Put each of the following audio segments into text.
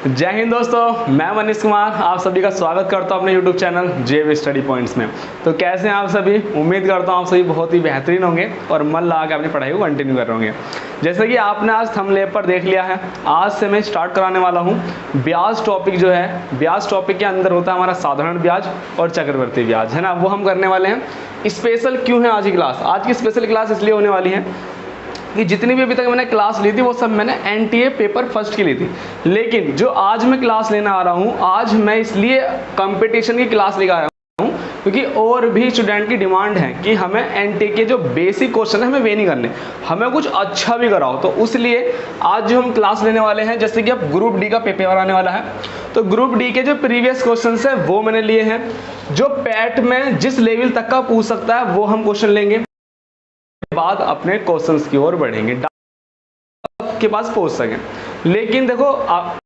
जय हिंद दोस्तों, मैं मनीष कुमार आप सभी का स्वागत करता हूं अपने YouTube channel JV study points में। तो कैसे हैं आप सभी? उम्मीद करता हूं आप सभी बहुत ही बेहतरीन होंगे और मन लगा के अपनी पढ़ाई को कंटिन्यू कर रहे होंगे। जैसे कि आपने आज थंबनेल पर देख लिया है, आज से मैं स्टार्ट कराने वाला हूँ ब्याज टॉपिक। जो है ब्याज टॉपिक के अंदर होता है हमारा साधारण ब्याज और चक्रवृद्धि ब्याज, है ना, वो हम करने वाले हैं। स्पेशल क्यों है आज की क्लास? आज की स्पेशल क्लास इसलिए होने वाली है कि जितनी भी अभी तक मैंने क्लास ली थी वो सब मैंने NTA पेपर फर्स्ट की ली थी, लेकिन जो आज मैं क्लास लेने आ रहा हूँ, आज मैं इसलिए कंपटीशन की क्लास लेकर आया हूँ क्योंकि और भी स्टूडेंट की डिमांड है कि हमें NTA के जो बेसिक क्वेश्चन है हमें वे नहीं करने, हमें कुछ अच्छा भी कराओ। तो उसलिए आज जो हम क्लास लेने वाले हैं, जैसे कि अब ग्रुप डी का पेपर आने वाला है, तो ग्रुप डी के जो प्रीवियस क्वेश्चन है वो मैंने लिए हैं। जो पैट में जिस लेवल तक का पूछ सकता है वो हम क्वेश्चन लेंगे, बाद अपने क्वेश्चंस की ओर बढ़ेंगे के पास पहुंच सकें। लेकिन देखो, आप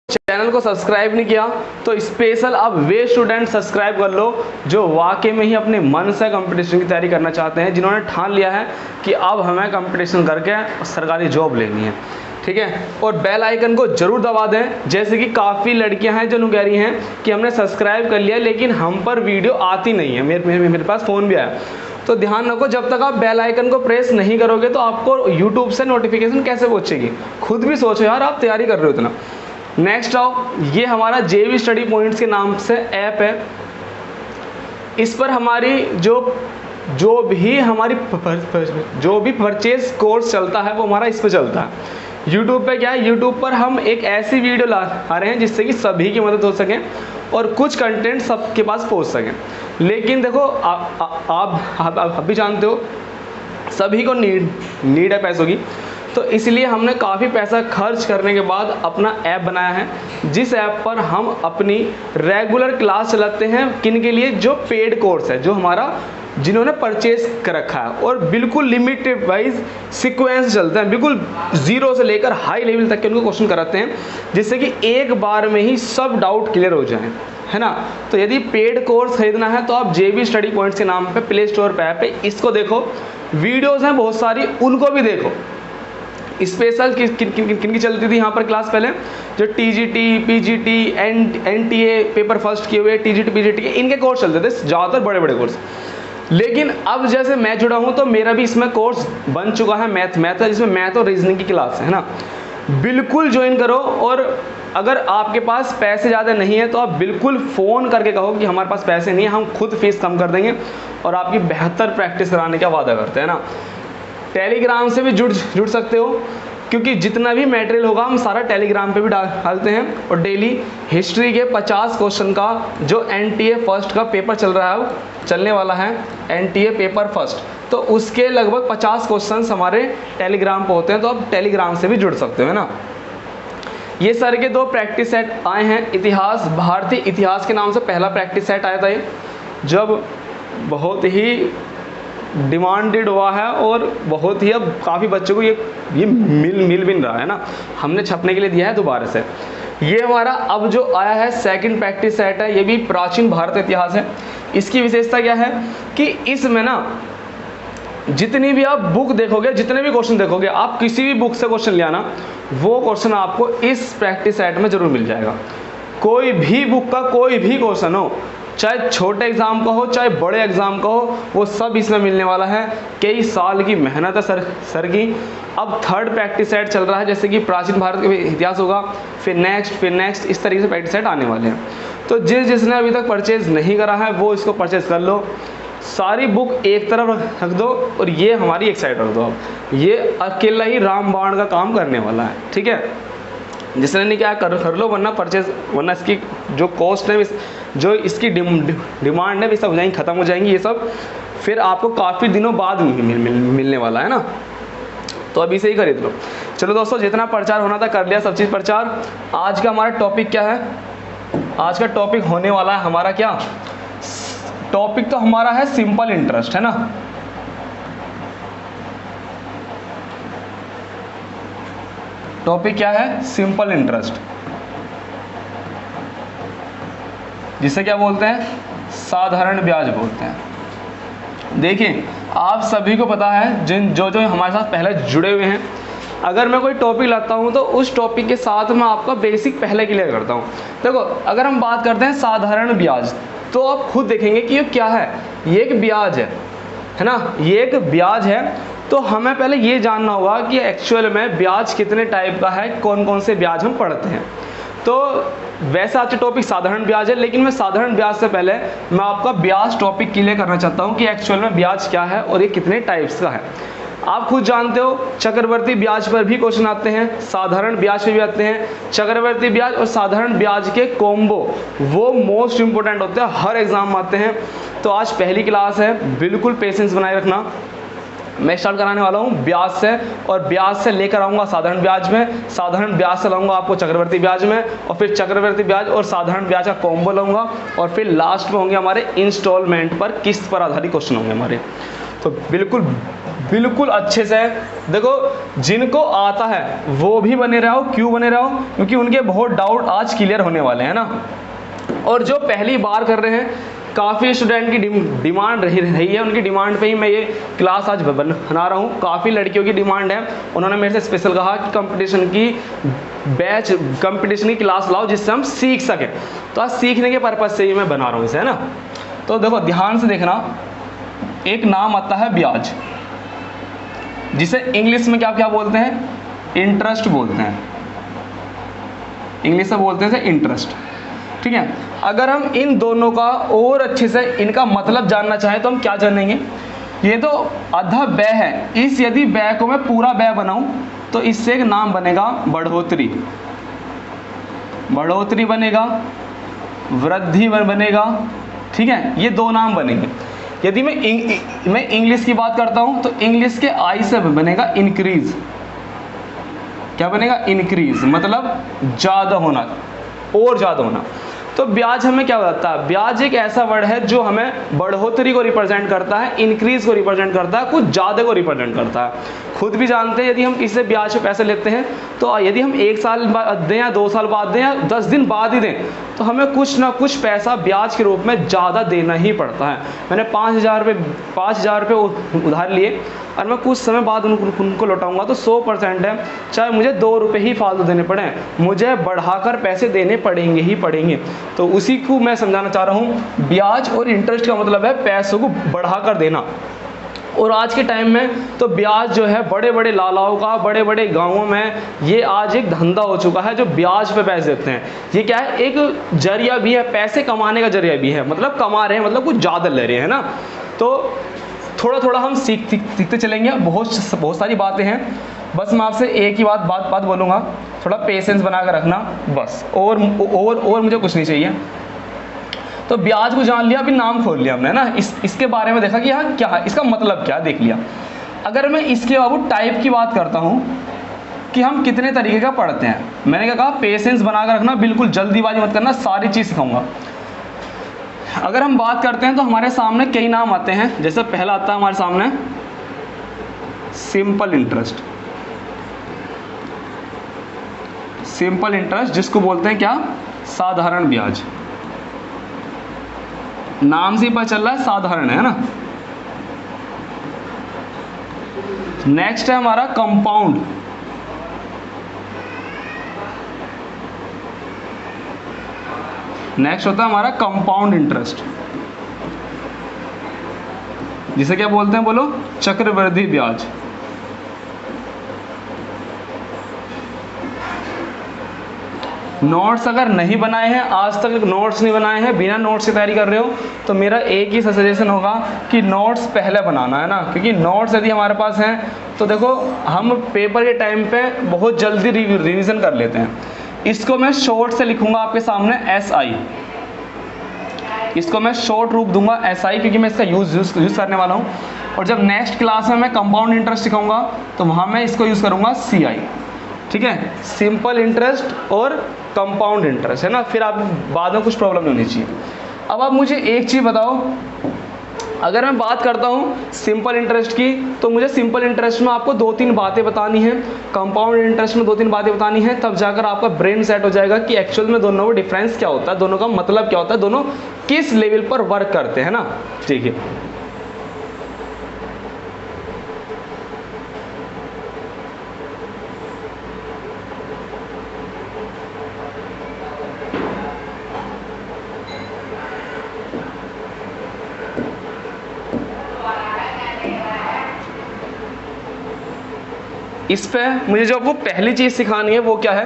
चैनल को सब्सक्राइब नहीं किया तो स्पेशल आप वे स्टूडेंट सब्सक्राइब कर लो जो वाकई में ही अपने मन से कंपटीशन की तैयारी करना चाहते हैं, जिन्होंने ठान लिया है कि अब हमें कंपटीशन करके सरकारी जॉब लेनी है, ठीक है। और बेल आइकन को जरूर दबा दें। जैसे कि काफ़ी लड़कियां हैं जो कह रही हैं कि हमने सब्सक्राइब कर लिया लेकिन हम पर वीडियो आती नहीं है, मेरे पास फ़ोन भी आया। तो ध्यान रखो, जब तक आप बेल आइकन को प्रेस नहीं करोगे तो आपको YouTube से नोटिफिकेशन कैसे पहुंचेगी? खुद भी सोचो यार, आप तैयारी कर रहे हो इतना। नेक्स्ट आओ, ये हमारा JV स्टडी पॉइंट्स के नाम से ऐप है। इस पर हमारी जो भी परचेज कोर्स चलता है वो हमारा इस पर चलता है। YouTube पे क्या है, YouTube पर हम एक ऐसी वीडियो ला रहे हैं जिससे कि सभी की मदद हो सके और कुछ कंटेंट सबके पास पहुंच सके। लेकिन देखो, आप भी जानते हो सभी को नीड है पैसों की, तो इसलिए हमने काफ़ी पैसा खर्च करने के बाद अपना ऐप बनाया है, जिस ऐप पर हम अपनी रेगुलर क्लास चलाते हैं। किन के लिए? जो पेड कोर्स है, जो हमारा जिन्होंने परचेज कर रखा है, और बिल्कुल लिमिटेड वाइज सीक्वेंस चलते हैं, बिल्कुल जीरो से लेकर हाई लेवल तक के उनको क्वेश्चन कराते हैं, जिससे कि एक बार में ही सब डाउट क्लियर हो जाएं, है ना। तो यदि पेड कोर्स खरीदना है तो आप JV स्टडी पॉइंट्स के नाम पे प्ले स्टोर पे ऐप है, इसको देखो। वीडियोज़ हैं बहुत सारी, उनको भी देखो। स्पेशल किन की चलती थी यहाँ पर क्लास पहले? जो TGT, PGT, NTA paper first किए हुए, TGT, PGT के इनके कोर्स चलते थे ज़्यादातर, बड़े बड़े कोर्स। लेकिन अब जैसे मैं जुड़ा हूँ तो मेरा भी इसमें कोर्स बन चुका है मैथ है, जिसमें मैथ और रीजनिंग की क्लास है ना। बिल्कुल ज्वाइन करो। और अगर आपके पास पैसे ज़्यादा नहीं है तो आप बिल्कुल फ़ोन करके कहो कि हमारे पास पैसे नहीं है, हम खुद फीस कम कर देंगे और आपकी बेहतर प्रैक्टिस कराने का वादा करते हैं ना। टेलीग्राम से भी जुड़ सकते हो, क्योंकि जितना भी मटेरियल होगा हम सारा टेलीग्राम पे भी डालते हैं। और डेली हिस्ट्री के 50 क्वेश्चन का जो NTA फर्स्ट का पेपर चलने वाला है, NTA पेपर फर्स्ट, तो उसके लगभग 50 क्वेश्चन हमारे टेलीग्राम पे होते हैं, तो आप टेलीग्राम से भी जुड़ सकते हो, है ना। ये सर के 2 प्रैक्टिस सेट आए हैं। इतिहास, भारतीय इतिहास के नाम से पहला प्रैक्टिस सेट आया था ये, जब बहुत ही डिमांडेड हुआ है और बहुत ही अब काफ़ी बच्चों को ये मिल भी रहा है ना, हमने छपने के लिए दिया है दोबारा से। ये हमारा अब जो आया है सेकंड प्रैक्टिस सेट है, ये भी प्राचीन भारत इतिहास है। इसकी विशेषता क्या है कि इसमें ना जितनी भी आप बुक देखोगे, जितने भी क्वेश्चन देखोगे, आप किसी भी बुक से क्वेश्चन ले आना, वो क्वेश्चन आपको इस प्रैक्टिस सेट में जरूर मिल जाएगा। कोई भी बुक का कोई भी क्वेश्चन हो, चाहे छोटे एग्जाम का हो चाहे बड़े एग्जाम का हो, वो सब इसमें मिलने वाला है। कई साल की मेहनत है सर की। अब थर्ड प्रैक्टिस सेट चल रहा है, जैसे कि प्राचीन भारत का इतिहास होगा, फिर नेक्स्ट, इस तरीके से प्रैक्टिस सेट आने वाले हैं। तो जिसने अभी तक परचेज नहीं करा है वो इसको परचेज कर लो। सारी बुक एक तरफ रख दो और ये हमारी एक साइड रख दो। अब ये अकेला ही रामबाण का काम करने वाला है, ठीक है। जिसने नहीं क्या कर लो, वरना इसकी जो कॉस्ट है, जो इसकी डिमांड है, सब हो जाएंगी, ख़त्म हो जाएंगी ये सब, फिर आपको काफ़ी दिनों बाद मिलने वाला है ना। तो अभी से ही खरीद लो। चलो दोस्तों, जितना प्रचार होना था कर लिया, सब चीज़ प्रचार। आज का हमारा टॉपिक क्या है? आज का टॉपिक होने वाला है हमारा क्या? टॉपिक तो हमारा है सिंपल इंटरेस्ट, है ना। टॉपिक क्या है? सिंपल इंटरेस्ट, जिसे क्या बोलते हैं? साधारण ब्याज बोलते हैं। देखिए, आप सभी को पता है, जो हमारे साथ पहले जुड़े हुए हैं, अगर मैं कोई टॉपिक लाता हूँ तो उस टॉपिक के साथ मैं आपका बेसिक पहले क्लियर करता हूँ। देखो अगर हम बात करते हैं साधारण ब्याज, तो आप खुद देखेंगे कि ये क्या है, ये एक ब्याज है ना, ये एक ब्याज है। तो हमें पहले ये जानना होगा कि एक्चुअल में ब्याज कितने टाइप का है, कौन कौन से ब्याज हम पढ़ते हैं। तो वैसे आज टॉपिक साधारण ब्याज है, लेकिन मैं साधारण ब्याज से पहले मैं आपका ब्याज टॉपिक क्लियर करना चाहता हूँ कि एक्चुअल में ब्याज क्या है और ये कितने टाइप्स का है। आप खुद जानते हो चक्रवर्ती ब्याज पर भी क्वेश्चन आते हैं, साधारण ब्याज पे भी आते हैं। चक्रवर्ती ब्याज और साधारण ब्याज के कॉम्बो वो मोस्ट इंपोर्टेंट होते हैं, हर एग्जाम में आते हैं। तो आज पहली क्लास है, बिल्कुल पेशेंस बनाए रखना। मैं स्टार्ट कराने वाला हूँ ब्याज से, और ब्याज से लेकर आऊँगा साधारण ब्याज में, साधारण ब्याज से लाऊंगा आपको चक्रवर्ती ब्याज में, और फिर चक्रवर्ती ब्याज और साधारण ब्याज का कॉम्बो लाऊंगा, और फिर लास्ट में होंगे हमारे इंस्टॉलमेंट पर, किस्त पर आधारित क्वेश्चन होंगे हमारे। तो बिल्कुल अच्छे से देखो, जिनको आता है वो भी बने रहो। क्यों बने रहो? क्योंकि उनके बहुत डाउट आज क्लियर होने वाले हैं ना। और जो पहली बार कर रहे हैं, काफ़ी स्टूडेंट की डिमांड रही है, उनकी डिमांड पे ही मैं ये क्लास आज बना रहा हूँ। काफ़ी लड़कियों की डिमांड है, उन्होंने मेरे से स्पेशल कहा कि कंपटीशन की क्लास लाओ जिससे हम सीख सकें। तो आज सीखने के पर्पज़ से ही मैं बना रहा हूँ इसे, है ना। तो देखो ध्यान से देखना, एक नाम आता है ब्याज, जिसे इंग्लिश में क्या क्या बोलते हैं, इंटरेस्ट बोलते हैं। इंग्लिश में बोलते हैं इंटरेस्ट, ठीक है। अगर हम इन दोनों का और अच्छे से इनका मतलब जानना चाहें तो हम क्या जानेंगे, ये तो आधा व्यय है, इस यदि व्यय को मैं पूरा व्यय बनाऊं तो इससे एक नाम बनेगा बढ़ोतरी, बढ़ोतरी बनेगा, वृद्धि बनेगा, ठीक है। ये दो नाम बनेंगे। यदि मैं इंग्लिश की बात करता हूं तो इंग्लिश के आई से बनेगा इंक्रीज। क्या बनेगा? इंक्रीज, मतलब ज्यादा होना और ज्यादा होना। तो ब्याज हमें क्या बताता है? ब्याज एक ऐसा वर्ड है जो हमें बढ़ोतरी को रिप्रेजेंट करता है, इंक्रीज को रिप्रेजेंट करता है, कुछ ज़्यादा को रिप्रेजेंट करता है। खुद भी जानते हैं यदि हम किसी ब्याज पे पैसे लेते हैं तो यदि हम 1 साल बाद दें या 2 साल बाद दें या 10 दिन बाद ही दें तो हमें कुछ ना कुछ पैसा ब्याज के रूप में ज़्यादा देना ही पड़ता है। मैंने 5,000 रुपये उधार लिए और मैं कुछ समय बाद उनको लौटाऊंगा तो 100% है, चाहे मुझे 2 रुपये ही फालतू देने पड़े, मुझे बढ़ाकर पैसे देने पड़ेंगे ही पड़ेंगे। तो उसी को मैं समझाना चाह रहा हूँ। ब्याज और इंटरेस्ट का मतलब है पैसों को बढ़ाकर देना। और आज के टाइम में तो ब्याज जो है बड़े बड़े लालाओं का, बड़े बड़े गांवों में ये आज एक धंधा हो चुका है जो ब्याज पे पैसे देते हैं। ये क्या है? एक जरिया भी है, पैसे कमाने का जरिया भी है, मतलब कमा रहे हैं, मतलब कुछ ज़्यादा ले रहे हैं ना। तो थोड़ा थोड़ा हम सीखते चलेंगे। बहुत सारी बातें हैं, बस मैं आपसे एक ही बात बोलूँगा, थोड़ा पेशेंस बना कर रखना बस, और मुझे कुछ नहीं चाहिए। तो ब्याज को जान लिया, अभी नाम खोल लिया हमने ना, इसके बारे में देखा कि यहाँ क्या है, इसका मतलब क्या देख लिया। अगर मैं इसके बाबू टाइप की बात करता हूँ कि हम कितने तरीके का पढ़ते हैं, मैंने क्या कहा? पेशेंस बना कर रखना, बिल्कुल जल्दीबाजी मत करना, सारी चीज़ सिखाऊंगा। अगर हम बात करते हैं तो हमारे सामने कई नाम आते हैं। जैसे पहला आता है हमारे सामने सिंपल इंटरेस्ट। सिंपल इंटरेस्ट जिसको बोलते हैं क्या? साधारण ब्याज। नाम से पता चल रहा है साधारण है ना। नेक्स्ट है हमारा कंपाउंड। नेक्स्ट होता है हमारा कंपाउंड इंटरेस्ट, जिसे क्या बोलते हैं? बोलो, चक्रवृद्धि ब्याज। नोट्स अगर नहीं बनाए हैं, आज तक नोट्स नहीं बनाए हैं, बिना नोट्स की तैयारी कर रहे हो, तो मेरा एक ही सजेशन होगा कि नोट्स पहले बनाना है ना। क्योंकि नोट्स यदि हमारे पास हैं तो देखो हम पेपर के टाइम पे बहुत जल्दी रिवीजन कर लेते हैं। इसको मैं शॉर्ट से लिखूंगा आपके सामने SI, इसको मैं शॉर्ट रूप दूंगा SI, क्योंकि मैं इसका यूज़ करने वाला हूँ। और जब नेक्स्ट क्लास में मैं कंपाउंड इंटरेस्ट सिखाऊंगा तो वहाँ मैं इसको यूज़ करूँगा CI, ठीक है। सिंपल इंटरेस्ट और कंपाउंड इंटरेस्ट, है ना। फिर आप बाद में कुछ प्रॉब्लम नहीं होनी चाहिए। अब आप मुझे एक चीज़ बताओ, अगर मैं बात करता हूँ सिंपल इंटरेस्ट की, तो मुझे सिंपल इंटरेस्ट में आपको 2-3 बातें बतानी है, कंपाउंड इंटरेस्ट में 2-3 बातें बतानी है, तब जाकर आपका ब्रेन सेट हो जाएगा कि एक्चुअल में दोनों में डिफरेंस क्या होता है, दोनों का मतलब क्या होता है, दोनों किस लेवल पर वर्क करते हैं ना। ठीक है, इस पे मुझे जो आपको पहली चीज़ सिखानी है वो क्या है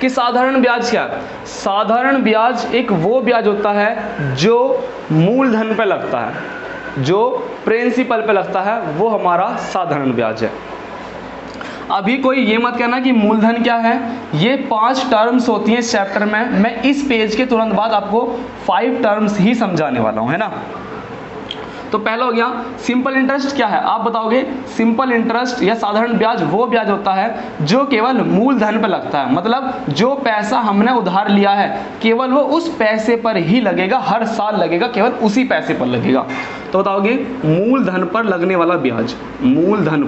कि साधारण ब्याज क्या है। साधारण ब्याज एक वो ब्याज होता है जो मूलधन पे लगता है, जो प्रिंसिपल पे लगता है, वो हमारा साधारण ब्याज है। अभी कोई ये मत कहना कि मूलधन क्या है, ये 5 टर्म्स होती हैं इस चैप्टर में। मैं इस पेज के तुरंत बाद आपको 5 टर्म्स ही समझाने वाला हूँ, है ना। तो पहला हो गया सिंपल इंटरेस्ट क्या है, आप बताओगे। सिंपल इंटरेस्ट या साधारण ब्याज वो ब्याज होता है जो केवल मूलधन पर लगता है, मतलब जो पैसा हमने उधार लिया है केवल वो उस पैसे पर ही लगेगा, हर साल लगेगा, केवल उसी पैसे पर लगेगा। तो बताओगे मूलधन पर लगने वाला ब्याज, मूलधन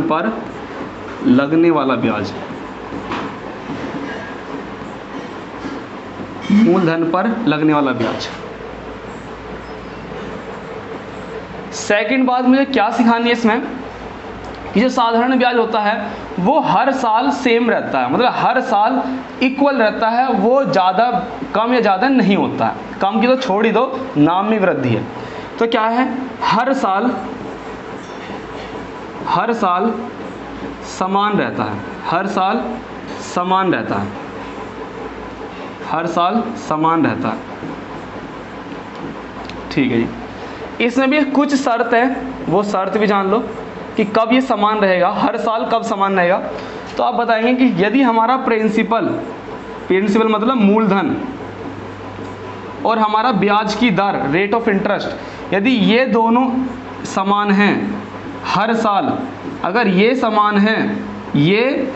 पर लगने वाला ब्याज, मूलधन पर लगने वाला ब्याज। सेकंड बात मुझे क्या सिखानी है इसमें कि जो साधारण ब्याज होता है वो हर साल सेम रहता है, मतलब हर साल इक्वल रहता है, वो ज़्यादा कम या ज़्यादा नहीं होता है। कम की तो छोड़ ही दो, नाम में वृद्धि है। तो क्या है, हर साल समान रहता है, हर साल समान रहता है, हर साल समान रहता है। ठीक है जी। इसमें भी कुछ शर्त है, वो शर्त भी जान लो कि कब ये समान रहेगा, हर साल कब समान रहेगा। तो आप बताएंगे कि यदि हमारा प्रिंसिपल मतलब मूलधन और हमारा ब्याज की दर रेट ऑफ इंटरेस्ट, यदि ये दोनों समान हैं हर साल, अगर ये समान हैं, ये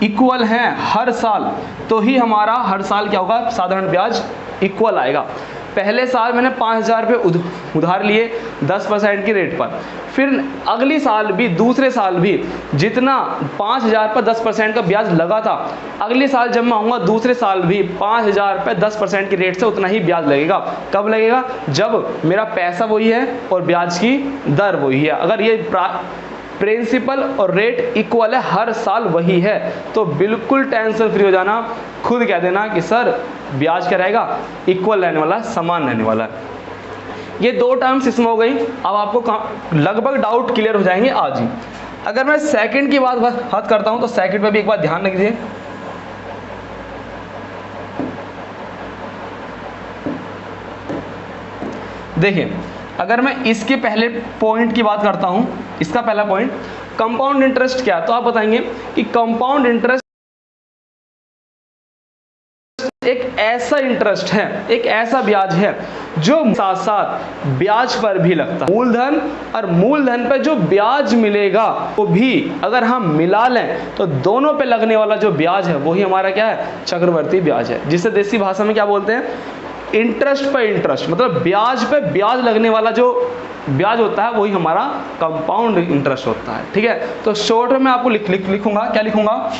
इक्वल हैं हर साल, तो ही हमारा हर साल क्या होगा, साधारण ब्याज इक्वल आएगा। पहले साल मैंने 5,000 रुपये उधार लिए 10% की रेट पर, फिर अगली साल भी दूसरे साल भी जितना 5,000 पर 10% का ब्याज लगा था, अगले साल जब मैं आऊँगा दूसरे साल भी 5,000 पर 10% की रेट से उतना ही ब्याज लगेगा। कब लगेगा, जब मेरा पैसा वही है और ब्याज की दर वही है। अगर ये प्रिंसिपल और रेट इक्वल है, हर साल वही है, तो बिल्कुल टेंशन फ्री हो जाना, खुद कह देना कि सर ब्याज क्या रहेगा, इक्वल रहने वाला, समान रहने वाला है। ये 2 टर्म्स इसमें हो गई। अब आपको लगभग डाउट क्लियर हो जाएंगे आज ही। अगर मैं सेकंड की बात करता हूं तो सेकंड पे भी एक बात ध्यान रखिए। देखिए, अगर मैं इसके पहले पॉइंट की बात करता हूं, इसका पहला पॉइंट कंपाउंड इंटरेस्ट क्या है, तो आप बताएंगे कि कंपाउंड इंटरेस्ट एक ऐसा इंटरेस्ट है, एक ऐसा ब्याज है जो साथ साथ ब्याज पर भी लगता है। मूलधन और मूलधन पर जो ब्याज मिलेगा वो भी अगर हम मिला लें तो दोनों पे लगने वाला जो ब्याज है वही हमारा क्या है, चक्रवर्ती ब्याज है, जिसे देसी भाषा में क्या बोलते हैं, इंटरेस्ट पर इंटरेस्ट, मतलब ब्याज पे ब्याज लगने वाला जो ब्याज होता है वही हमारा कंपाउंड इंटरेस्ट होता है। ठीक है, तो शॉर्ट में मैं आपको लिखूंगा, क्या लिखूंगा,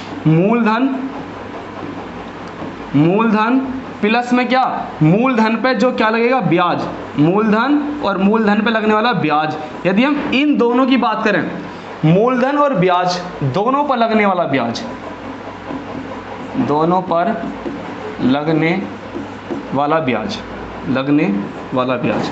मूलधन प्लस में क्या, मूलधन पे जो क्या लगेगा, ब्याज, मूलधन और मूलधन पे लगने वाला ब्याज। यदि हम इन दोनों की बात करें, मूलधन और ब्याज दोनों पर लगने वाला ब्याज, दोनों पर लगने वाला ब्याज, लगने वाला ब्याज,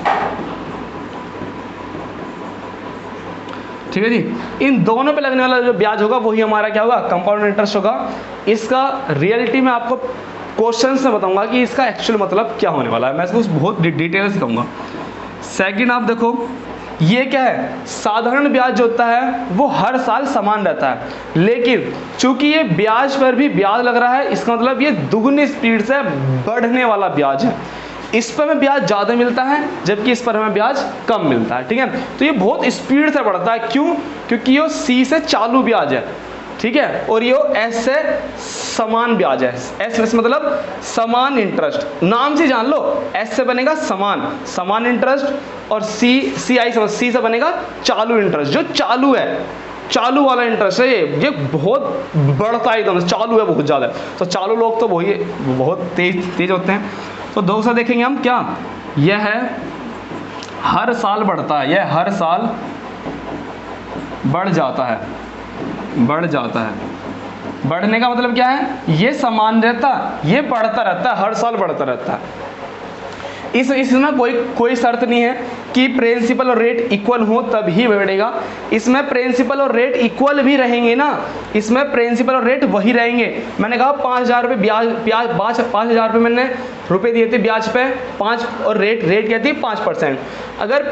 ठीक है जी। इन दोनों पे लगने वाला जो ब्याज होगा वही हमारा क्या होगा, कंपाउंड इंटरेस्ट होगा। इसका रियलिटी में आपको क्वेश्चन से बताऊंगा कि इसका एक्चुअल मतलब क्या होने वाला है, मैं इसको बहुत डिटेल से कहूँगा। सेकंड आप देखो, ये क्या है, साधारण ब्याज जो होता है वो हर साल समान रहता है, लेकिन चूंकि ये ब्याज पर भी ब्याज लग रहा है, इसका मतलब ये दुगनी स्पीड से बढ़ने वाला ब्याज है। इस पर हमें ब्याज ज़्यादा मिलता है जबकि इस पर हमें ब्याज कम मिलता है। ठीक है, तो ये बहुत स्पीड से बढ़ता है, क्यों, क्योंकि ये सी से चालू ब्याज है, ठीक है, और ये एस से समान ब्याज है। एस मतलब समान इंटरेस्ट, नाम से जान लो, एस से बनेगा समान इंटरेस्ट, और सी आई सी से बनेगा चालू इंटरेस्ट, जो चालू है, चालू वाला इंटरेस्ट है, ये बहुत बढ़ता है, एकदम चालू है बहुत ज़्यादा। तो चालू लोग तो वही बहुत तेज होते हैं। तो दूसरा देखेंगे हम, क्या यह है, हर साल बढ़ता है, यह हर साल बढ़ जाता है, बढ़ने का मतलब क्या है, ये समान रहता, ये बढ़ता रहता है, हर साल बढ़ता रहता है। इसमें कोई शर्त नहीं है कि प्रिंसिपल और रेट इक्वल हो तभी बढ़ेगा। इसमें प्रिंसिपल और रेट इक्वल भी रहेंगे ना, इसमें प्रिंसिपल और रेट वही रहेंगे। मैंने कहा 5,000 रुपये ब्याज 5,000 रुपये मैंने रुपए दिए थे ब्याज पे 5 और रेट क्या थी 5%। अगर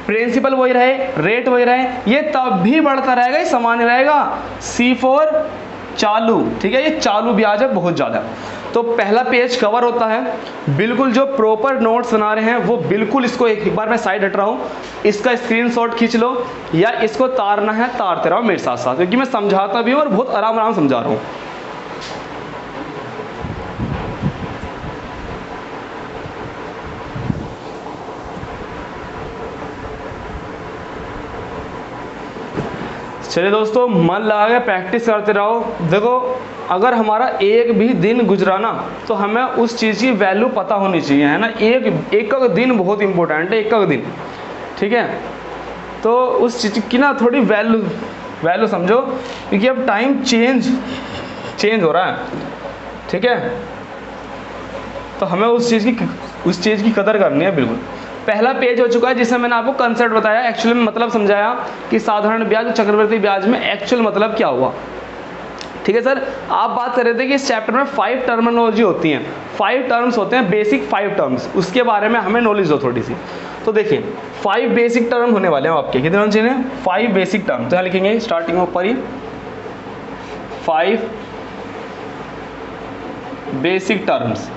प्रिंसिपल वही रहे रेट वही रहे ये तब भी बढ़ता रहेगा, ये सामान्य रहेगा। C4 चालू, ठीक है, ये चालू ब्याज है बहुत ज़्यादा। तो पहला पेज कवर होता है। बिल्कुल जो प्रॉपर नोट्स बना रहे हैं वो बिल्कुल इसको एक बार मैं साइड हट रहा हूँ, इसका स्क्रीनशॉट खींच लो या इसको तारना है तारते रहो मेरे साथ साथ, क्योंकि मैं समझाता भी हूँ और बहुत आराम समझा रहा हूँ। चलिए दोस्तों, मन लगा के प्रैक्टिस करते रहो। देखो अगर हमारा एक भी दिन गुजरा ना तो हमें उस चीज़ की वैल्यू पता होनी चाहिए, है ना। एक का दिन बहुत इंपॉर्टेंट है, एक का दिन, ठीक है। तो उस चीज़ की ना थोड़ी वैल्यू समझो, क्योंकि अब टाइम चेंज हो रहा है, ठीक है। तो हमें उस चीज़ की कदर करनी है बिल्कुल। पहला पेज हो चुका है जिसमें मैंने आपको कंसेप्ट बताया, एक्चुअल में मतलब समझाया कि साधारण ब्याज और चक्रवृद्धि ब्याज में एक्चुअल मतलब क्या हुआ, ठीक है सर। आप बात कर रहे थे कि इस चैप्टर में 5 टर्मिनोलॉजी होती हैं, 5 टर्म्स होते हैं, बेसिक 5 टर्म्स, उसके बारे में हमें नॉलेज हो थोड़ी सी। तो देखिए 5 बेसिक टर्म होने वाले हैं आपके, कितने होने चाहिए 5 बेसिक टर्म। तो यहाँ लिखेंगे स्टार्टिंग में ऊपर ही 5 बेसिक टर्म्स,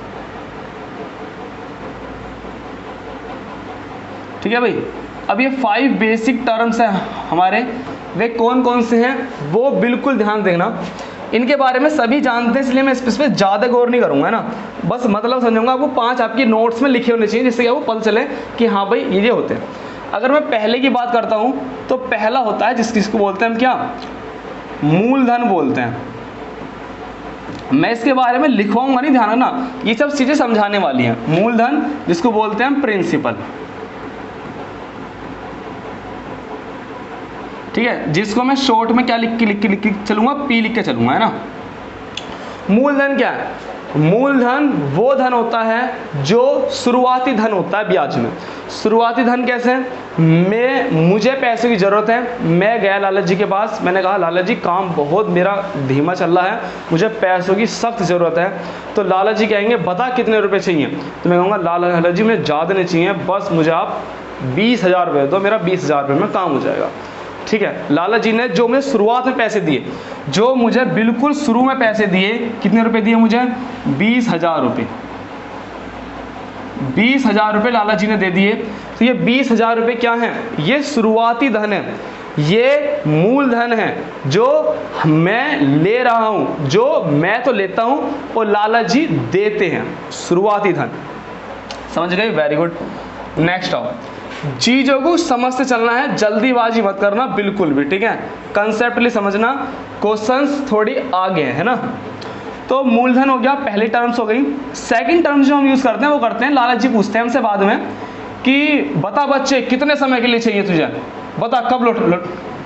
ठीक है भाई। अब ये 5 बेसिक टर्म्स हैं हमारे, वे कौन कौन से हैं वो बिल्कुल ध्यान देना। इनके बारे में सभी जानते हैं इसलिए मैं इस पर ज़्यादा गौर नहीं करूँगा, है ना। बस मतलब समझूंगा। आपको 5 आपकी नोट्स में लिखे होने चाहिए जिससे कि आपको पता चले कि हाँ भाई ये होते हैं। अगर मैं पहले की बात करता हूँ तो पहला होता है जिसको बोलते हैं हम क्या, मूलधन बोलते हैं। मैं इसके बारे में लिखवाऊंगा नहीं, ध्यान रखना, ये सब चीज़ें समझाने वाली हैं। मूलधन जिसको बोलते हैं हम प्रिंसिपल, ठीक है, जिसको मैं शॉर्ट में क्या लिख के चलूंगा, P लिख के चलूंगा, है ना। मूलधन क्या है, मूलधन वो धन होता है जो शुरुआती धन होता है ब्याज में। शुरुआती धन कैसे है, मुझे पैसे की ज़रूरत है, मैं गया लाला जी के पास, मैंने कहा लाला जी काम बहुत मेरा धीमा चल रहा है, मुझे पैसों की सख्त ज़रूरत है। तो लाला जी कहेंगे बता कितने रुपए चाहिए, तो मैं कहूँगा लाला जी मुझे ज़्यादा नहीं चाहिए, बस मुझे आप 20,000 रुपये दो, मेरा 20,000 रुपये में काम हो जाएगा, ठीक है। लाला जी ने जो मुझे शुरुआत में पैसे दिए, जो मुझे बिल्कुल शुरू में पैसे दिए, कितने रुपए दिए मुझे, 20,000 रुपये, 20,000 रुपये लाला जी ने दे दिए। तो ये 20,000 रुपये क्या है, ये शुरुआती धन है, ये मूलधन है जो मैं ले रहा हूँ, जो मैं तो लेता हूँ और लाला जी देते हैं, शुरुआती धन। समझ गए, वेरी गुड। नेक्स्ट आओ, चीज़ों को समझते चलना है, जल्दीबाजी मत करना बिल्कुल भी, ठीक है। कंसेप्टली समझना, क्वेश्चंस थोड़ी आगे है ना। तो मूलधन हो गया, पहली टर्म्स हो गई। सेकंड टर्म्स जो हम यूज़ करते हैं वो करते हैं, लाला जी पूछते हैं हमसे बाद में कि बता बच्चे कितने समय के लिए चाहिए तुझे, बता कब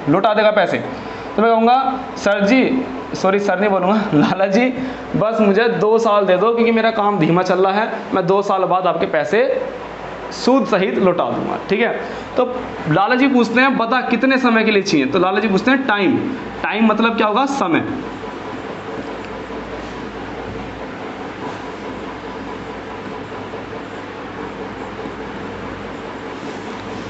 लौटा देगा पैसे। तो मैं कहूँगा सर जी, सॉरी सर नहीं बोलूँगा, लाला जी बस मुझे 2 साल दे दो क्योंकि मेरा काम धीमा चल रहा है, मैं 2 साल बाद आपके पैसे सूद सहित लौटा दूंगा, ठीक है। तो लाला जी पूछते हैं बता कितने समय के लिए चाहिए, तो लाला जी पूछते हैं टाइम। टाइम मतलब क्या होगा, समय।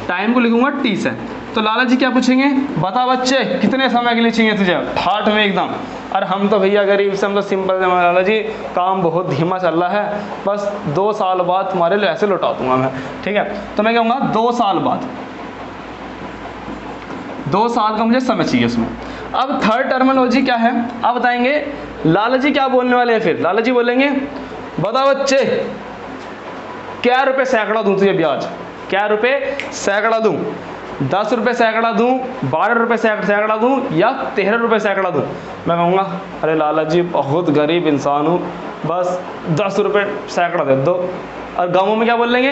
टाइम को लिखूंगा T से। तो लाला जी क्या पूछेंगे, बता बच्चे कितने समय के लिए चाहिए तुझे, ठाठ में एकदम। और हम तो भैया गरीब से, हम तो सिंपल से, लाला जी काम बहुत धीमा चल रहा है, बस 2 साल बाद तुम्हारे लिए ऐसे लौटा दूंगा मैं, ठीक है। तो मैं कहूँगा 2 साल बाद, 2 साल का मुझे समय चाहिए उसमें। अब थर्ड टर्मिनोलॉजी क्या है, अब बताएंगे लाला जी क्या बोलने वाले हैं। फिर लाला जी बोलेंगे बता बच्चे क्या रुपये सैकड़ा दूँ तुझे ब्याज, क्या रुपये सैकड़ा दूँ, 10 रुपये सैकड़ा दूँ, 12 रुपये सैकड़ा दूँ या 13 रुपये सैकड़ा दूँ। मैं कहूँगा अरे लाला जी बहुत गरीब इंसान हूँ, बस 10 रुपये सैकड़ा दे दो। और गाँवों में क्या बोल लेंगे,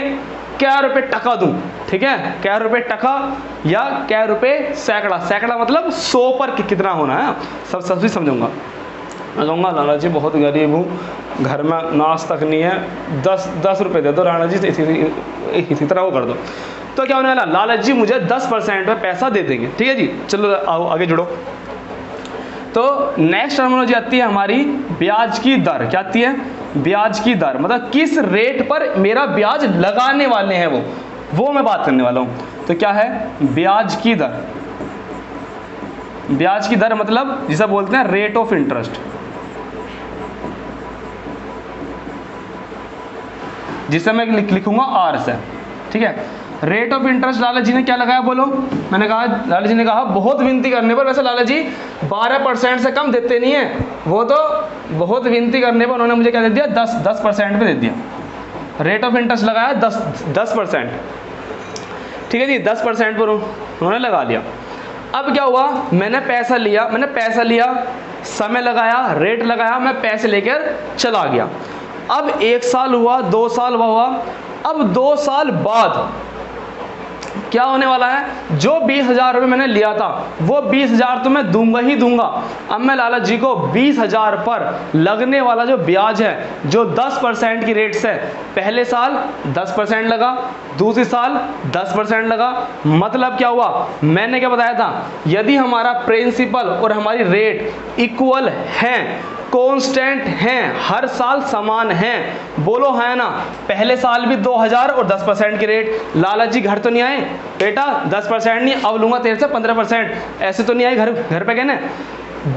क्या रुपये टका दूँ, ठीक है, क्या रुपये टका या क्या रुपये सैकड़ा। सैकड़ा मतलब 100 पर कितना होना है, सब समझूंगा। मैं कहूँगा लाला जी बहुत गरीब हूँ, घर में नाश तक नहीं है, 10 रुपये दे दो राणा जी, इसी तरह वो कर दो। तो क्या होने वाला, लाला जी मुझे 10% में पैसा दे देंगे। ठीक है जी, चलो आओ आगे जुड़ो। तो नेक्स्ट टर्मिनोलॉजी आती है हमारी ब्याज की दर। क्या आती है, ब्याज की दर, मतलब किस रेट पर मेरा ब्याज लगाने वाले हैं वो मैं बात करने वाला हूँ। तो क्या है, ब्याज की दर। ब्याज की दर मतलब जिसे बोलते हैं रेट ऑफ इंटरेस्ट, जिसे मैं लिखूंगा आर से। ठीक है, रेट ऑफ इंटरेस्ट लाला जी ने क्या लगाया बोलो, मैंने कहा लाला जी ने कहा बहुत विनती करने पर, वैसे लाला जी 12% से कम देते नहीं है, वो तो बहुत विनती करने पर उन्होंने मुझे क्या दे दिया, 10% पे दे दिया। रेट ऑफ इंटरेस्ट लगाया 10%। ठीक है जी, 10% पर उन्होंने लगा लिया। अब क्या हुआ, मैंने पैसा लिया, समय लगाया, रेट लगाया, मैं पैसे लेकर चला गया। अब 1 साल हुआ, 2 साल हुआ, अब 2 साल बाद क्या होने वाला है, जो 20,000 रुपये मैंने लिया था वो 20,000 तो मैं दूंगा ही दूंगा। अब मैं लाला जी को 20,000 पर लगने वाला जो ब्याज है, जो 10% की रेट से, पहले साल 10% लगा, दूसरे साल 10% लगा। मतलब क्या हुआ, मैंने क्या बताया था, यदि हमारा प्रिंसिपल और हमारी रेट इक्वल हैं, कांस्टेंट हैं, हर साल समान हैं, बोलो है ना, पहले साल भी 2,000 और 10% की रेट। लाला जी घर तो नहीं आए बेटा 10% नहीं, अब लूंगा तेरे से 15%, ऐसे तो नहीं आए घर पे कहने।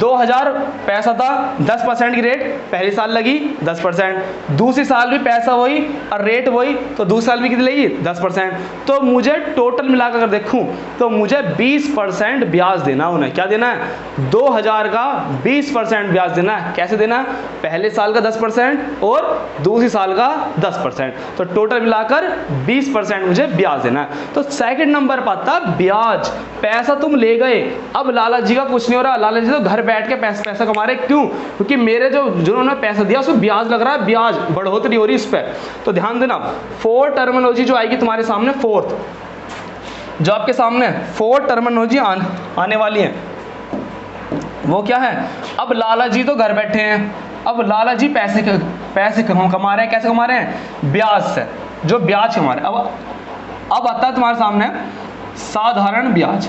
2,000 पैसा था, 10% की रेट, पहले साल लगी 10%, दूसरी साल भी पैसा वही और रेट वही, तो दूसरी साल भी कितनी लगी 10%। तो मुझे टोटल मिलाकर अगर देखूं तो मुझे 20% ब्याज देना, उन्हें क्या देना है, 2,000 का 20% ब्याज देना है। कैसे देना है, पहले साल का 10% और दूसरी साल का 10%, तो टोटल मिलाकर 20% मुझे ब्याज देना है। तो सेकंड नंबर पर आता ब्याज, पैसा तुम ले गए, अब लाला जी का कुछ नहीं हो रहा, लाला जी तो घर बैठ के पैसा कमा रहे, क्यों, क्योंकि मेरे जिन्होंने पैसा दिया उसको ब्याज लग रहा है, ब्याज बढ़ोतरी हो रही इस पर। तो ध्यान देना, 4 टर्मिनोलॉजी जो आएगी तुम्हारे सामने, फोर्थ जो आपके सामने 4 टर्मिनोलॉजी आने वाली है, वो क्या है, अब लाला जी तो घर बैठे हैं, अब लाला जी पैसे कमा रहे हैं, कैसे कमा रहे हैं, ब्याज से, जो ब्याज कमा रहे हैं। अब आता है तुम्हारे सामने साधारण ब्याज,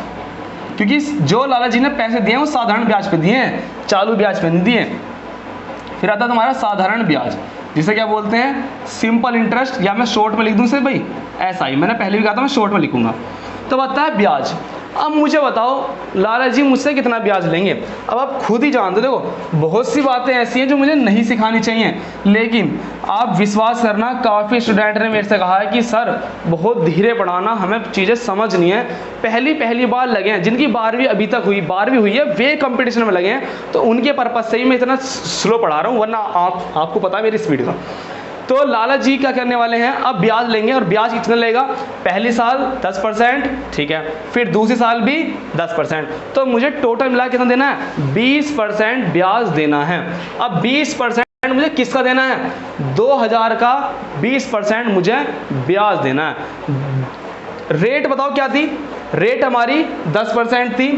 क्योंकि जो लाला जी ने पैसे दिए हैं वो साधारण ब्याज पे दिए हैं, चालू ब्याज पे नहीं दिए। फिर आता है तुम्हारा साधारण ब्याज, जिसे क्या बोलते हैं, सिंपल इंटरेस्ट, या मैं शॉर्ट में लिख दूं से भाई ऐसा ही, मैंने पहले भी कहा था मैं शॉर्ट में लिखूंगा। तो आता है ब्याज। अब मुझे बताओ लाला जी मुझसे कितना ब्याज लेंगे। अब आप खुद ही जानते हो, देखो बहुत सी बातें ऐसी हैं जो मुझे नहीं सिखानी चाहिए, लेकिन आप विश्वास करना, काफ़ी स्टूडेंट ने मेरे से कहा है कि सर बहुत धीरे पढ़ाना, हमें चीज़ें समझ नहीं है, पहली बार लगे हैं, जिनकी 12वीं अभी तक हुई, 12वीं हुई है, वे कंपटीशन में लगे हैं, तो उनके पर्पज़ से ही मैं इतना स्लो पढ़ा रहा हूँ, वरना आपको पता है मेरी स्पीड का। तो लाला जी क्या करने वाले हैं, अब ब्याज लेंगे, और ब्याज कितना लेगा, पहले साल 10%, ठीक है, फिर दूसरी साल भी 10%, तो मुझे टोटल मिला कितना देना है, 20% ब्याज देना है। अब 20% मुझे किसका देना है, 2,000 का 20% मुझे ब्याज देना है। रेट बताओ क्या थी, रेट हमारी 10% थी,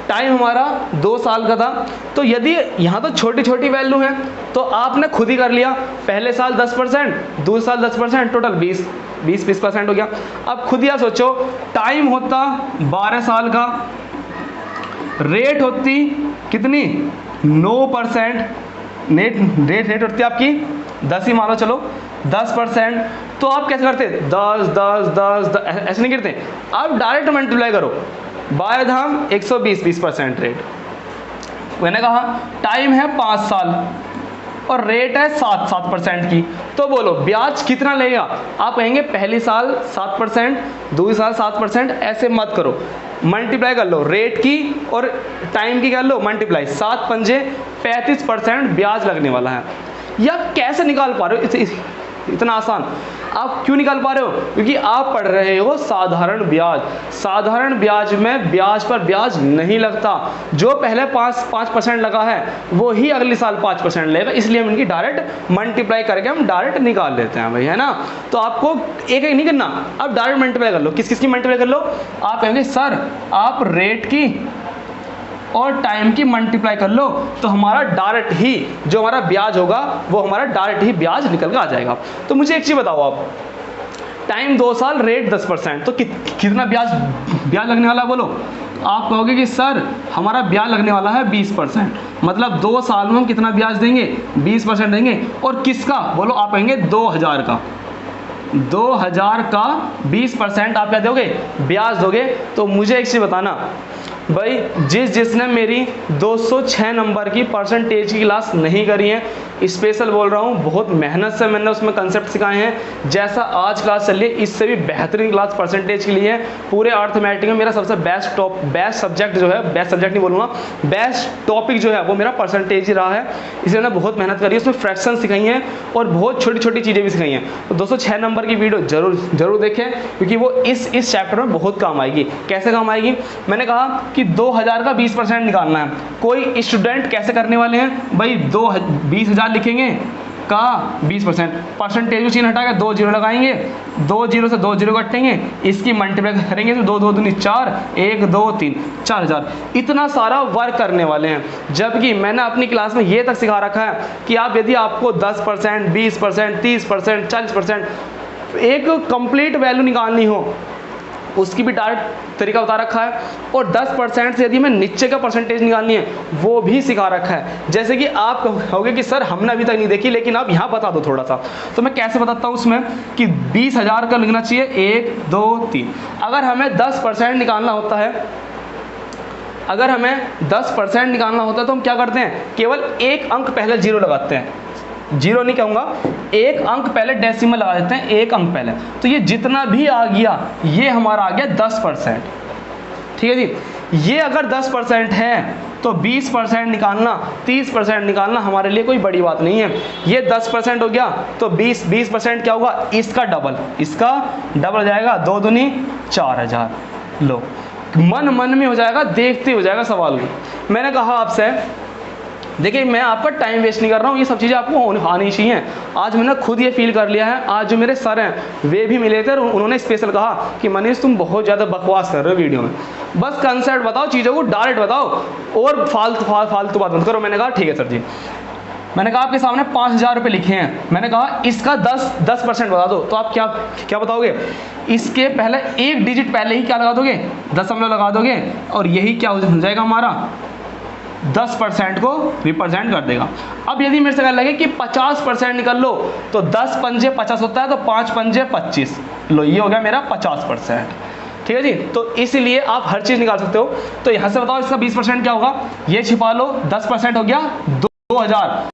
टाइम हमारा 2 साल का था। तो यदि यहाँ तो छोटी छोटी वैल्यू है तो आपने खुद ही कर लिया, पहले साल 10%, दूसरे साल 10%, टोटल 20% हो गया। अब खुद ही आप सोचो, टाइम होता 12 साल का, रेट होती कितनी 9%, रेट होती आपकी 10 ही मान लो, चलो 10%, तो आप कैसे करते, 10 ऐसे नहीं करते, आप डायरेक्ट मल्टीप्लाई करो, 12 धाम 120, 20% रेट। मैंने कहा टाइम है 5 साल और रेट है 7% की, तो बोलो ब्याज कितना लेगा। आप कहेंगे पहली साल 7%, दूसरी साल 7%, ऐसे मत करो, मल्टीप्लाई कर लो, रेट की और टाइम की कर लो मल्टीप्लाई, 7 पंजे 35% ब्याज लगने वाला है। या कैसे निकाल पा रहे हो, इतना आसान आप क्यों निकाल पा रहे हो, क्योंकि आप पढ़ रहे हो साधारण ब्याज। साधारण ब्याज में ब्याज पर ब्याज नहीं लगता, जो पहले 5% लगा है वो ही अगले साल 5% लेगा, इसलिए हम इनकी डायरेक्ट मल्टीप्लाई करके हम डायरेक्ट निकाल लेते हैं भाई, है ना। तो आपको एक नहीं करना, अब डायरेक्ट मल्टीप्लाई कर लो। किस किस की मल्टीप्लाई कर लो, आप कहेंगे सर आप रेट की और टाइम की मल्टीप्लाई कर लो तो हमारा डायरेक्ट ही जो हमारा ब्याज होगा वो हमारा डायरेक्ट ही ब्याज निकल कर आ जाएगा। तो मुझे एक चीज़ बताओ आप, टाइम 2 साल, रेट 10%, तो कितना ब्याज लगने वाला है बोलो। आप कहोगे कि सर हमारा ब्याज लगने वाला है 20%, मतलब 2 साल में हम कितना ब्याज देंगे, 20% देंगे। और किसका बोलो, आप कहेंगे 2000 का, 2000 का 20% आप क्या दोगे, ब्याज दोगे। तो मुझे एक चीज़ बताना भाई, जिसने मेरी 206 नंबर की परसेंटेज की क्लास नहीं करी है, स्पेशल बोल रहा हूँ, बहुत मेहनत से मैंने उसमें कंसेप्ट सिखाए हैं। जैसा आज क्लास चल रही है इससे भी बेहतरीन क्लास परसेंटेज के लिए है। पूरे अर्थमेटिक में मेरा सबसे बेस्ट सब्जेक्ट जो है, बेस्ट सब्जेक्ट नहीं बोलूँगा, बेस्ट टॉपिक जो है वो मेरा परसेंटेज ही रहा है। इसलिए मैंने बहुत मेहनत करी है, उसमें फ्रैक्शन सिखाई हैं और बहुत छोटी छोटी चीज़ें भी सिखाई हैं। तो 206 नंबर की वीडियो जरूर देखें, क्योंकि वो इस चैप्टर में बहुत काम आएगी। कैसे काम आएगी, मैंने कहा कि 2000 का 20% निकालना है। कोई स्टूडेंट कैसे करने वाले हैं भाई, 20,000 लिखेंगे का 20%, परसेंटेज चिन्ह हटा के 2 जीरो लगाएंगे, 2 जीरो से 2 जीरो कटेंगे, इसकी मल्टीप्लाई करेंगे तो 2 2 दूनी 4, 1 2 3 4000, इतना सारा वर्क करने वाले हैं। जबकि मैंने अपनी क्लास में ये तक सिखा रखा है कि आप यदि आपको 10%, 20%, 30%, 40% एक कंप्लीट वैल्यू निकालनी हो, उसकी भी डायरेक्ट तरीका बता रखा है। और 10% से यदि हमें नीचे का परसेंटेज निकालनी है वो भी सिखा रखा है। जैसे कि आप कहोगे कि सर हमने अभी तक नहीं देखी, लेकिन आप यहाँ बता दो थोड़ा सा, तो मैं कैसे बताता हूँ उसमें कि 20,000 का लिखना चाहिए 1 2 3। अगर हमें 10% निकालना होता है, अगर हमें 10% निकालना होता है तो हम क्या करते हैं, केवल एक अंक पहले जीरो लगाते हैं, जीरो नहीं कहूँगा, एक अंक पहले डेसिमल लगा देते हैं, एक अंक पहले। तो ये जितना भी आ गया ये हमारा आ गया 10%, ठीक है जी। ये अगर 10% है तो 20% निकालना, 30% निकालना हमारे लिए कोई बड़ी बात नहीं है। ये 10% हो गया तो 20% क्या होगा, इसका डबल हो जाएगा, 2 दूनी 4000। लो, मन में हो जाएगा, देखते हो जाएगा सवाल को। मैंने कहा आपसे, देखिए मैं आपका टाइम वेस्ट नहीं कर रहा हूँ, ये सब चीज़ें आपको आनी चाहिए। आज मैंने खुद ये फील कर लिया है। आज जो मेरे सर हैं वे भी मिले थे और उन्होंने स्पेशल कहा कि मनीष तुम बहुत ज़्यादा बकवास कर रहे हो वीडियो में, बस कंसेप्ट बताओ, चीज़ों को डायरेक्ट बताओ और फालतू बात मत करो। मैंने कहा ठीक है सर जी। मैंने कहा आपके सामने 5000 रुपये लिखे हैं, मैंने कहा इसका 10% बता दो, तो आप क्या बताओगे, इसके पहले एक डिजिट पहले ही क्या लगा दोगे, दशमलव लगा दोगे, और यही क्या हो जाएगा हमारा 10% को रिप्रेजेंट कर देगा। अब यदि मेरे से कहने लगे कि 50% निकल लो, तो 10 पंजे 50 होता है, तो 5 पंजे 25, लो ये हो गया मेरा 50%, ठीक है जी। तो इसलिए आप हर चीज़ निकाल सकते हो। तो यहाँ से बताओ इसका 20% क्या होगा, ये छिपा लो, 10% हो गया 2000,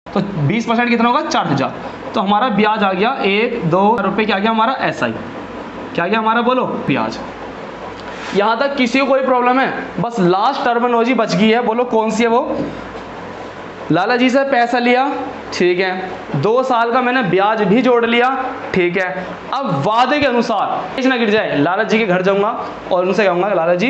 तो 20% कितना होगा 4000। तो हमारा ब्याज आ गया 1 2 रुपये, क्या आ गया हमारा SI, क्या आ गया हमारा बोलो ब्याज। यहाँ तक किसी को कोई प्रॉब्लम है, बस लास्ट टर्मिनोलॉजी बच गई है, बोलो कौन सी है वो। लाला जी से पैसा लिया, ठीक है, 2 साल का मैंने ब्याज भी जोड़ लिया, ठीक है। अब वादे के अनुसार ना गिर जाए, लाला जी के घर जाऊंगा और उनसे कहूँगा लाला जी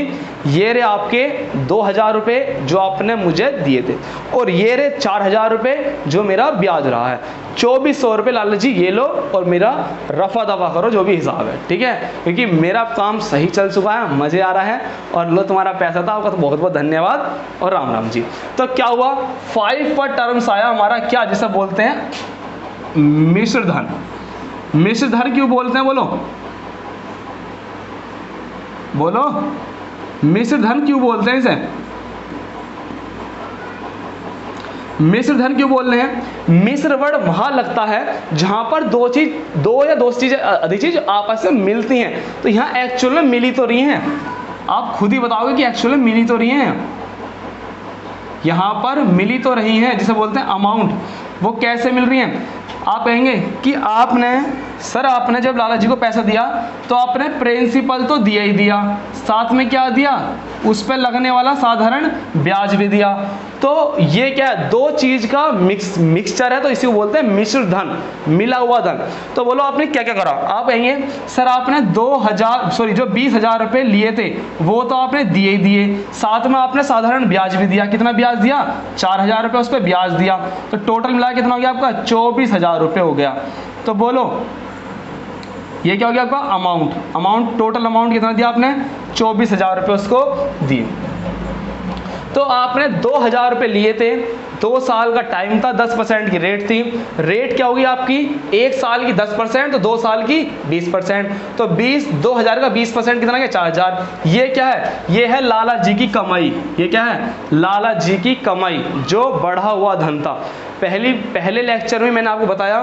ये रे आपके 2000 रुपये जो आपने मुझे दिए थे, और ये रे 4000 रुपये जो मेरा ब्याज रहा है, 2400 रुपये लाला जी ये लो, और मेरा रफा दफा करो जो भी हिसाब है, ठीक है, क्योंकि मेरा काम सही चल चुका है, मज़े आ रहा है, और लो तुम्हारा पैसा था, आपका तो बहुत बहुत धन्यवाद और राम राम जी। तो क्या हुआ, 5 पर टर्म्स आया हमारा, क्या जिसे बोलते हैं मिश्र धन। मिश्र धन क्यों बोलते हैं बोलो, बोलो मिश्र धन क्यों बोलते हैं इसे, मिश्र धन क्यों बोल रहे हैं। मिश्र वर्ड वहां लगता है जहां पर दो या दो चीजें अधिक चीज आपस में मिलती हैं। तो यहाँ एक्चुअल में मिली तो रही हैं, आप खुद ही बताओगे कि एक्चुअल में मिली तो रही हैं, यहाँ पर मिली तो रही हैं, जिसे बोलते हैं अमाउंट। वो कैसे मिल रही हैं, आप कहेंगे कि आपने जब लाला जी को पैसा दिया तो आपने प्रिंसिपल तो दिया ही दिया, साथ में क्या दिया, उस पर लगने वाला साधारण ब्याज भी दिया। तो ये क्या है, दो चीज का मिक्सचर है, तो इसी को बोलते हैं मिश्र धन, मिला हुआ धन। तो बोलो आपने क्या क्या करा, आप कहेंगे सर आपने 20,000 रुपये लिए थे वो तो आपने दिए ही दिए, साथ में आपने साधारण ब्याज भी दिया। कितना ब्याज दिया, 4,000 रुपये उस पर ब्याज दिया, तो टोटल मिला कितना हो गया आपका 24,000 रुपये हो गया। तो बोलो ये क्या हो गया आपका अमाउंट, टोटल अमाउंट कितना दिया आपने 24,000 रुपये उसको दिए। तो आपने 2000 रुपये लिए थे, 2 साल का टाइम था, 10% की रेट थी। रेट क्या होगी आपकी, 1 साल की 10% तो 2 साल की 20%, तो 2000 का 20% कितना है, 4000। ये क्या है, ये है लाला जी की कमाई। ये क्या है, लाला जी की कमाई, जो बढ़ा हुआ धन था। पहले लेक्चर में मैंने आपको बताया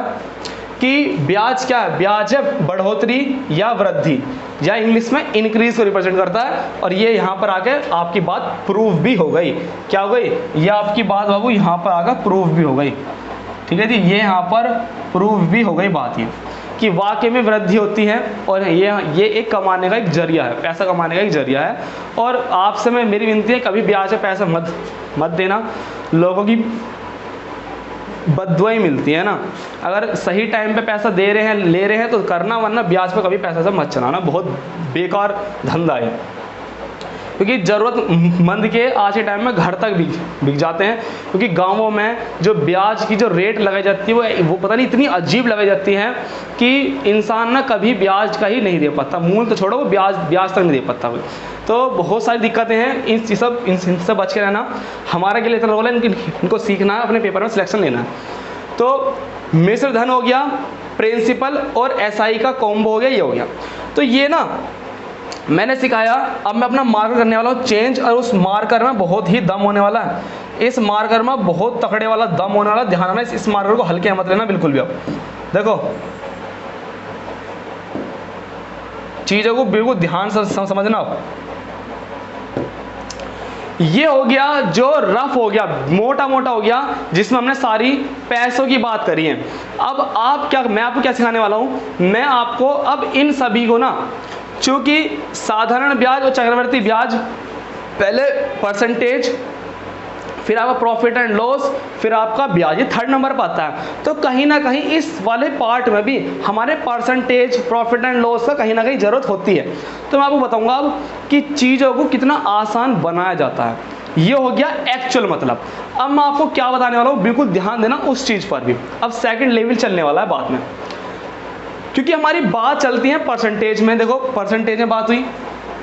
कि ब्याज क्या है, ब्याज है बढ़ोतरी या वृद्धि, या इंग्लिश में इंक्रीज को रिप्रेजेंट करता है। और ये यहाँ पर आके आपकी बात प्रूव भी हो गई। क्या हो गई, ये आपकी बात बाबू यहाँ पर आकर प्रूव भी हो गई। ठीक है जी, ये यहाँ पर प्रूव भी हो गई बात ये कि वाकई में वृद्धि होती है, और ये एक कमाने का एक जरिया है, पैसा कमाने का एक जरिया है। और आपसे मैं मेरी विनती है, कभी ब्याज पे पैसा मत देना। लोगों की बददुआई मिलती है ना। अगर सही टाइम पे पैसा दे रहे हैं, ले रहे हैं तो करना, वरना ब्याज पे कभी पैसा से मत चलाना, बहुत बेकार धंधा है। क्योंकि ज़रूरतमंद के आज के टाइम में घर तक बिक जाते हैं। क्योंकि गांवों में जो ब्याज की जो रेट लगाई जाती है वो पता नहीं इतनी अजीब लगाई जाती है कि इंसान ना कभी ब्याज का ही नहीं दे पाता, मूल तो छोड़ो, वो ब्याज तक नहीं दे पाता। तो बहुत सारी दिक्कतें हैं, इनसे बच के रहना। हमारा के लिए इतना रोल है, इनको सीखना है, अपने पेपर में सिलेक्शन लेना है। तो मिश्र धन हो गया, प्रिंसिपल और एसआई का कॉम्बो हो गया, ये हो गया। तो ये ना मैंने सिखाया। अब मैं अपना मार्कर करने वाला हूँ चेंज, और उस मार्कर में बहुत ही दम होने वाला है। इस मार्कर में बहुत तकड़े वाला दम होने वाला, ध्यान रखना। इस मार्कर को हल्के मत लेना बिल्कुल भी। अब देखो, चीजों को बिल्कुल ध्यान से समझना। ये हो गया जो रफ हो गया, मोटा मोटा हो गया, जिसमें हमने सारी पैसों की बात करी है। अब मैं आपको क्या सिखाने वाला हूँ, मैं आपको अब इन सभी को ना, चूंकि साधारण ब्याज और चक्रवर्ती ब्याज, पहले परसेंटेज, फिर आपका प्रॉफिट एंड लॉस, फिर आपका ब्याज, ये 3rd नंबर पर आता है। तो कहीं ना कहीं इस वाले पार्ट में भी हमारे परसेंटेज, प्रॉफिट एंड लॉस का कहीं ना कहीं ज़रूरत होती है। तो मैं आपको बताऊंगा अब कि चीज़ों को कितना आसान बनाया जाता है। ये हो गया एक्चुअल मतलब। अब मैं आपको क्या बताने वाला हूँ, बिल्कुल ध्यान देना उस चीज़ पर भी। अब सेकेंड लेवल चलने वाला है बाद में, क्योंकि हमारी बात चलती है परसेंटेज में। देखो, परसेंटेज में बात हुई,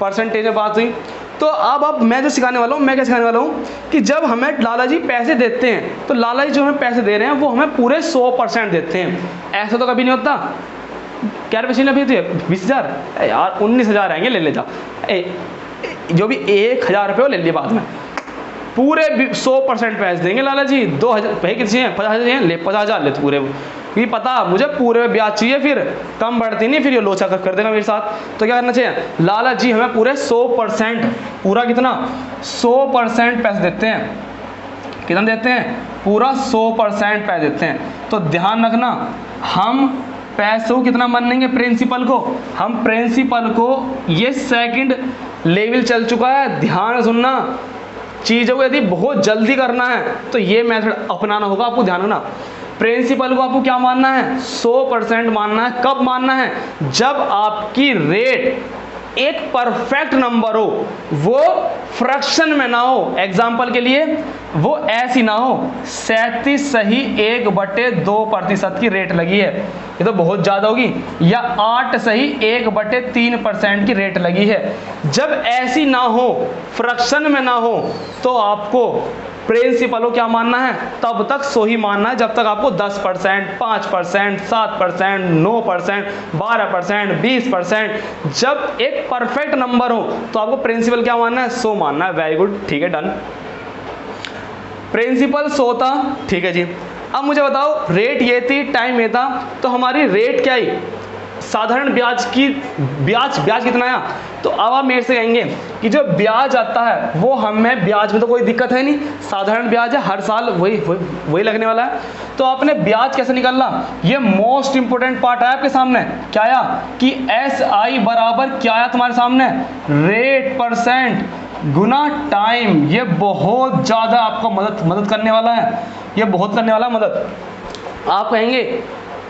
परसेंटेज में बात हुई। तो अब मैं जो सिखाने वाला हूँ, मैं क्या सिखाने वाला हूँ कि जब हमें लाला जी पैसे देते हैं, तो लाला जी जो हमें पैसे दे रहे हैं वो हमें पूरे 100% देते हैं। ऐसा तो कभी नहीं होता। क्या रुपये छीन अभी 20,000 यार, 19,000 आएंगे, ले जा। जो भी 1,000 रुपये वो ले लिए बाद में, पूरे 100% पैसे देंगे लाला जी। 2,000 पैसे कितने चाहिए, 50,000 चाहिए, ले 50,000 ले पूरे। ये पता मुझे पूरे ब्याज चाहिए, फिर कम बढ़ती नहीं, फिर ये लोचा कर देगा मेरे साथ। तो क्या करना चाहिए, लाला जी हमें पूरे 100%, पूरा कितना, 100% पैसे देते हैं। कितना देते हैं, पूरा 100% पैसे देते हैं। तो ध्यान रखना, हम पैसों कितना मानेंगे, प्रिंसिपल को, हम प्रिंसिपल को, ये सेकंड लेवल चल चुका है। ध्यान सुनना, चीज़ों को यदि बहुत जल्दी करना है तो ये मेथड अपनाना होगा आपको। ध्यान रखना, प्रिंसिपल को आपको क्या मानना है, 100% मानना है। कब मानना है, जब आपकी रेट एक परफेक्ट नंबर हो, वो फ्रैक्शन में ना हो। एग्जाम्पल के लिए वो ऐसी ना हो 37 सही 1/2% की रेट लगी है, ये तो बहुत ज़्यादा होगी, या 8 सही 1/3% की रेट लगी है। जब ऐसी ना हो, फ्रैक्शन में ना हो, तो आपको प्रिंसिपल को क्या मानना है, तब तक सो ही मानना है जब तक आपको 10%, 5%, 7%, 9%, 12%, 20%, जब एक परफेक्ट नंबर हो तो आपको प्रिंसिपल क्या मानना है, 100 मानना है। वेरी गुड, ठीक है, डन। प्रिंसिपल 100 था, ठीक है जी। अब मुझे बताओ, रेट ये थी, टाइम ये था, तो हमारी रेट क्या आई, साधारण ब्याज की, ब्याज कितना आया। तो अब आप मेरे से कहेंगे कि जो ब्याज आता है वो हमें, ब्याज में तो कोई दिक्कत है नहीं, साधारण ब्याज है, हर साल वही लगने वाला है। तो आपने ब्याज कैसे निकालना, ये मोस्ट इंपोर्टेंट पार्ट है आपके सामने। क्या आया कि SI बराबर क्या आया तुम्हारे सामने, रेट परसेंट गुना टाइम। ये बहुत ज़्यादा आपको मदद करने वाला है, ये बहुत करने वाला है मदद। आप कहेंगे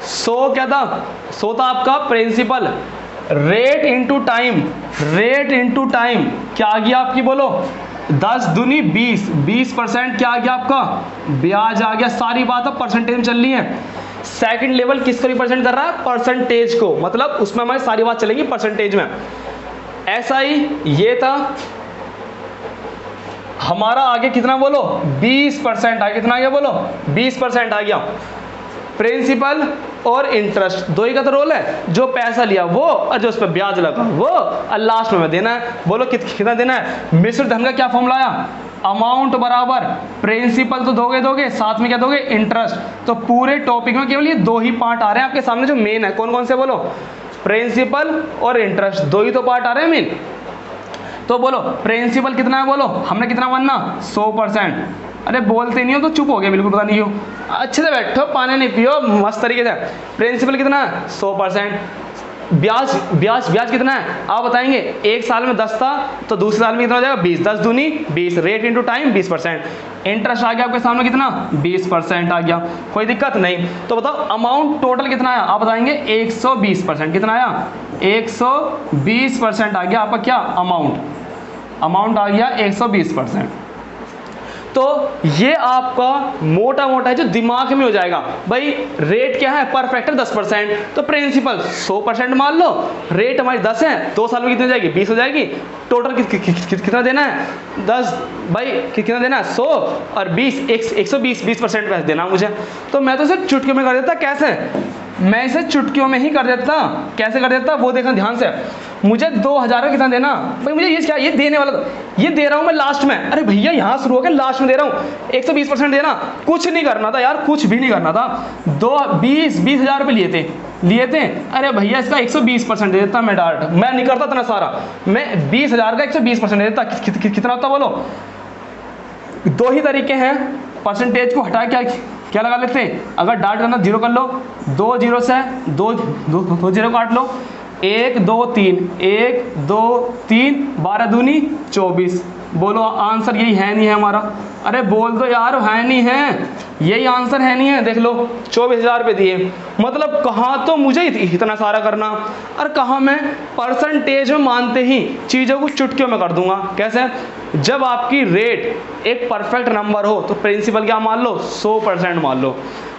100 क्या था, 100 था आपका principal, rate into time, rate into time क्या आ गया आपकी, बोलो 10 दूनी 20, 20% क्या आ गया आपका, ब्याज आ गया। सारी बात अब परसेंटेज में चल रही है। सेकंड लेवल किसको रिप्रेजेंट कर रहा है, परसेंटेज को, मतलब उसमें हमारी सारी बात चलेगी परसेंटेज में। SI ये था, हमारा आगे कितना बोलो 20% आ गया। कितना आ गया बोलो 20% आ गया। प्रिंसिपल और इंटरेस्ट दो ही का तो रोल है, जो पैसा लिया वो और जो उस पर ब्याज लगा वो, और लास्ट में देना है। बोलो कितना देना है। मिश्र धन का क्या फॉर्मूला आया, अमाउंट बराबर प्रिंसिपल तो दोगे साथ में क्या दोगे इंटरेस्ट। तो पूरे टॉपिक में केवल ये दो ही पार्ट आ रहे हैं आपके सामने जो मेन है। कौन कौन से बोलो, प्रिंसिपल और इंटरेस्ट, दो ही तो पार्ट आ रहे हैं मेन। तो बोलो प्रिंसिपल कितना है, बोलो हमने कितना मानना 100%। अरे बोलते नहीं हो तो चुप हो गया बिल्कुल, पता नहीं क्यों। अच्छे से बैठो, पानी नहीं पियो, मस्त तरीके से। प्रिंसिपल कितना है 100%। ब्याज कितना है आप बताएंगे। एक साल में 10 था तो दूसरे साल में कितना हो जाएगा 20, 10 दूनी 20, रेट इंटू टाइम 20%। इंटरेस्ट आ गया आपके सामने कितना 20% आ गया, कोई दिक्कत नहीं। तो बताओ अमाउंट टोटल कितना आया आप बताएंगे 120%। कितना आया 120% आ गया आपका क्या अमाउंट आ गया 120%। तो ये आपका मोटा मोटा है जो दिमाग में हो जाएगा। भाई रेट क्या है पर फैक्टर 10%, तो प्रिंसिपल 100% मान लो, रेट हमारी 10 है, 2 साल में कितनी हो जाएगी 20 हो जाएगी। टोटल कितना देना है 10, भाई कितना देना है 100 और 20, 120% पैसे देना मुझे। तो मैं तो इसे चुटकियों में कर देता। कैसे, मैं इसे चुटकियों में ही कर देता। कैसे कर देता वो देखना ध्यान से। मुझे 2000 का कितना देना, भाई मुझे ये क्या, ये देने वाला ये दे रहा हूँ मैं लास्ट में। अरे भैया यहाँ शुरू होकर लास्ट में दे रहा हूँ, 120% देना। कुछ नहीं करना था यार, कुछ भी नहीं करना था। 20,000 रुपये लिए थे। अरे भैया इसका 120% दे देता मैं डायरेक्ट, मैं नहीं करता इतना सारा। मैं 20,000 का 120% दे देता। कितना होता बोलो। दो ही तरीके हैं, परसेंटेज को हटा क्या लगा लेते हैं। अगर डार्ट करना 0 कर लो, 2 0 से 2 0 काट लो, 1 2 3 1 2 3 12 दूनी 24। बोलो आंसर यही है नहीं है हमारा। अरे बोल दो यार, है नहीं है, यही आंसर है नहीं है। देख लो 24,000 रुपये दिए, मतलब कहाँ तो मुझे इतना सारा करना और कहाँ मैं परसेंटेज में मानते ही चीज़ों को चुटकियों में कर दूंगा। कैसे, जब आपकी रेट एक परफेक्ट नंबर हो तो प्रिंसिपल क्या मान लो 100% मान लो।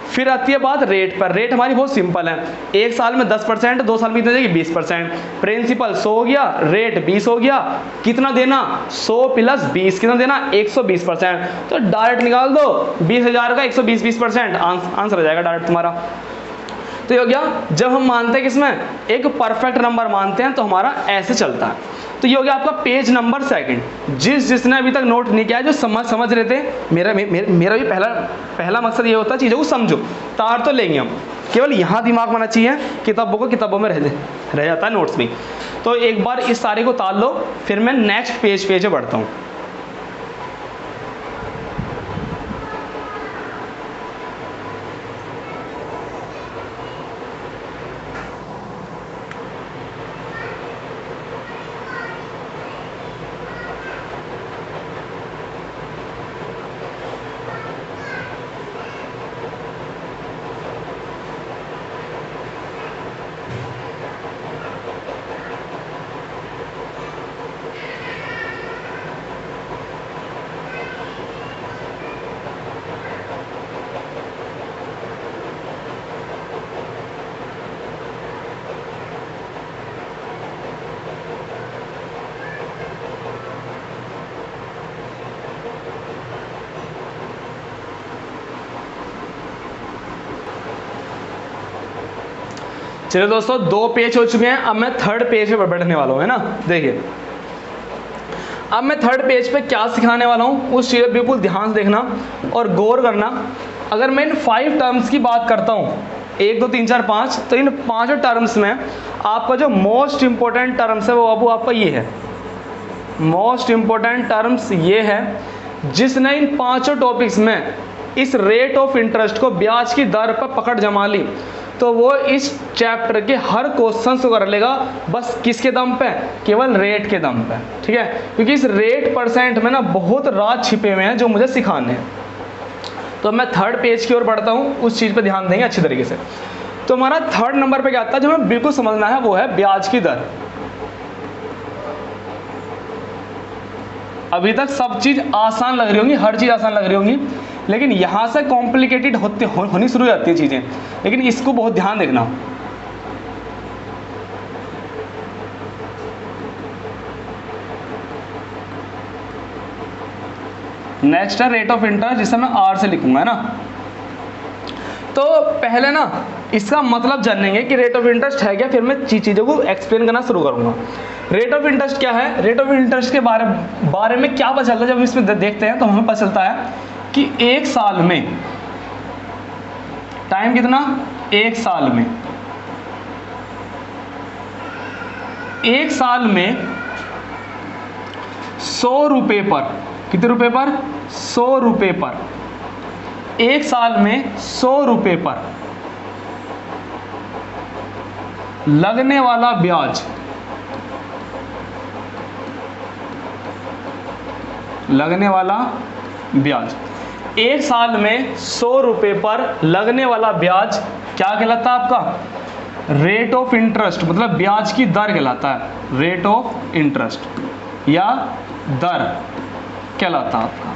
फिर आती है बात रेट पर। रेट हमारी बहुत सिंपल है, एक साल में 10%, 2 साल में कितना जाएगी 20%। प्रिंसिपल 100 हो गया, रेट 20 हो गया, कितना देना 100 प्लस 20 कितना देना 120%। तो डायरेक्ट निकाल दो 20,000 का 120% आंसर आ जाएगा डायरेक्ट तुम्हारा। तो ये हो गया। जब हम मानते हैं किसमें एक परफेक्ट नंबर मानते हैं तो हमारा ऐसे चलता है। तो ये हो गया आपका पेज नंबर 2। जिसने अभी तक नोट नहीं किया है, जो समझ रहे थे, मेरा भी पहला मकसद ये होता है चीज़ों को समझो। तार तो लेंगे हम, केवल यहाँ दिमाग में आना चाहिए, किताबों में रह जाता है नोट्स में। तो एक बार इस सारे को ताल लो, फिर मैं नेक्स्ट पेज पे बढ़ता हूँ। चलिए दोस्तों, 2 पेज हो चुके हैं। अब मैं 3rd पेज पे बैठने वाला हूँ, है ना। देखिए अब मैं 3rd पेज पे क्या सिखाने वाला हूँ उस चीज़ बिल्कुल ध्यान से देखना और गौर करना। अगर मैं इन 5 टर्म्स की बात करता हूँ, 1 2 3 4 5, तो इन 5 टर्म्स में आपका जो मोस्ट इंपॉर्टेंट टर्म्स है वो आपका ये है। मोस्ट इंपॉर्टेंट टर्म्स ये है, जिसने इन 5 टॉपिक्स में इस रेट ऑफ इंटरेस्ट को, ब्याज की दर पर पकड़ जमा ली, तो वो इस चैप्टर के हर क्वेश्चन को कर लेगा। बस किसके दम पे, केवल रेट के दम पे, ठीक है। क्योंकि इस रेट परसेंट में ना बहुत राज छिपे हुए हैं जो मुझे सिखाने हैं। तो मैं 3rd पेज की ओर बढ़ता हूँ, उस चीज़ पे ध्यान देंगे अच्छी तरीके से। तो हमारा 3rd नंबर पे क्या आता है जो हमें बिल्कुल समझना है, वो है ब्याज की दर। अभी तक सब चीज़ आसान लग रही होंगी, हर चीज़ आसान लग रही होंगी, लेकिन यहाँ से कॉम्प्लिकेटेड होनी शुरू हो जाती है चीज़ें। लेकिन इसको बहुत ध्यान देखना। नेक्स्ट है रेट ऑफ इंटरेस्ट, जिसे मैं आर से लिखूंगा, है ना। तो पहले ना इसका मतलब जानेंगे कि रेट ऑफ इंटरेस्ट है क्या, फिर मैं चीज़ों को एक्सप्लेन करना शुरू करूंगा। रेट ऑफ इंटरेस्ट क्या है? रेट ऑफ इंटरेस्ट के बारे में क्या पता चलता है जब इसमें देखते हैं तो हमें पता चलता है कि एक साल में, टाइम कितना, एक साल में, एक साल में 100 रुपये पर, कितने रुपए पर? 100 रुपये पर, एक साल में 100 रुपये पर लगने वाला ब्याज, लगने वाला ब्याज, एक साल में 100 रुपये पर लगने वाला ब्याज क्या कहलाता है आपका? रेट ऑफ इंटरेस्ट, मतलब ब्याज की दर कहलाता है, रेट ऑफ इंटरेस्ट या दर कहलाता है आपका।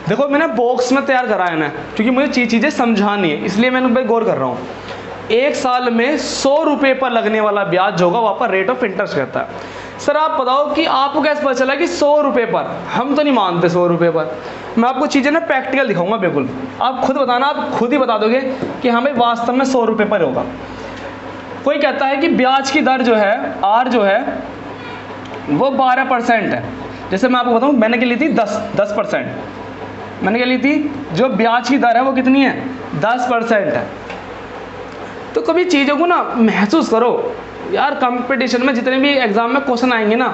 देखो मैंने बॉक्स में तैयार करा है ना, क्योंकि मुझे चीज़ें समझानी है, इसलिए मैंने भाई गौर कर रहा हूँ। एक साल में 100 रुपये पर लगने वाला ब्याज जो होगा वहाँ पर रेट ऑफ इंटरेस्ट कहता है। सर आप बताओ कि आपको कैसे पता चला कि 100 रुपये पर? हम तो नहीं मानते 100 रुपये पर। मैं आपको चीज़ें ना प्रैक्टिकल दिखाऊंगा, बिल्कुल आप खुद बताना, आप खुद ही बता दोगे कि हाँ भाई वास्तव में 100 रुपये पर होगा। कोई कहता है कि ब्याज की दर जो है, आर जो है वो 12% है। जैसे मैं आपको बताऊँ, मैंने क्या ली थी? 10%। मैंने क्या ली थी? जो ब्याज की दर है वो कितनी है? 10% है। तो कभी चीज़ों को ना महसूस करो यार, कंपटीशन में जितने भी एग्जाम में क्वेश्चन आएंगे ना,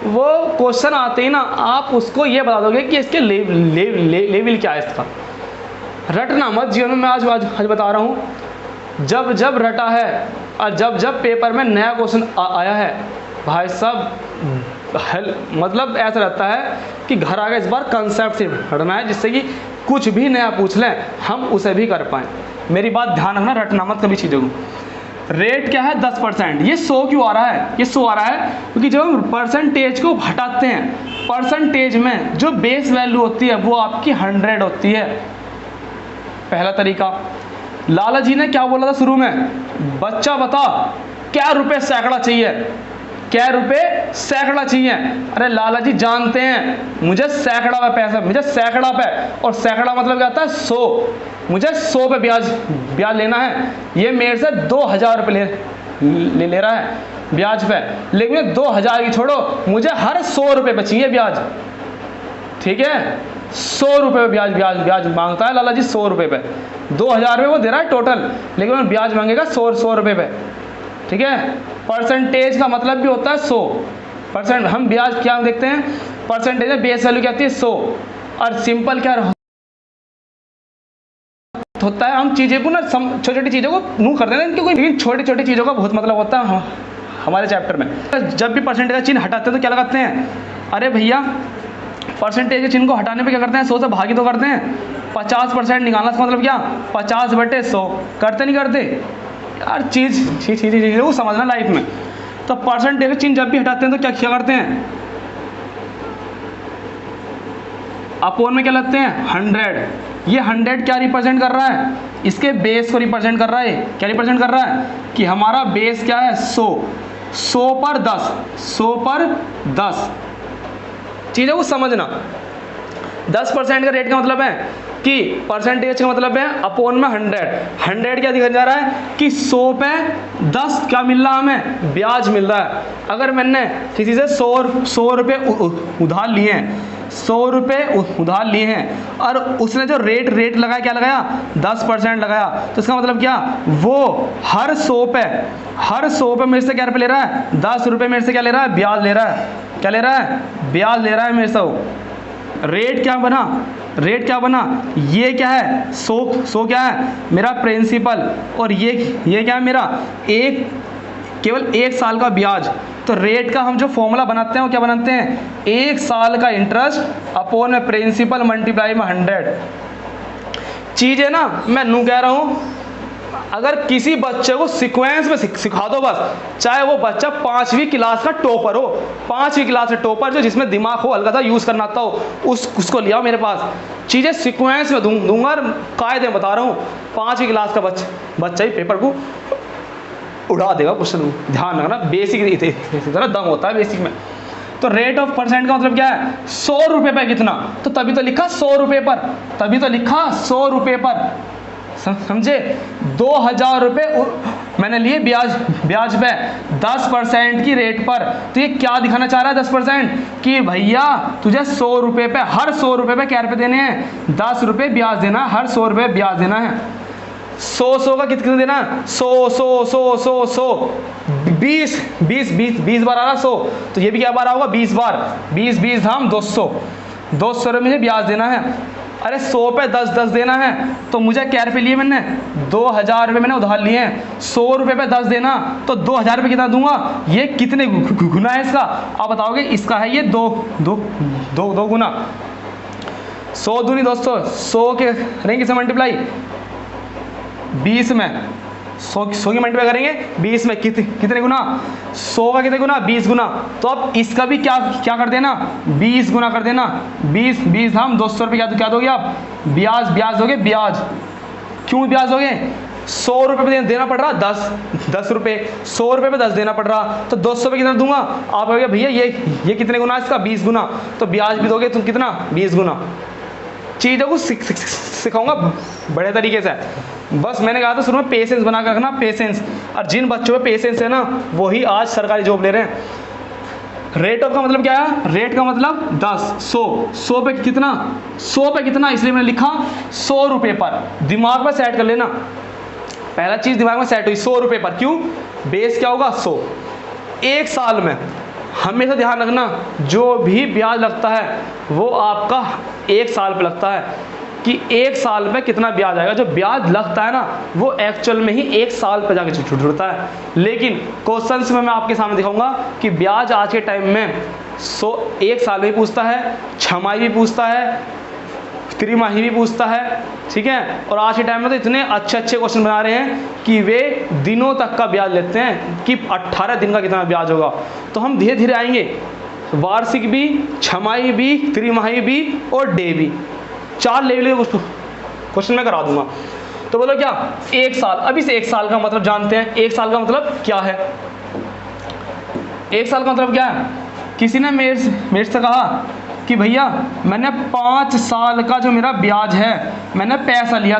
वो क्वेश्चन आते ही ना आप उसको ये बता दोगे कि इसके लेवल क्या है इसका। रटना मत जीवन में, मैं आज बता रहा हूँ। जब जब रटा है और जब जब पेपर में नया क्वेश्चन आया है भाई साहब, मतलब ऐसा रहता है कि घर आगे इस बार कंसेप्ट से पढ़ना है, जिससे कि कुछ भी नया पूछ लें हम उसे भी कर पाएँ। मेरी बात ध्यान रखना, रटना मत कभी चीज़ों को। रेट क्या है? 10%। ये 100 क्यों आ रहा है? ये 100 आ रहा है क्योंकि जब हम परसेंटेज को हटाते हैं, परसेंटेज में जो बेस वैल्यू होती है वो आपकी 100 होती है। पहला तरीका। लाला जी ने क्या बोला था शुरू में? बच्चा बता क्या रुपए सैकड़ा चाहिए, क्या रुपए सैकड़ा चाहिए। अरे लाला जी जानते हैं मुझे सैकड़ा पे पैसा, मुझे सैकड़ा पे, और सैकड़ा मतलब क्या होता है? 100। मुझे 100 पे ब्याज लेना है। ये मेरे से 2000 रुपये ले रहा है ब्याज पे, लेकिन 2000 की छोड़ो, मुझे हर 100 रुपये पे चाहिए ब्याज। ठीक है, 100 रुपये ब्याज मांगता है लाला जी, 100 रुपये पे। 2000 रुपये वो दे रहा है टोटल, लेकिन वो ब्याज मांगेगा 100 रुपये पे। ठीक है, परसेंटेज का मतलब भी होता है 100%। हम ब्याज क्या देखते हैं? परसेंटेज में बेस वैल्यू क्या आती है? 100। और सिंपल क्या होता है? हम चीज़ें को ना छोटी छोटी चीज़ों को नू कर देते हैं, क्योंकि लेकिन छोटी छोटी चीज़ों का बहुत मतलब होता है हमारे चैप्टर में। जब भी परसेंटेज का चिन्ह हटाते हैं तो क्या लगाते हैं? अरे भैया परसेंटेज के चिन्ह को हटाने पे क्या करते हैं? 100 से भागी तो करते हैं। 50% निकालना का मतलब क्या? 50/100 करते नहीं करते यार? चीज़ को समझना लाइफ में। तो परसेंटेज के चिन्ह जब भी हटाते हैं तो क्या करते हैं? अपोन में क्या लगते हैं? 100। ये 100 क्या रिप्रेजेंट कर रहा है? इसके बेस को रिप्रेजेंट कर रहा है। क्या रिप्रेजेंट कर रहा है? कि हमारा बेस क्या है? 100। 100 पर 10, 100 पर 10। चीज़ों को समझना। 10% का रेट का मतलब है कि परसेंटेज का मतलब है अपोन में 100 क्या दिखा जा रहा है कि 100 पे 10 क्या मिल रहा है? हमें ब्याज मिल रहा है। अगर मैंने किसी से 100 रुपये उधार लिए हैं, 100 रुपये उधार लिए हैं, और उसने जो रेट लगाया, क्या लगाया? 10% लगाया, तो इसका मतलब क्या? वो हर 100 पे मेरे से क्या रुपये ले रहा है? 10 रुपये मेरे से क्या ले रहा है? ब्याज ले रहा है। क्या ले रहा है? ब्याज ले रहा है मेरे से। रेट क्या बना? रेट क्या बना? ये क्या है? 100 क्या है? मेरा प्रिंसिपल, और ये क्या है? मेरा केवल 1 साल का ब्याज। तो रेट का हम जो फॉर्मूला बनाते हैं वो क्या बनाते हैं? 1 साल का इंटरेस्ट अपोन में प्रिंसिपल मल्टीप्लाई में 100। चीज़ है ना, मैं नू कह रहा हूँ, अगर किसी बच्चे को सीक्वेंस में सिखा दो बस, चाहे वो बच्चा 5वीं क्लास का टॉपर हो, 5वीं क्लास का टॉपर जो जिसमें दिमाग हो, हल्का सा यूज़ करना आता हो, उसको ले आओ मेरे पास, चीज़ें सीक्वेंस में दूंगा और कायदे बता रहा हूँ। 5वीं क्लास का बच्चा ही पेपर को उड़ा देगा क्वेश्चन। ध्यान रखना, बेसिक इतना दम होता है बेसिक में। तो रेट ऑफ परसेंट का मतलब क्या है, 100 रुपये पे कितना, तो तभी तो लिखा 100 रुपये पर, तभी तो लिखा 100 रुपये पर, समझे। 2000 रुपये मैंने लिए ब्याज पे 10% की रेट पर। तो ये क्या दिखाना चाह रहा है 10%, कि भैया तुझे 100 रुपये पे, हर 100 रुपये पे क्या रुपये देने हैं, 10 रुपये ब्याज देना, हर 100 रुपये ब्याज देना है। 100 का कितना देना, 100 20 बार आ रहा 100, तो ये भी क्या बार होगा, 20 बार, 20 धाम 200 रुपये मुझे ब्याज देना है। अरे 100 पे 10 देना है, तो मुझे क्या रुपये लिए मैंने, 2000 रुपये मैंने उधार लिए हैं। 100 रुपये पे 10 देना, तो 2000 रुपये कितना दूंगा, ये कितने गुना है इसका, आप बताओगे। इसका है ये दो गुना। 100 दूनी दोस्तों 100 के करेंगे से मल्टीप्लाई 20 में, 100 की मल्टीप्लाई करेंगे 20 में, कितने गुना, 100 का कितने गुना, 20 गुना। तो अब इसका भी क्या कर देना, 20 गुना कर देना। 20 धाम 200 रुपये, क्या दोगे आप, ब्याज दोगे, ब्याज। क्यों ब्याज दोगे, 100 रुपये पे देना पड़ रहा 10 रुपये, 100 रुपये पे 10 देना पड़ रहा, तो 200 पे कितना दूंगा, आप कहोगे भैया ये कितने गुना इसका, 20 गुना, तो ब्याज भी दोगे तुम कितना, 20 गुना। चीज़ों को सिखाऊंगा बड़े तरीके से। बस मैंने कहा था शुरू में पेशेंस बना कर रखना, पेशेंस। और जिन बच्चों में पेशेंस है ना, वही आज सरकारी जॉब ले रहे हैं। रेट ऑफ का मतलब क्या है, रेट का मतलब 10, 100 पे कितना, 100 पे कितना, इसलिए मैंने लिखा 100 रुपये पर। दिमाग में सेट कर लेना, पहला चीज़ दिमाग में सेट हुई 100 रुपये पर। क्यों, बेस क्या होगा 100। एक साल में हमेशा ध्यान रखना, जो भी ब्याज लगता है वो आपका 1 साल पे लगता है, कि 1 साल में कितना ब्याज आएगा। जो ब्याज लगता है ना, वो एक्चुअल में ही 1 साल पे जाके जुड़ता है। लेकिन क्वेश्चंस में मैं आपके सामने दिखाऊंगा कि ब्याज आज के टाइम में 1 साल में भी पूछता है, छमाही भी पूछता है, त्रिमाही भी पूछता है, ठीक है। और आज के टाइम में तो इतने अच्छे क्वेश्चन बना रहे हैं कि वे दिनों तक का ब्याज लेते हैं, कि 18 दिन का कितना ब्याज होगा। तो हम धीरे धीरे आएंगे, वार्षिक भी, छमाही भी, त्रिमाही भी और डे भी, 4 लेवल के क्वेश्चन मैं करा दूंगा। तो बोलो क्या, 1 साल। अभी से 1 साल का मतलब जानते हैं। 1 साल का मतलब क्या है, 1 साल का मतलब क्या है। किसी ने मेरे से कहा कि भैया मैंने 5 साल का जो मेरा ब्याज है, मैंने पैसा लिया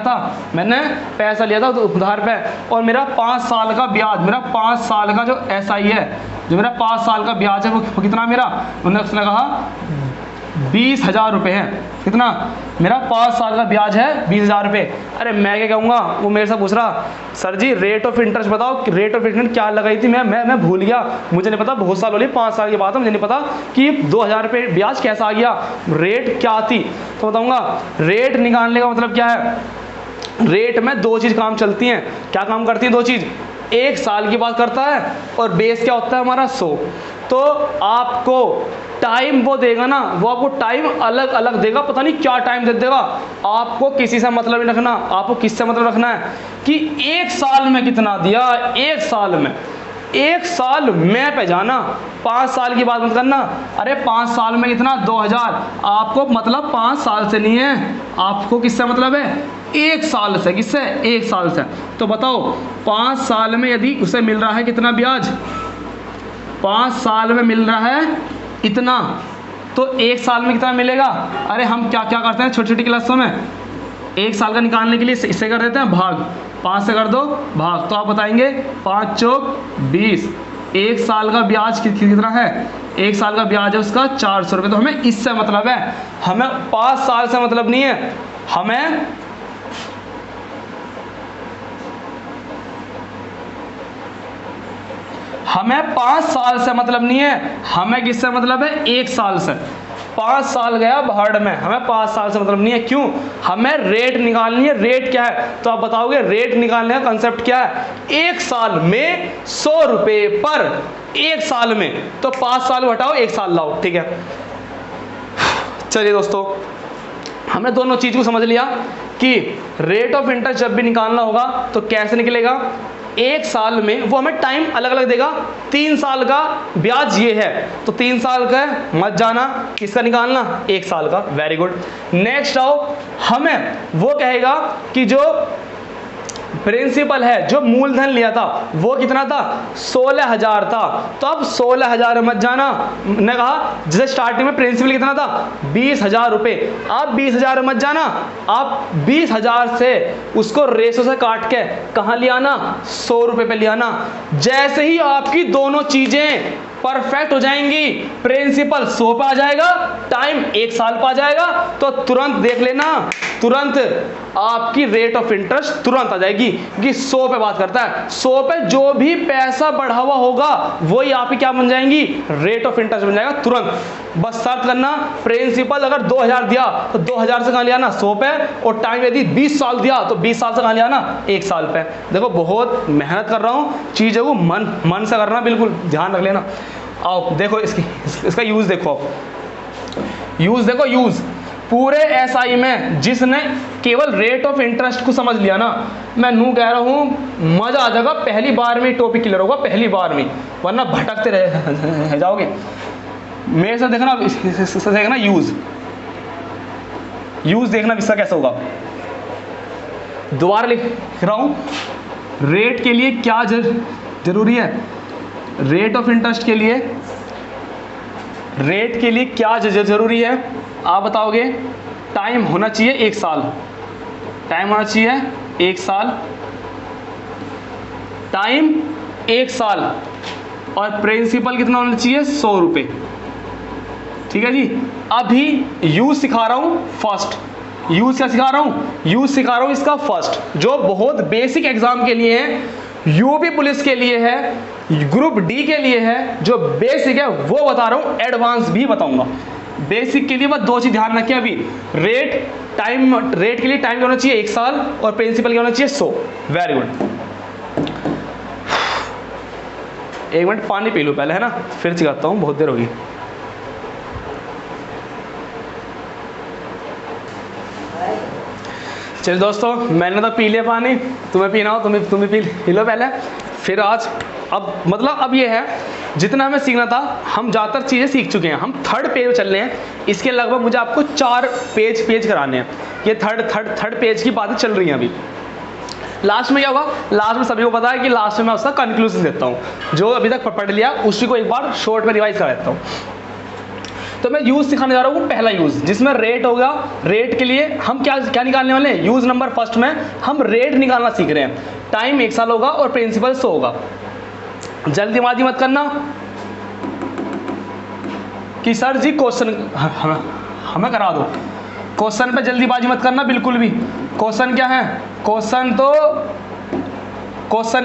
था उधार पे, और मेरा 5 साल का ब्याज, मेरा 5 साल का जो SI है, जो मेरा 5 साल का ब्याज है वो कितना मेरा, उसने कहा 20,000 रुपये है। कितना, मेरा 5 साल का ब्याज है 20,000 रुपये। अरे मैं क्या कहूँगा, वो मेरे से पूछ रहा, sir ji rate of interest बताओ कि रेट ऑफ इंटरेस्ट क्या लगाई थी, मैं भूल गया, मुझे नहीं पता, बहुत साल हो गए, 5 साल की बात है, मुझे नहीं पता कि 2,000 रुपये ब्याज कैसा आ गया, रेट क्या थी। तो बताऊँगा, रेट निकालने का मतलब क्या है, रेट में 2 चीज़ काम चलती हैं। क्या काम करती है 2 चीज़, 1 साल की बात करता है, और बेस क्या होता है हमारा 100। तो आपको टाइम वो देगा ना, वो आपको टाइम अलग अलग देगा, पता नहीं क्या टाइम दे देगा। आपको किसी से मतलब नहीं रखना, आपको किससे मतलब रखना है कि 1 साल में कितना दिया, 1 साल में, 1 साल में पे जाना, 5 साल की बात मत करना। अरे 5 साल में कितना, 2,000, आपको मतलब 5 साल से नहीं है, आपको किससे मतलब है, 1 साल से। किससे, 1 साल से। तो बताओ 5 साल में यदि उसे मिल रहा है कितना ब्याज, 5 साल में मिल रहा है इतना, तो 1 साल में कितना मिलेगा। अरे हम क्या क्या करते हैं छोटी छोटी क्लासों में, 1 साल का निकालने के लिए इससे कर देते हैं भाग, 5 से कर दो भाग, तो आप बताएंगे 5 चौक 20। 1 साल का ब्याज कितना है, 1 साल का ब्याज है उसका 400 रुपये। तो हमें इससे मतलब है, हमें 5 साल से मतलब नहीं है, हमें हमें 5 साल से मतलब नहीं है, हमें किससे मतलब है, 1 साल से। 5 साल गया भाड़ में, हमें 5 साल से मतलब नहीं है। क्यों, हमें रेट निकालनी है। रेट क्या है, तो आप बताओगे रेट निकालने का कंसेप्ट क्या है, 1 साल में 100 रुपये पर, 1 साल में। तो 5 साल हटाओ 1 साल लाओ, ठीक है। चलिए दोस्तों, हमने दोनों चीज को समझ लिया कि रेट ऑफ इंटरेस्ट जब भी निकालना होगा तो कैसे निकलेगा। 1 साल में वो हमें टाइम अलग अलग देगा। 3 साल का ब्याज ये है, तो 3 साल का मत जाना, किसका निकालना, 1 साल का। Very good. नेक्स्ट आओ, हमें वो कहेगा कि जो प्रिंसिपल है जो मूलधन लिया था वो कितना था, 16,000 था। तो अब 16,000 मत जाना, ने कहा जैसे स्टार्टिंग में प्रिंसिपल कितना था 20,000 रुपए, अब 20,000 मत जाना, आप 20,000 से उसको रेशो से काट के कहाँ ले आना, 100 रुपए पे ले आना। जैसे ही आपकी दोनों चीजें परफेक्ट हो जाएंगी, प्रिंसिपल 100 पे आ जाएगा, टाइम 1 साल पे आ जाएगा, तो तुरंत देख लेना, तुरंत आपकी रेट ऑफ इंटरेस्ट तुरंत आ जाएगी, कि 100 पे बात करता है। 100 पे जो भी पैसा बढ़ा हुआ होगा वही आपकी क्या बन जाएंगी, रेट ऑफ इंटरेस्ट बन जाएगा तुरंत। बस शर्त करना, प्रिंसिपल अगर 2,000 दिया तो 2,000 से कहाँ ले आना, 100 पे, और टाइम यदि 20 साल दिया तो 20 साल से कहाँ ले आना, 1 साल पे। देखो बहुत मेहनत कर रहा हूँ, चीज़ों को मन से करना, बिल्कुल ध्यान रख लेना। आओ देखो इसका यूज देखो, यूज देखो, यूज पूरे एसआई में जिसने केवल रेट ऑफ इंटरेस्ट को समझ लिया ना, मैं नू कह रहा हूं मजा आ जाएगा, पहली बार में टॉपिक क्लियर होगा, पहली बार में, वरना भटकते रह जाओगे। मेरे से देखना, देखना यूज देखना इसका कैसा होगा। दोबारा लिख रहा हूं, रेट के लिए क्या जरूरी है, रेट ऑफ इंटरेस्ट के लिए, रेट के लिए क्या जरूरी है आप बताओगे, टाइम होना चाहिए 1 साल, टाइम होना चाहिए 1 साल, टाइम 1 साल, और प्रिंसिपल कितना होना चाहिए, 100 रुपए। ठीक है जी। अभी यूज सिखा रहा हूं फर्स्ट, यूज क्या सिखा रहा हूं, यूज सिखा रहा हूं इसका फर्स्ट, जो बहुत बेसिक एग्जाम के लिए है, यूपी पुलिस के लिए है, ग्रुप डी के लिए है, जो बेसिक है वो बता रहा हूं, एडवांस भी बताऊंगा। बेसिक के लिए बस 2 चीज ध्यान रखिए अभी, रेट के लिए टाइम होना चाहिए 1 साल, और प्रिंसिपल होना चाहिए 100। Very good. 1 मिनट पानी पी लूं पहले, है ना, फिर सिखाता हूं, बहुत देर होगी। चलिए दोस्तों, मैंने तो पी लिया पानी, तुम्हें पीना हो तुम्हें पी लो पहले, फिर आज अब मतलब अब ये है, जितना हमें सीखना था हम ज़्यादातर चीज़ें सीख चुके हैं। हम 3rd पेज में चल रहे हैं, इसके लगभग मुझे आपको 4 पेज कराने हैं। ये थर्ड पेज की बातें चल रही हैं अभी। लास्ट में क्या होगा, लास्ट में सभी को पता है कि लास्ट में मैं उसका कंक्लूजन देता हूँ, जो अभी तक पढ़ लिया उसी को एक बार शॉर्ट में रिवाइज कर देता हूँ। तो मैं यूज सिखाने जा रहा हूँ, पहला यूज, जिसमें रेट होगा। रेट के लिए हम क्या निकालने वाले हैं, यूज नंबर फर्स्ट में हम रेट निकालना सीख रहे हैं। टाइम 1 साल होगा और प्रिंसिपल 100 होगा। जल्दीबाजी मत करना कि सर जी क्वेश्चन हमें करा दो, क्वेश्चन पे जल्दीबाजी मत करना बिल्कुल भी। क्वेश्चन क्या है, क्वेश्चन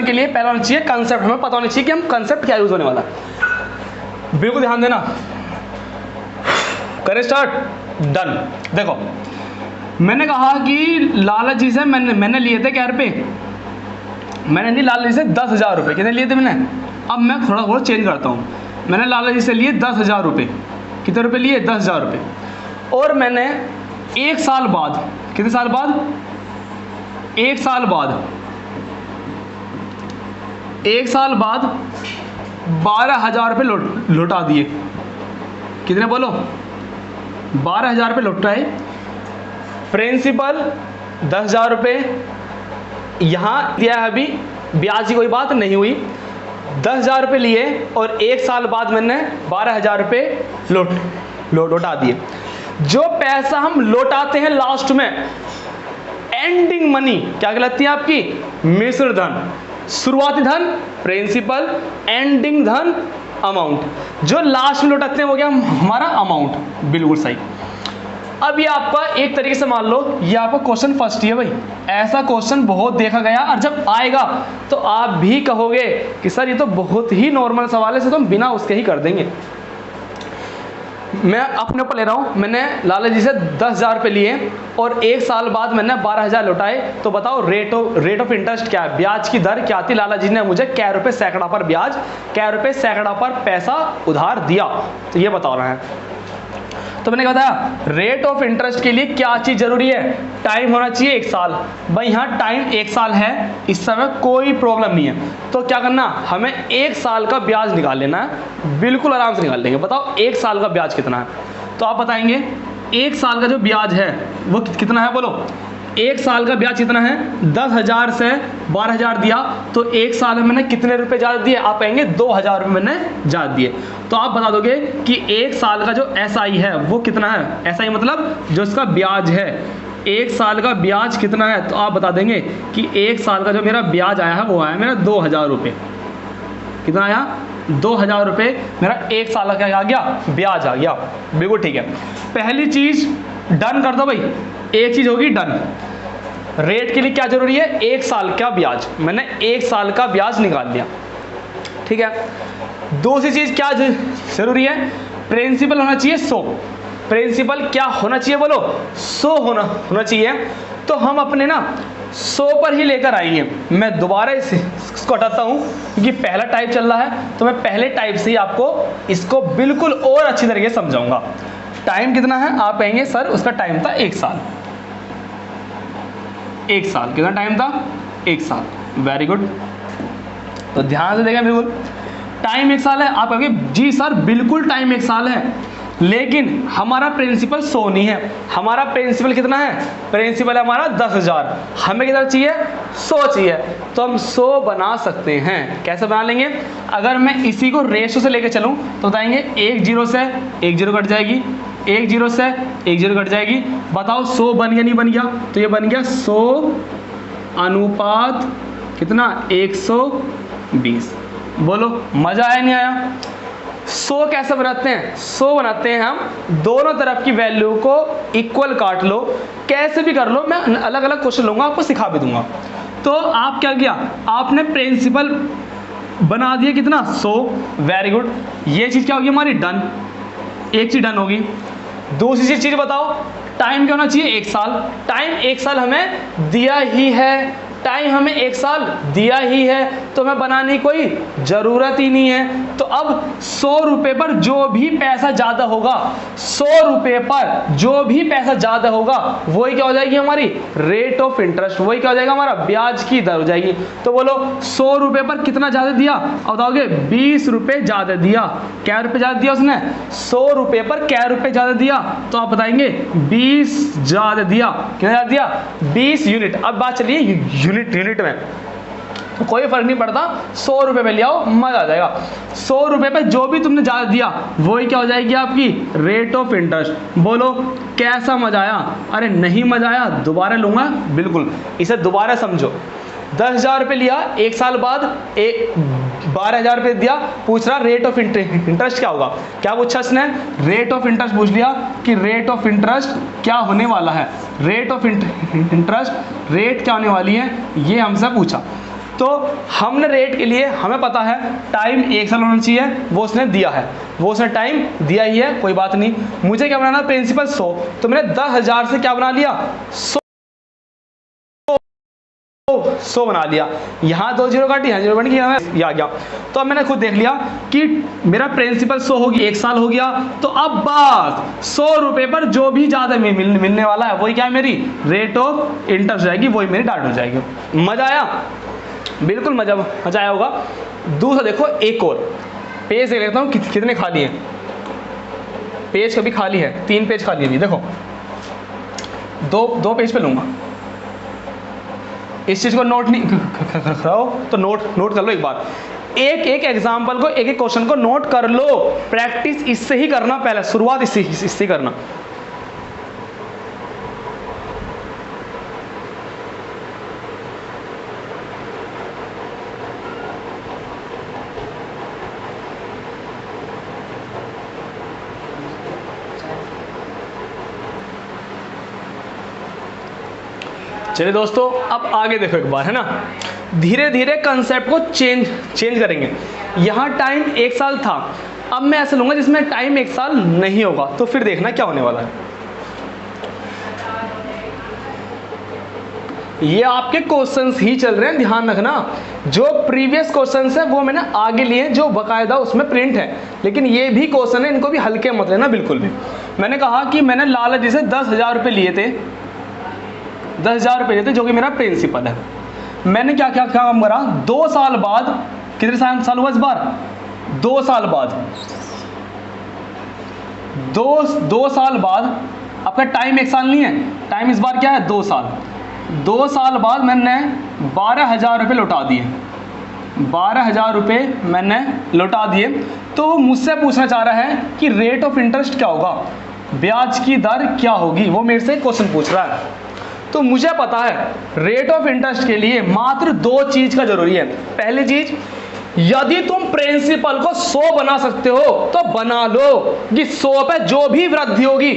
के लिए पहला होना चाहिए कंसेप्ट, हमें पता होना चाहिए कि हम कंसेप्ट क्या यूज होने वाला। बिल्कुल ध्यान देना, करें स्टार्ट, डन। देखो मैंने कहा कि लालच जी से मैंने लिए थे क्या रुपये, मैंने नहीं लालच जी से 10,000 रुपये, कितने लिए थे मैंने, अब मैं थोड़ा बहुत चेंज करता हूँ। मैंने लालच जी से लिए 10,000 रुपये, कितने रुपये लिए, 10,000 रुपये, और मैंने 1 साल बाद, कितने साल बाद, 1 साल बाद 12,000 रुपये लौटा दिए। कितने बोलो, 12,000 रुपये लौटाए। प्रिंसिपल 10,000 रुपये यहाँ दिया है, अभी ब्याज की कोई बात नहीं हुई। 10,000 रुपये लिए और 1 साल बाद मैंने 12,000 रुपये लौटा दिए। जो पैसा हम लौटाते हैं लास्ट में, एंडिंग मनी क्या कहलाती है आपकी, मिश्र धन। शुरुआती धन प्रिंसिपल, एंडिंग धन अमाउंट। जो लास्ट में लौटाते हैं वो क्या, हमारा अमाउंट। बिल्कुल सही। अब ये आपका एक तरीके से मान लो ये आपका क्वेश्चन फर्स्ट ही है भाई, ऐसा क्वेश्चन बहुत देखा गया, और जब आएगा तो आप भी कहोगे कि सर ये तो बहुत ही नॉर्मल सवाल है, इसे तो हम बिना उसके ही कर देंगे। मैं अपने ऊपर ले रहा हूँ, मैंने लाला जी से 10,000 रुपये लिए और 1 साल बाद मैंने 12,000 लौटाए। तो बताओ रेट ऑफ इंटरेस्ट क्या है, ब्याज की दर क्या थी। लाला जी ने मुझे क्या रुपये सैकड़ा पर ब्याज, क्या रुपये सैकड़ा पर पैसा उधार दिया, तो ये बता रहा है। तो मैंने बताया रेट ऑफ इंटरेस्ट के लिए क्या चीज़ जरूरी है, टाइम होना चाहिए 1 साल। भाई यहाँ टाइम 1 साल है, इस समय कोई प्रॉब्लम नहीं है। तो क्या करना, हमें 1 साल का ब्याज निकाल लेना है, बिल्कुल आराम से निकाल लेंगे। बताओ 1 साल का ब्याज कितना है, तो आप बताएंगे 1 साल का जो ब्याज है वो कितना है, बोलो एक साल का ब्याज कितना है, 10,000 से 12,000 दिया, तो एक साल में मैंने कितने रुपए ज़्यादा दिए, आप कहेंगे 2,000 रुपये मैंने ज़्यादा दिए। तो आप बता दोगे कि एक साल का जो SI है वो कितना है, SI मतलब जो इसका ब्याज है, एक साल का ब्याज कितना है, तो आप बता देंगे कि एक साल का जो मेरा ब्याज आया है वो आया मेरा 2,000 रुपये। कितना आया, 2,000 रुपये मेरा एक साल का क्या आ गया, ब्याज आ गया। बिल्कुल ठीक है, पहली चीज़ डन कर दो भाई, एक चीज़ होगी डन। रेट के लिए क्या जरूरी है, एक साल का ब्याज, मैंने एक साल का ब्याज निकाल दिया, ठीक है। दूसरी चीज़ क्या जरूरी है, प्रिंसिपल होना चाहिए 100। प्रिंसिपल क्या होना चाहिए बोलो, 100 होना चाहिए। तो हम अपने ना 100 पर ही लेकर आएंगे। मैं दोबारा इसको हटाता हूँ क्योंकि पहला टाइप चल रहा है, तो मैं पहले टाइप से ही आपको इसको बिल्कुल और अच्छी तरीके से समझाऊंगा। टाइम कितना है, आप कहेंगे सर उसका टाइम था 1 साल। 1 साल कितना टाइम था, 1 साल, वेरी गुड। तो ध्यान से देखें, बिल्कुल टाइम 1 साल है। आप कहेंगे जी सर बिल्कुल टाइम 1 साल है, लेकिन हमारा प्रिंसिपल 100 नहीं है, हमारा प्रिंसिपल कितना है, प्रिंसिपल है हमारा 10,000, हमें कितना चाहिए, 100 चाहिए। तो हम 100 बना सकते हैं। कैसे बना लेंगे, अगर मैं इसी को रेशो से लेके चलूं तो बताएंगे 1 0 से 1 0 कट जाएगी, 1 0 से 1 0 कट जाएगी। बताओ 100 बन गया नहीं बन गया, तो ये बन गया 100 अनुपात कितना, 120। बोलो मजा आया नहीं आया। 100 कैसे बनाते हैं, 100 बनाते हैं हम दोनों तरफ की वैल्यू को इक्वल काट लो, कैसे भी कर लो, मैं अलग अलग क्वेश्चन लूंगा, आपको सिखा भी दूंगा। तो आप क्या किया, आपने प्रिंसिपल बना दिया कितना, 100, वेरी गुड। ये चीज़ क्या होगी हमारी, डन, एक चीज़ डन होगी। दूसरी चीज़ बताओ, टाइम क्या होना चाहिए, 1 साल। टाइम 1 साल हमें दिया ही है, टाइम हमें 1 साल दिया ही है, तो हमें बनाने की कोई ज़रूरत ही नहीं है। तो अब 100 रुपये पर जो भी पैसा ज़्यादा होगा, 100 रुपये पर जो भी पैसा ज़्यादा होगा, वही क्या हो जाएगी हमारी रेट ऑफ इंटरेस्ट, वही क्या हो जाएगा हमारा ब्याज की दर हो जाएगी। तो बोलो 100 रुपये पर कितना ज़्यादा दिया, और बताओगे 20 रुपये ज़्यादा दिया। क्या रुपये ज़्यादा दिया उसने, 100 रुपये पर क्या रुपये ज़्यादा दिया, तो आप बताएंगे 20 ज़्यादा दिया। कितना ज़्यादा दिया, 20 यूनिट। अब बात चलिए यूनिट में, तो कोई फर्क नहीं पड़ता, 100 रुपये पे ले आओ, मजा आ जाएगा। 100 रुपये पे जो भी तुमने ज़्यादा दिया वही क्या हो जाएगी आपकी रेट ऑफ इंटरेस्ट। बोलो कैसा मजा आया, अरे नहीं मजा आया दोबारा लूंगा, बिल्कुल इसे दोबारा समझो। 10,000 रुपये लिया, 1 साल बाद 12,000 रुपये दिया, पूछ रहा रेट ऑफ इंटरेस्ट क्या होगा। क्या पूछा इसने, रेट ऑफ इंटरेस्ट पूछ लिया कि रेट ऑफ इंटरेस्ट क्या होने वाला है, रेट ऑफ इंटरेस्ट रेट क्या होने वाली है, ये हमसे पूछा। तो हमने रेट के लिए हमें पता है टाइम 1 साल होना चाहिए, वो उसने दिया है, वो उसने टाइम दिया ही है, कोई बात नहीं। मुझे क्या बनाना, प्रिंसिपल 100, तो मैंने 10,000 से क्या बना लिया, 100 बना लिया। यहाँ 2 0 काटी, यहाँ 0 बन गया, ये आ गया। तो अब मैंने खुद देख लिया कि मेरा प्रिंसिपल 100 होगी, 1 साल हो गया। तो अब बस 100 रुपये पर जो भी ज़्यादा मिलने वाला है वही क्या है, मेरी रेट ऑफ इंटरेस्ट जाएगी, वही मेरी डाट हो जाएगी। मज़ा आया, बिल्कुल मजा आया होगा। दूसरा देखो, एक और पेज देख लेता हूँ कितने खाली हैं। पेज कभी खाली है, 3 पेज खाली है। देखो दो पेज पे लूँगा। इस चीज़ को नोट नहीं कराओ तो नोट कर लो एक बार। एक एग्जाम्पल को, एक क्वेश्चन को नोट कर लो। प्रैक्टिस इससे ही करना, पहले शुरुआत इससे करना। चलिए दोस्तों, अब आगे देखो एक बार, है ना। धीरे धीरे कंसेप्ट को चेंज करेंगे। यहाँ टाइम 1 साल था, अब मैं ऐसा लूँगा जिसमें टाइम 1 साल नहीं होगा, तो फिर देखना क्या होने वाला है। ये आपके क्वेश्चंस ही चल रहे हैं, ध्यान रखना। जो प्रीवियस क्वेश्चंस है वो मैंने आगे लिए, जो बकायदा उसमें प्रिंट है, लेकिन ये भी क्वेश्चन है, इनको भी हल्के मत लेना बिल्कुल भी। मैंने कहा कि मैंने लालच जी से 10,000 रुपये लिए थे, 10,000 रुपये लिए थे, जो कि मेरा प्रिंसिपल है। मैंने क्या काम करा, 2 साल बाद, कितने साल हुआ इस बार, 2 साल बाद, 2 साल बाद, आपका टाइम 1 साल नहीं है, टाइम इस बार क्या है 2 साल। 2 साल बाद मैंने 12,000 रुपये लौटा दिए, 12,000 रुपये मैंने लौटा दिए। तो वो मुझसे पूछना चाह रहा है कि रेट ऑफ इंटरेस्ट क्या होगा, ब्याज की दर क्या होगी, वो मेरे से क्वेश्चन पूछ रहा है। तो मुझे पता है रेट ऑफ इंटरेस्ट के लिए मात्र 2 चीज़ का जरूरी है। पहली चीज़, यदि तुम प्रिंसिपल को 100 बना सकते हो तो बना लो कि 100 पे जो भी वृद्धि होगी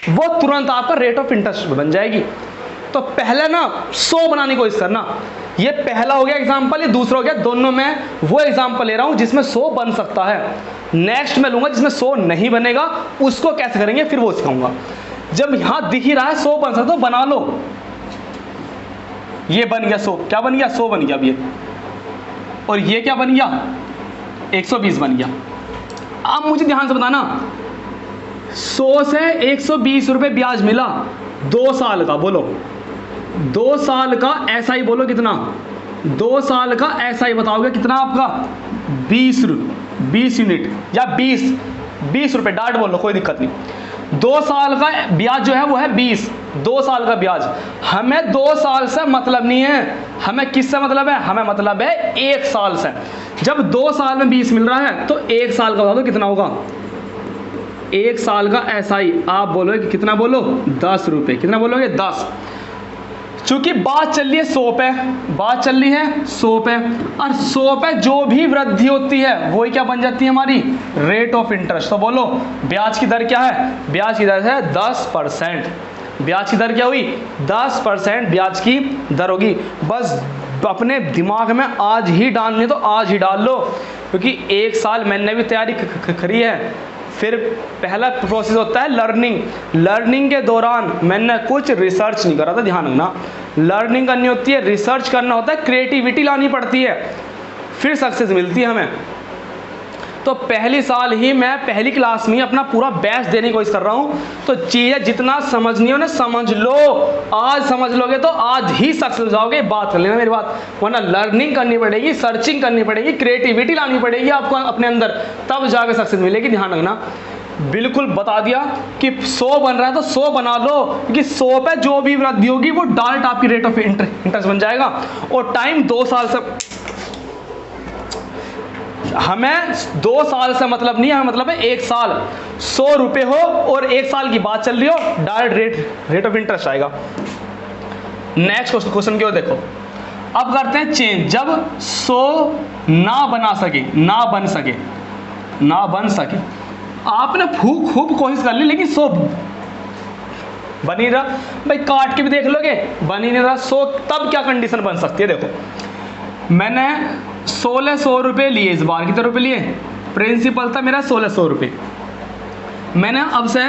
वो तुरंत आपका रेट ऑफ इंटरेस्ट बन जाएगी। तो पहले ना 100 बनाने की कोशिश करना। ये पहला हो गया एग्जाम्पल, ये दूसरा हो गया। दोनों में वो एग्जाम्पल ले रहा हूं जिसमें 100 बन सकता है। नेक्स्ट मैं लूंगा जिसमें 100 नहीं बनेगा, उसको कैसे करेंगे फिर वो सिखाऊंगा। जब यहां दिख ही रहा है 100 बन सकता तो बना लो। ये बन गया 100, क्या बन गया 100 बन गया अब ये, और ये क्या बन गया 120 बन गया। अब मुझे ध्यान से बताना, 100 से 120 रुपए ब्याज मिला 2 साल का, बोलो 2 साल का एसआई, बोलो कितना, 2 साल का एसआई बताओगे कितना आपका 20 यूनिट या 20 रुपए, डाट बोलो कोई दिक्कत नहीं। 2 साल का ब्याज जो है वो है 20, 2 साल का ब्याज। हमें 2 साल से मतलब नहीं है, हमें किससे मतलब है, हमें मतलब है 1 साल से। जब 2 साल में 20 मिल रहा है तो 1 साल का बता दो कितना होगा। 1 साल का एसआई आप बोलोगे कितना, बोलो 10 रुपए, कितना बोलोगे 10। चूंकि बात चल रही है 100 पे, बात चल रही है 100 पे, और 100 पे जो भी वृद्धि होती है वही क्या बन जाती है हमारी रेट ऑफ इंटरेस्ट। तो बोलो ब्याज की दर क्या है, ब्याज की दर है 10%। ब्याज की दर क्या हुई 10% ब्याज की दर होगी। बस अपने दिमाग में आज ही डालनी तो आज ही डाल लो, क्योंकि 1 साल मैंने भी तैयारी करी है। फिर पहला प्रोसेस होता है लर्निंग। लर्निंग के दौरान मैंने कुछ रिसर्च नहीं करा था, ध्यान रखना। लर्निंग करनी होती है, रिसर्च करना होता है, क्रिएटिविटी लानी पड़ती है, फिर सक्सेस मिलती है हमें। तो पहली साल ही मैं पहली क्लास में अपना पूरा बेस्ट देने की कोशिश कर रहा हूँ। तो चीज़ें जितना समझनी हो ना समझ लो, आज समझ लोगे तो आज ही सक्सेस हो जाओगे। बात कर लेना मेरी बात, वरना लर्निंग करनी पड़ेगी, सर्चिंग करनी पड़ेगी, क्रिएटिविटी लानी पड़ेगी आपको अपने अंदर, तब जाकर सक्सेस मिलेगी। ध्यान रखना, बिल्कुल बता दिया कि 100 बन रहा है तो 100 बना लो, क्योंकि 100 पे जो भी वृद्धि होगी वो डायरेक्ट आपकी रेट ऑफ इंटरेस्ट बन जाएगा। और टाइम 2 साल से, हमें 2 साल से मतलब नहीं है, हमें मतलब है 1 साल। 100 रुपये हो और 1 साल की बात चल रही हो, डायरेक्ट रेट ऑफ इंटरेस्ट आएगा। नेक्स्ट क्वेश्चन की ओर देखो। अब करते हैं चेंज। जब 100 ना बन सके, आपने खूब कोशिश कर ली लेकिन 100 बन ही रहा, भाई काट के भी देख लोगे बन ही नहीं रहा 100, तब क्या कंडीशन बन सकती है। देखो मैंने 1600 रुपये लिए, इस बार कितने रुपये लिए, प्रिंसिपल था मेरा 1600 रुपये। मैंने अब से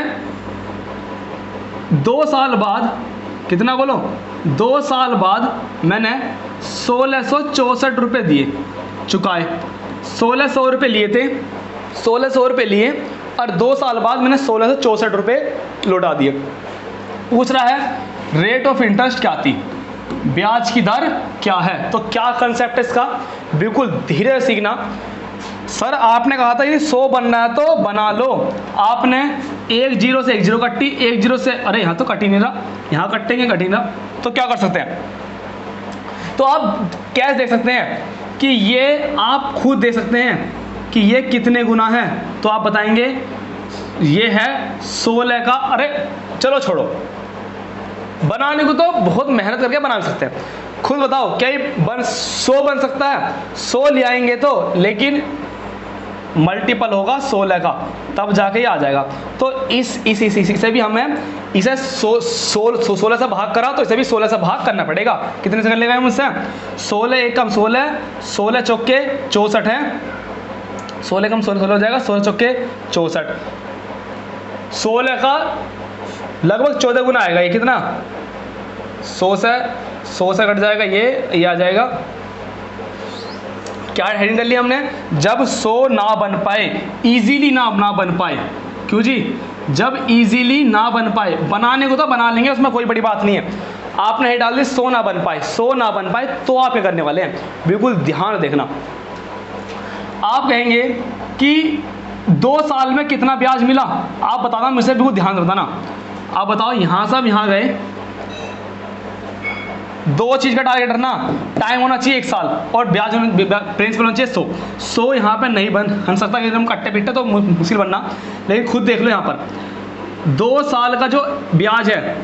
2 साल बाद, कितना बोलो 2 साल बाद मैंने 1664 रुपये दिए, चुकाए। 1600 रुपये लिए थे, 1600 रुपये लिए और 2 साल बाद मैंने 1664 रुपये लौटा दिए। पूछ रहा है रेट ऑफ इंटरेस्ट क्या थी, ब्याज की दर क्या है। तो क्या कंसेप्ट है इसका, बिल्कुल धीरे से सीखना। सर आपने कहा था ये 100 बनना है तो बना लो, आपने 1 0 से 1 0 कट्टी, 1 0 से, अरे यहाँ तो कट ही नहीं रहा, यहाँ कटेंगे कट ही ना, तो क्या कर सकते हैं। तो आप कैसे देख सकते हैं कि ये आप खुद देख सकते हैं कि ये कितने गुना है। तो आप बताएंगे ये है 16 का, अरे चलो छोड़ो, बनाने को तो बहुत मेहनत करके बना सकते हैं, खुद बताओ क्या ये 100 बन सकता है। 100 ले आएंगे तो, लेकिन मल्टीपल होगा 16 का, तब जाके ये आ जाएगा। तो इस से भी हमें इसे 16 से भाग करा, तो इसे भी 16 से भाग करना पड़ेगा। कितने से कर लेगा मुझसे, 16 एकम 16, 16 चौके 64 है, 16 एकम 16 हो जाएगा, 16 चौके 64, 16 का लगभग 14 गुना आएगा। ये कितना 100 से कट जाएगा, ये आ जाएगा। क्या हेडिंग कर लिया हमने, जब 100 ना बन पाए, इजीली ना बन पाए। क्यों जी, जब इजीली ना बन पाए, बनाने को तो बना लेंगे, उसमें कोई बड़ी बात नहीं है। आपने ये डाल दी 100 ना बन पाए, 100 ना बन पाए तो आप क्या करने वाले हैं, बिल्कुल ध्यान देखना। आप कहेंगे कि 2 साल में कितना ब्याज मिला, आप बताना मुझसे, बिल्कुल ध्यान बताना। आप बताओ, यहाँ से हम यहाँ गए, दो चीज़ का टारगेट रखना, टाइम होना चाहिए 1 साल और ब्याज प्रिंसिपल होना चाहिए 100 यहाँ पे नहीं बन सकता कि हम कट्टे पिट्टे तो मुश्किल बनना, लेकिन खुद देख लो यहाँ पर 2 साल का जो ब्याज है,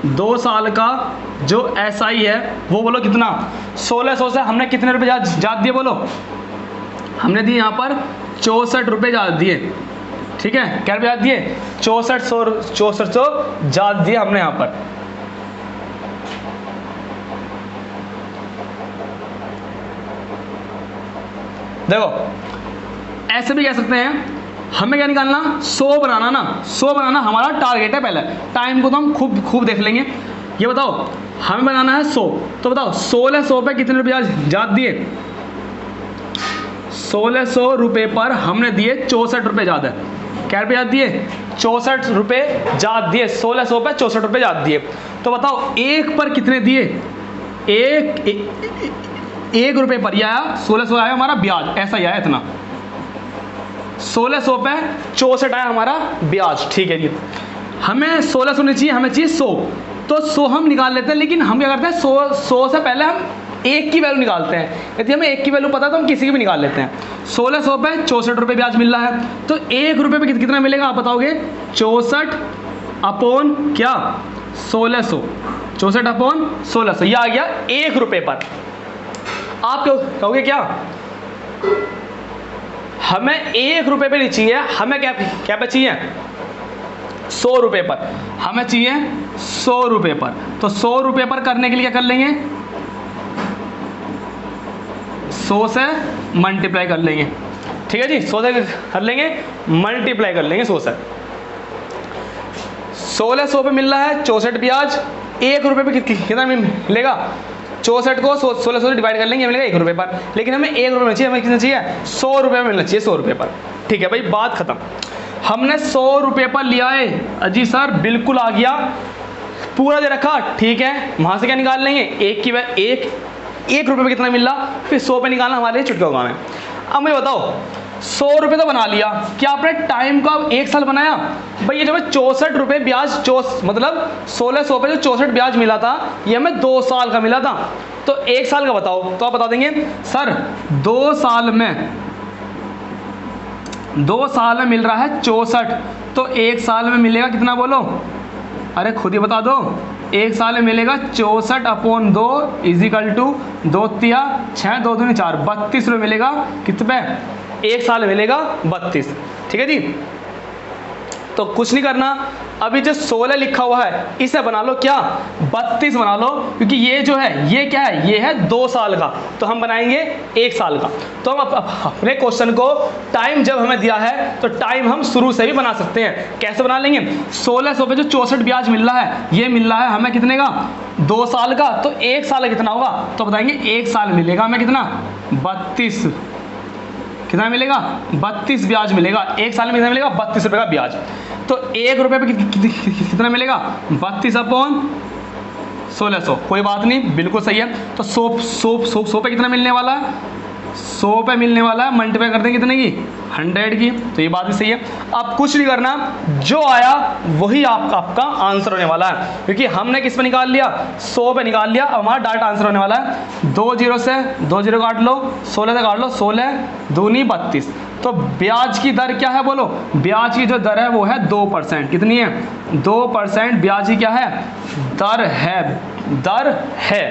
2 साल का जो SI है वो बोलो कितना, 1600 से हमने कितने रुपए जात दिए बोलो, हमने दिए यहाँ पर 64 रुपये जात दिए, ठीक है, क्या रुपये जात दिए, 6400 जात दिए हमने यहाँ पर। देखो ऐसे भी कह सकते हैं, हमें क्या निकालना, 100 बनाना ना, 100 बनाना हमारा टारगेट है। पहले टाइम को तो हम खूब देख लेंगे। ये बताओ हमें बनाना है 100, तो बताओ 1600 पे कितने रुपये जात दिए, 1600 रुपये पर हमने दिए 64 रुपये जात है, क्या रुपये जात दिए, 64 रुपये जात दिए, 1600 पे 64 रुपये जात दिए। तो बताओ एक पर कितने दिए, एक रुपये पर आया 1600 आया हमारा ब्याज, ऐसा ही आया इतना, 1600 पे 64 आया हमारा ब्याज, ठीक है जी। हमें 1600 नहीं चाहिए, हमें चाहिए 100, तो 100 हम निकाल लेते हैं, लेकिन हम क्या करते हैं 100 से पहले हम एक की वैल्यू निकालते हैं। यदि हमें एक की वैल्यू पता है तो हम किसी की भी निकाल लेते हैं। 1600 पे 64 रुपये ब्याज मिल रहा है, तो 1 रुपये पे कितना मिलेगा आप बताओगे, 64 अपॉन क्या, 1600, 64 अपॉन 1600, यह आ गया 1 रुपये पर। आप कहोगे क्या, हमें 1 रुपये पे नहीं चाहिए, हमें क्या पे चाहिए, 100 रुपये पर, हमें चाहिए 100 रुपये पर। तो 100 रुपये पर करने के लिए क्या कर लेंगे, 100 से मल्टीप्लाई कर लेंगे, ठीक है जी, 100 से कर लेंगे मल्टीप्लाई कर लेंगे 100 से। 1600 पे मिल रहा है 64 ब्याज, 1 रुपये पे कितना मिलेगा, 64 को 1600 से डिवाइड कर लेंगे, मिलेगा 1 रुपये पर, लेकिन हमें 1 रुपये में चाहिए, हमें कितना चाहिए, 100 रुपये में मिलना चाहिए, 100 रुपये पर, ठीक है भाई, बात खत्म। हमने 100 रुपये पर लिया है, अजी सर बिल्कुल आ गया, पूरा दे रखा, ठीक है, वहाँ से क्या निकाल लेंगे, एक रुपये पे कितना मिल रहा, फिर 100 पे निकालना हमारे लिए चुटका काम है। अब मुझे बताओ 100 रुपये तो बना लिया, क्या आपने टाइम का 1 साल बनाया, भाई ये जो है 64 रुपये ब्याज, मतलब 1600 पे जो 64 ब्याज मिला था ये हमें 2 साल का मिला था, तो 1 साल का बताओ, तो आप बता देंगे सर 2 साल में मिल रहा है 64, तो 1 साल में मिलेगा कितना बोलो, अरे खुद ही बता दो, 1 साल में मिलेगा 64 अपॉन 2 इजिकल टू 2 तिया 6 2 दूनी 4, 32 रुपये मिलेगा, कितने 1 साल में मिलेगा 32, ठीक है जी। तो कुछ नहीं करना, अभी जो 16 लिखा हुआ है इसे बना लो क्या, 32 बना लो, क्योंकि ये जो है ये क्या है, ये है 2 साल का, तो हम बनाएंगे 1 साल का। तो हम अपने क्वेश्चन को टाइम जब हमें दिया है तो टाइम हम शुरू से भी बना सकते हैं। कैसे बना लेंगे, 1600 पे जो 64 ब्याज मिल रहा है ये मिल रहा है हमें कितने का, 2 साल का, तो 1 साल कितना होगा, तो बताएंगे 1 साल मिलेगा हमें कितना, 32, कितना मिलेगा, 32 ब्याज मिलेगा, 1 साल में कितना मिलेगा, 32 रुपये का ब्याज। तो 1 रुपये पे कितना मिलेगा, 32 अपॉन 1600, कोई बात नहीं, बिल्कुल सही है। तो 100 पे कितना मिलने वाला है, 100 पे मिलने वाला है, मल्टीप्लाई कर देंगे कितने की, 100 की, तो ये बात भी सही है। अब कुछ नहीं करना, जो आया वही आपका आंसर होने वाला है, क्योंकि हमने किस पे निकाल लिया, 100 पे निकाल लिया, अब हमारा डायरेक्ट आंसर होने वाला है। 2 जीरो से 2 जीरो काट लो, 16 से काट लो, 16 दूनी 32, तो ब्याज की दर क्या है बोलो, ब्याज की जो दर है वो है 2%, कितनी है, 2% ब्याज की क्या है, दर है।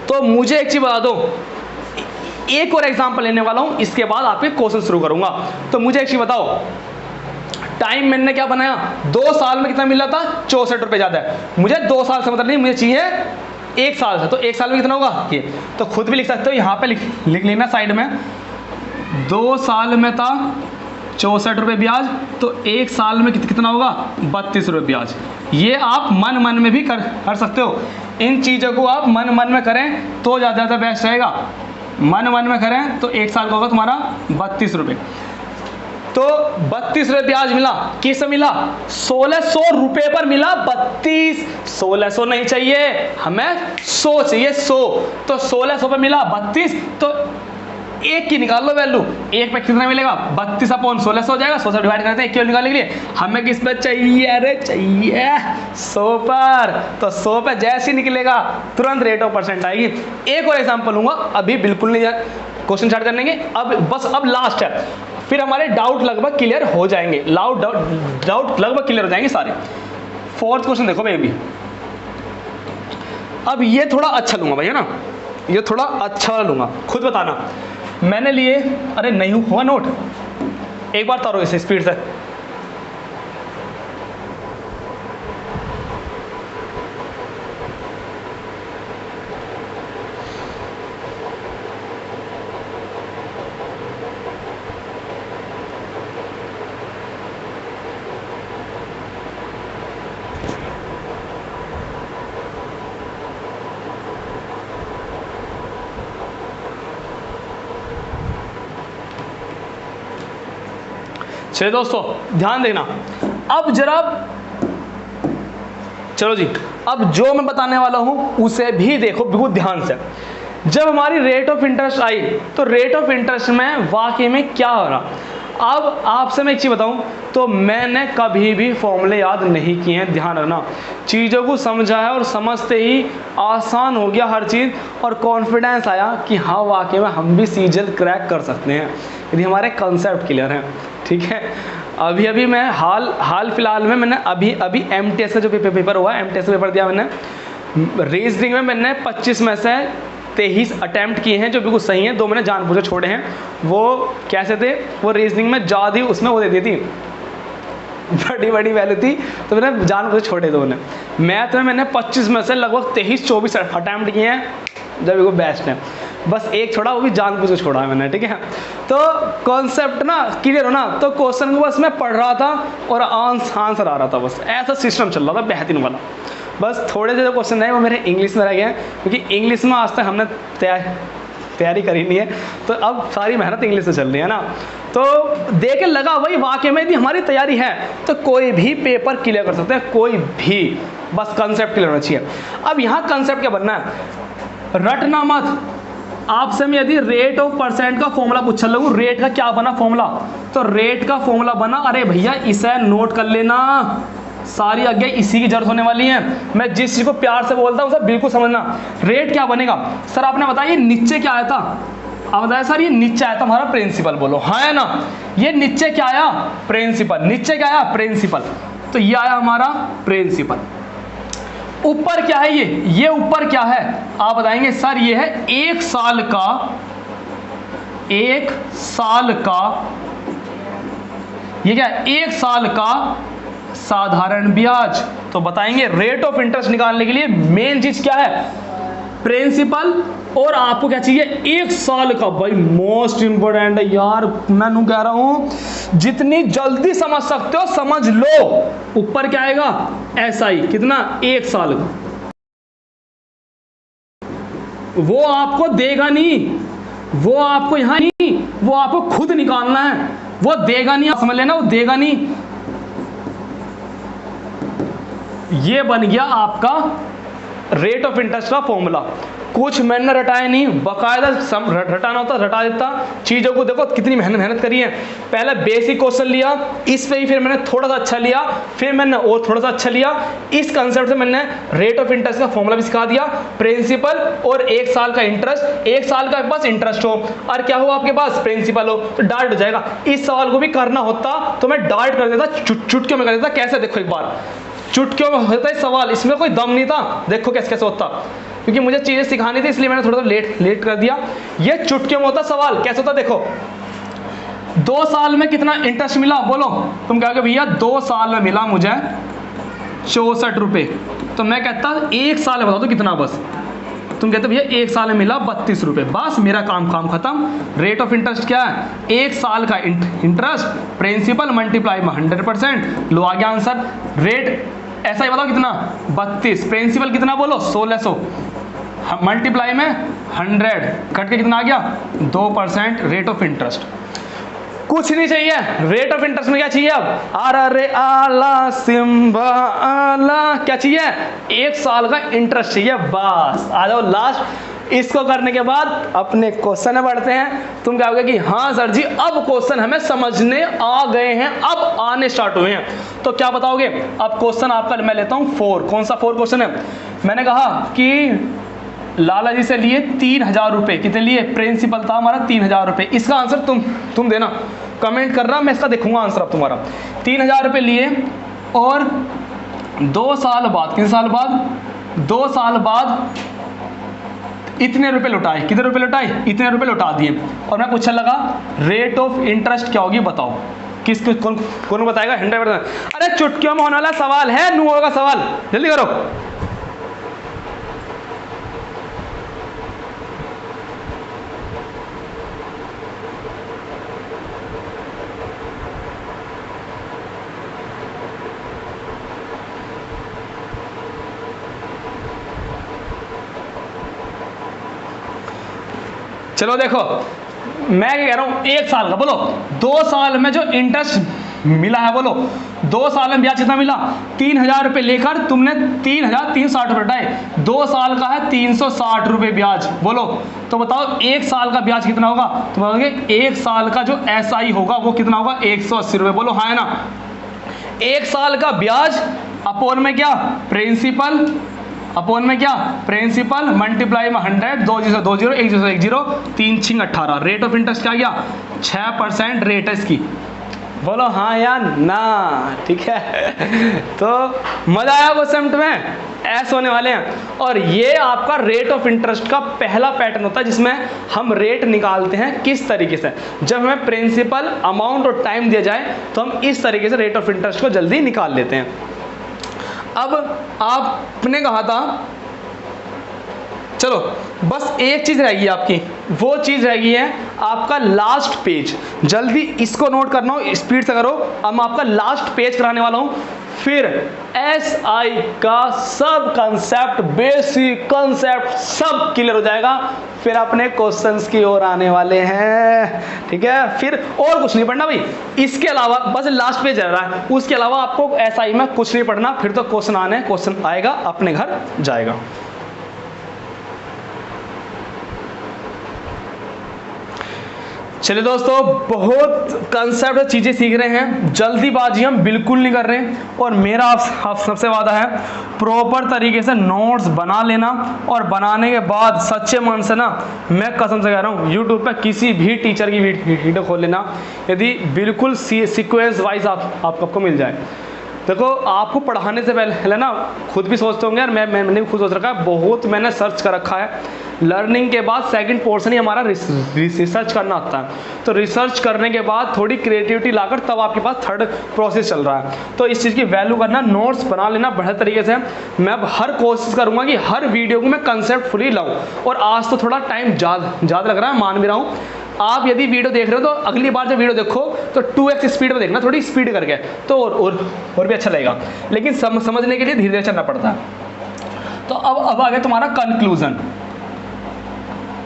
तो मुझे एक चीज बता दो, एक और एग्जांपल लेने वाला हूं, इसके बाद आपके क्वेश्चन शुरू करूंगा। तो मुझे एक चीज बताओ, टाइम मैंने क्या बनाया, 2 साल में कितना मिल रहा था, 64 रुपये ज्यादा है, मुझे 2 साल से मतलब नहीं, मुझे चाहिए 1 साल से, तो 1 साल में कितना होगा ये, तो खुद भी लिख सकते हो, यहाँ पे लिख लेना साइड में, 2 साल में था 64 रुपये ब्याज, तो 1 साल में कितना होगा, 32 रुपये ब्याज। ये आप मन में भी कर सकते हो, इन चीज़ों को आप मन में करें तो ज़्यादा बेस्ट रहेगा। मन में करें तो 1 साल का होगा तुम्हारा 32 रुपये, तो 32 रुपये ब्याज मिला, किससे मिला, 1600 रुपये पर मिला 32, 1600 नहीं चाहिए हमें, 100 चाहिए, 100, तो 1600 पर मिला 32, तो एक की निकाल लो वैल्यू, एक पे कितना मिलेगा 32/1600 हो जाएगा। 100 से डिवाइड करते हैं एक की निकालने के लिए। हमें किस पे चाहिए, अरे चाहिए 100 पर। तो 100 पे जैसे ही निकलेगा तुरंत रेट ऑफ परसेंट आएगी। एक और एग्जाम्पल लूंगा, अभी बिल्कुल नहीं क्वेश्चन स्टार्ट करने के, अब लास्ट है, फिर हमारे डाउट लगभग क्लियर हो जाएंगे। डाउट लगभग क्लियर हो जाएंगे सारे। 4th क्वेश्चन देखो भाई, अभी अब ये थोड़ा अच्छा लूंगा भाई, है ना, ये थोड़ा अच्छा वाला लूंगा, खुद बताना। मैंने लिए, अरे नहीं हुआ नोट, एक बार तारो इसे स्पीड से। चलिए दोस्तों ध्यान देना, अब जरा चलो जी, अब जो मैं बताने वाला हूं उसे भी देखो बिल्कुल ध्यान से। जब हमारी रेट ऑफ इंटरेस्ट आई तो रेट ऑफ इंटरेस्ट में वाकई में क्या हो रहा। अब आपसे मैं एक चीज़ बताऊं तो मैंने कभी भी फॉर्मूले याद नहीं किए हैं, ध्यान रखना। चीज़ों को समझा है और समझते ही आसान हो गया हर चीज़, और कॉन्फिडेंस आया कि हाँ वाकई में हम भी सीजल क्रैक कर सकते हैं यदि हमारे कंसेप्ट क्लियर हैं। ठीक है, अभी मैं हाल फिलहाल में मैंने अभी MTS का जो पेपर हुआ, MTS का पेपर दिया मैंने। रीजनिंग में मैंने 25 में से 23 अटैम्प्ट किए हैं, जो बिल्कुल सही हैं। 2 मैंने जानबूझ के छोड़े हैं। वो कैसे थे, वो रीजनिंग में ज़्यादा ही उसमें वो दे दी थी, बड़ी वैल्यू थी, तो मैंने जानबूझ के छोड़े 2 ने। मैथ में मैंने 25 में से लगभग 23-24 अटैम्प्ट किए हैं, जब बिल्कुल बेस्ट है। बस एक छोड़ा, वो भी जानबूझ के छोड़ा है मैंने। ठीक है, तो कॉन्सेप्ट ना क्लियर हो ना, तो क्वेश्चन को बस मैं पढ़ रहा था और आंसर आ रहा था, बस ऐसा सिस्टम चल रहा था बेहतरीन वाला। बस थोड़े से जो क्वेश्चन रहे वो मेरे इंग्लिश में रह गए हैं, क्योंकि इंग्लिश में आज तक हमने तैयारी करी नहीं है, तो अब सारी मेहनत इंग्लिश से चल रही है ना। तो देख के लगा भाई वाकई में यदि हमारी तैयारी है तो कोई भी पेपर क्लियर कर सकते हैं, कोई भी, बस कंसेप्ट क्लियर होना चाहिए। अब यहाँ कंसेप्ट क्या बनना है, रटना मत। आपसे मैं यदि रेट ऑफ परसेंट का फॉर्मूला पूछा लगूं, रेट का क्या बना फॉर्मूला, तो रेट का फॉर्मूला बना, अरे भैया इसे नोट कर लेना, सारी आगे इसी की जरूरत होने वाली है। मैं जिस चीज को प्यार से बोलता हूं उसे बिल्कुल समझना। रेट क्या बनेगा, सर आपने बताया नीचे क्या आया था, आप बताया सर ये नीचे आया था हमारा प्रिंसिपल, बोलो हाँ है ना। ये नीचे क्या आया, प्रिंसिपल, नीचे क्या आया प्रिंसिपल, तो ये आया हमारा प्रिंसिपल। ऊपर क्या है, ये ऊपर क्या है आप बताएंगे, सर ये है 1 साल का, ये क्या है 1 साल का साधारण ब्याज। तो बताएंगे रेट ऑफ इंटरेस्ट निकालने के लिए मेन चीज क्या है, प्रिंसिपल, और आपको क्या चाहिए 1 साल का। भाई मोस्ट इंपोर्टेंट है यार, मैं कह रहा हूं जितनी जल्दी समझ सकते हो समझ लो। ऊपर क्या आएगा SI, कितना 1 साल का, वो आपको देगा नहीं, वो आपको यहां नहीं, वो आपको खुद निकालना है, वो देगा नहीं, आप समझ लेना, वो देगा नहीं। ये बन गया आपका रेट ऑफ इंटरेस्ट का फॉर्मूला। कुछ मैंने रटाया नहीं, बाकायदा रटाना होता रटा देता। चीज़ों को देखो कितनी मेहनत करी है। पहले बेसिक क्वेश्चन लिया, इस पे ही फिर मैंने थोड़ा सा अच्छा लिया, फिर मैंने और थोड़ा सा अच्छा लिया। इस कंसेप्ट से मैंने रेट ऑफ इंटरेस्ट का फॉर्मूला भी सिखा दिया, प्रिंसिपल और 1 साल का इंटरेस्ट। 1 साल का आपके पास इंटरेस्ट हो और क्या हो आपके पास प्रिंसिपल हो, तो डार्ट हो जाएगा। इस सवाल को भी करना होता तो मैं डार्ट कर देता, चुटकियों में कर देता। कैसे, देखो एक बार चुटकियों में होता है सवाल, इसमें कोई दम नहीं था। देखो कैसे कैसे होता, क्योंकि मुझे चीजें सिखानी थी इसलिए मैंने थोड़ा सा लेट कर दिया। ये चुटकियों में होता सवाल। कैसे होता देखो, 2 साल में कितना इंटरेस्ट मिला, बोलो तुम कहोगे भैया 2 साल में मिला मुझे 64 रुपये। तो मैं कहता 1 साल में बताओ तो कितना, बस तुम कहते भैया 1 साल में मिला 32 रुपये, बस मेरा काम खत्म। रेट ऑफ इंटरेस्ट क्या है, 1 साल का इंटरेस्ट, प्रिंसिपल मल्टीप्लाई में 100%, लो आ गया आंसर। रेट ऐसा ही बताओ कितना 32, प्रिंसिपल कितना बोलो 1600, मल्टीप्लाई में 100, कट के कितना आ गया 2% रेट ऑफ इंटरेस्ट। कुछ नहीं चाहिए रेट ऑफ इंटरेस्ट में, क्या चाहिए अब अरे आला सिम्बा आला, क्या चाहिए 1 साल का इंटरेस्ट चाहिए, बस आ जाओ लास्ट। इसको करने के बाद अपने क्वेश्चन में बढ़ते हैं। तुम क्या होगा कि हाँ सर जी अब क्वेश्चन हमें समझने आ गए हैं, अब आने स्टार्ट हुए हैं। तो क्या बताओगे? अब क्वेश्चन आपका मैं लेता हूँ 4। कौन सा 4 क्वेश्चन है? मैंने कहा कि लाला जी से लिए 3000 रुपये। कितने लिए? प्रिंसिपल था हमारा 3000 रुपये। इसका आंसर तुम देना, कमेंट करना, मैं इसका देखूंगा आंसर। अब तुम्हारा 3000 रुपये लिए और 2 साल बाद, कितने साल बाद? 2 साल बाद इतने रुपए लौटाए। कितने रुपए लौटाए? इतने रुपए लौटा दिए। और मैं पूछने लगा रेट ऑफ इंटरेस्ट क्या होगी बताओ। कौन बताएगा? 100%। अरे चुटकियों में होने वाला सवाल है, नु होगा सवाल, जल्दी करो। चलो देखो, मैं क्या कह रहा हूं, 1 साल का बोलो, 2 साल में जो इंटरेस्ट मिला है बोलो, 2 साल में ब्याज कितना मिला? 3000 रुपये लेकर तुमने 3360 रुपये उठाए, 2 साल का है 360 रुपये ब्याज। बोलो तो बताओ 1 साल का ब्याज कितना होगा? तुम बोलोगे 1 साल का जो SI होगा वो कितना होगा? 180 रुपये। बोलो हाँ है ना? 1 साल का ब्याज अपोन में क्या? प्रिंसिपल, अपोन में क्या? प्रिंसिपल मल्टीप्लाई में 100, 2 0 2 0 1 0 1 0 3 6 18। रेट ऑफ इंटरेस्ट क्या गया? 6% रेट है इसकी। बोलो हाँ या ना? ठीक है। तो मजा आया वो सेम्ट में, ऐसे होने वाले हैं। और ये आपका रेट ऑफ इंटरेस्ट का पहला पैटर्न होता है जिसमें हम रेट निकालते हैं किस तरीके से। जब हमें प्रिंसिपल, अमाउंट और टाइम दिया जाए तो हम इस तरीके से रेट ऑफ इंटरेस्ट को जल्दी निकाल लेते हैं। अब आपने कहा था, चलो बस एक चीज रहेगी आपकी, वो चीज रहेगी है आपका लास्ट पेज। जल्दी इसको नोट करना हो, स्पीड से करो। अब मैं आपका लास्ट पेज कराने वाला हूं, फिर SI का सब कंसेप्ट, बेसिक कंसेप्ट सब क्लियर हो जाएगा। फिर अपने क्वेश्चंस की ओर आने वाले हैं, ठीक है। फिर और कुछ नहीं पढ़ना भाई, इसके अलावा बस लास्ट पेज रह रहा है, उसके अलावा आपको SI में कुछ नहीं पढ़ना। फिर तो क्वेश्चन आएगा, अपने घर जाएगा। चलिए दोस्तों, बहुत कंसेप्ट चीज़ें सीख रहे हैं, जल्दीबाजी हम बिल्कुल नहीं कर रहे। और मेरा आप सबसे वादा है प्रॉपर तरीके से नोट्स बना लेना, और बनाने के बाद सच्चे मन से ना, मैं कसम से कह रहा हूँ, यूट्यूब पे किसी भी टीचर की वीडियो खोल लेना, यदि बिल्कुल सीक्वेंस वाइज आपको मिल जाए। देखो आपको पढ़ाने से पहले ना खुद भी सोचते होंगे यार, मैंने भी खुद सोच रखा है, बहुत मैंने सर्च कर रखा है। लर्निंग के बाद सेकंड पोर्शन ही हमारा रिसर्च करना होता है। तो रिसर्च करने के बाद थोड़ी क्रिएटिविटी लाकर तब आपके पास थर्ड प्रोसेस चल रहा है। तो इस चीज़ की वैल्यू करना, नोट्स बना लेना बढ़िया तरीके से। मैं अब हर कोशिश करूँगा कि हर वीडियो को मैं कंसेप्ट फुली लाऊँ। और आज तो थोड़ा टाइम ज़्यादा लग रहा है, मान भी रहा हूँ। आप यदि वीडियो देख रहे हो तो अगली बार जब वीडियो देखो तो 2x स्पीड में देखना, थोड़ी स्पीड करके, तो और भी अच्छा लगेगा। लेकिन समझने के लिए धीरे धीरे चलना पड़ता है। तो अब आ गया तुम्हारा कंक्लूजन।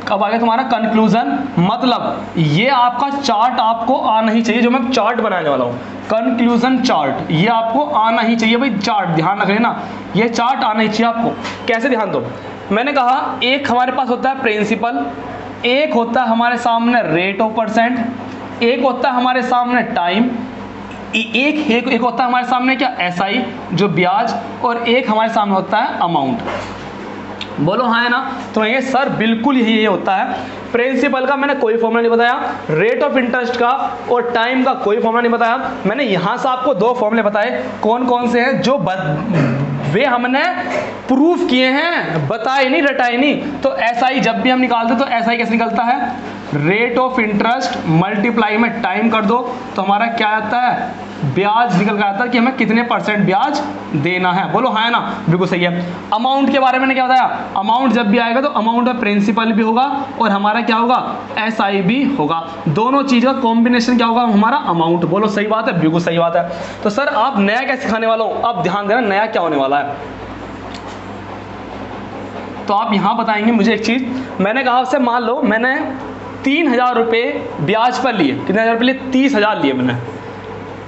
अब आ गया तुम्हारा कंक्लूजन, मतलब ये आपका चार्ट आपको आना ही चाहिए, जो मैं चार्ट बनाने वाला हूँ, कंक्लूजन चार्ट, ये आपको आना ही चाहिए भाई। चार्ट ध्यान रख लेना, ये चार्ट आना ही चाहिए आपको। कैसे? ध्यान दो, मैंने कहा एक हमारे पास होता है प्रिंसिपल, एक होता है हमारे सामने रेट ऑफ परसेंट, एक होता है हमारे सामने टाइम, एक होता है हमारे सामने क्या? SI जो ब्याज, और एक हमारे सामने होता है अमाउंट। बोलो हाँ है ना? तो ये सर बिल्कुल यही होता है। प्रिंसिपल का मैंने कोई फॉर्मूला नहीं बताया, रेट ऑफ इंटरेस्ट का और टाइम का कोई फॉर्मूला नहीं बताया। मैंने यहाँ से आपको 2 फॉर्मूले बताए, कौन कौन से हैं, जो वे हमने प्रूफ किए हैं, बताए नहीं, रटाए नहीं। तो SI जब भी हम निकालते तो SI कैसे निकलता है? रेट ऑफ इंटरेस्ट मल्टीप्लाई में टाइम कर दो तो हमारा क्या आता है? ब्याज निकल कर आता है कि हमें कितने % ब्याज देना है। बोलो हाँ है ना? बिल्कुल सही है। अमाउंट के बारे में क्या बताया? अमाउंट जब भी आएगा तो अमाउंट में प्रिंसिपल भी होगा और हमारा क्या होगा? SI भी होगा। दोनों चीज का कॉम्बिनेशन क्या होगा? हमारा अमाउंट। बोलो सही बात है? बिल्कुल सही बात है। तो सर आप नया क्या सिखाने वाला हूं? अब ध्यान देना, नया क्या होने वाला है। तो आप यहां बताएंगे मुझे एक चीज, मैंने कहा आपसे, मान लो मैंने 3000 रुपये ब्याज पर लिए। कितने हजार रुपये लिए? 30,000 लिए मैंने।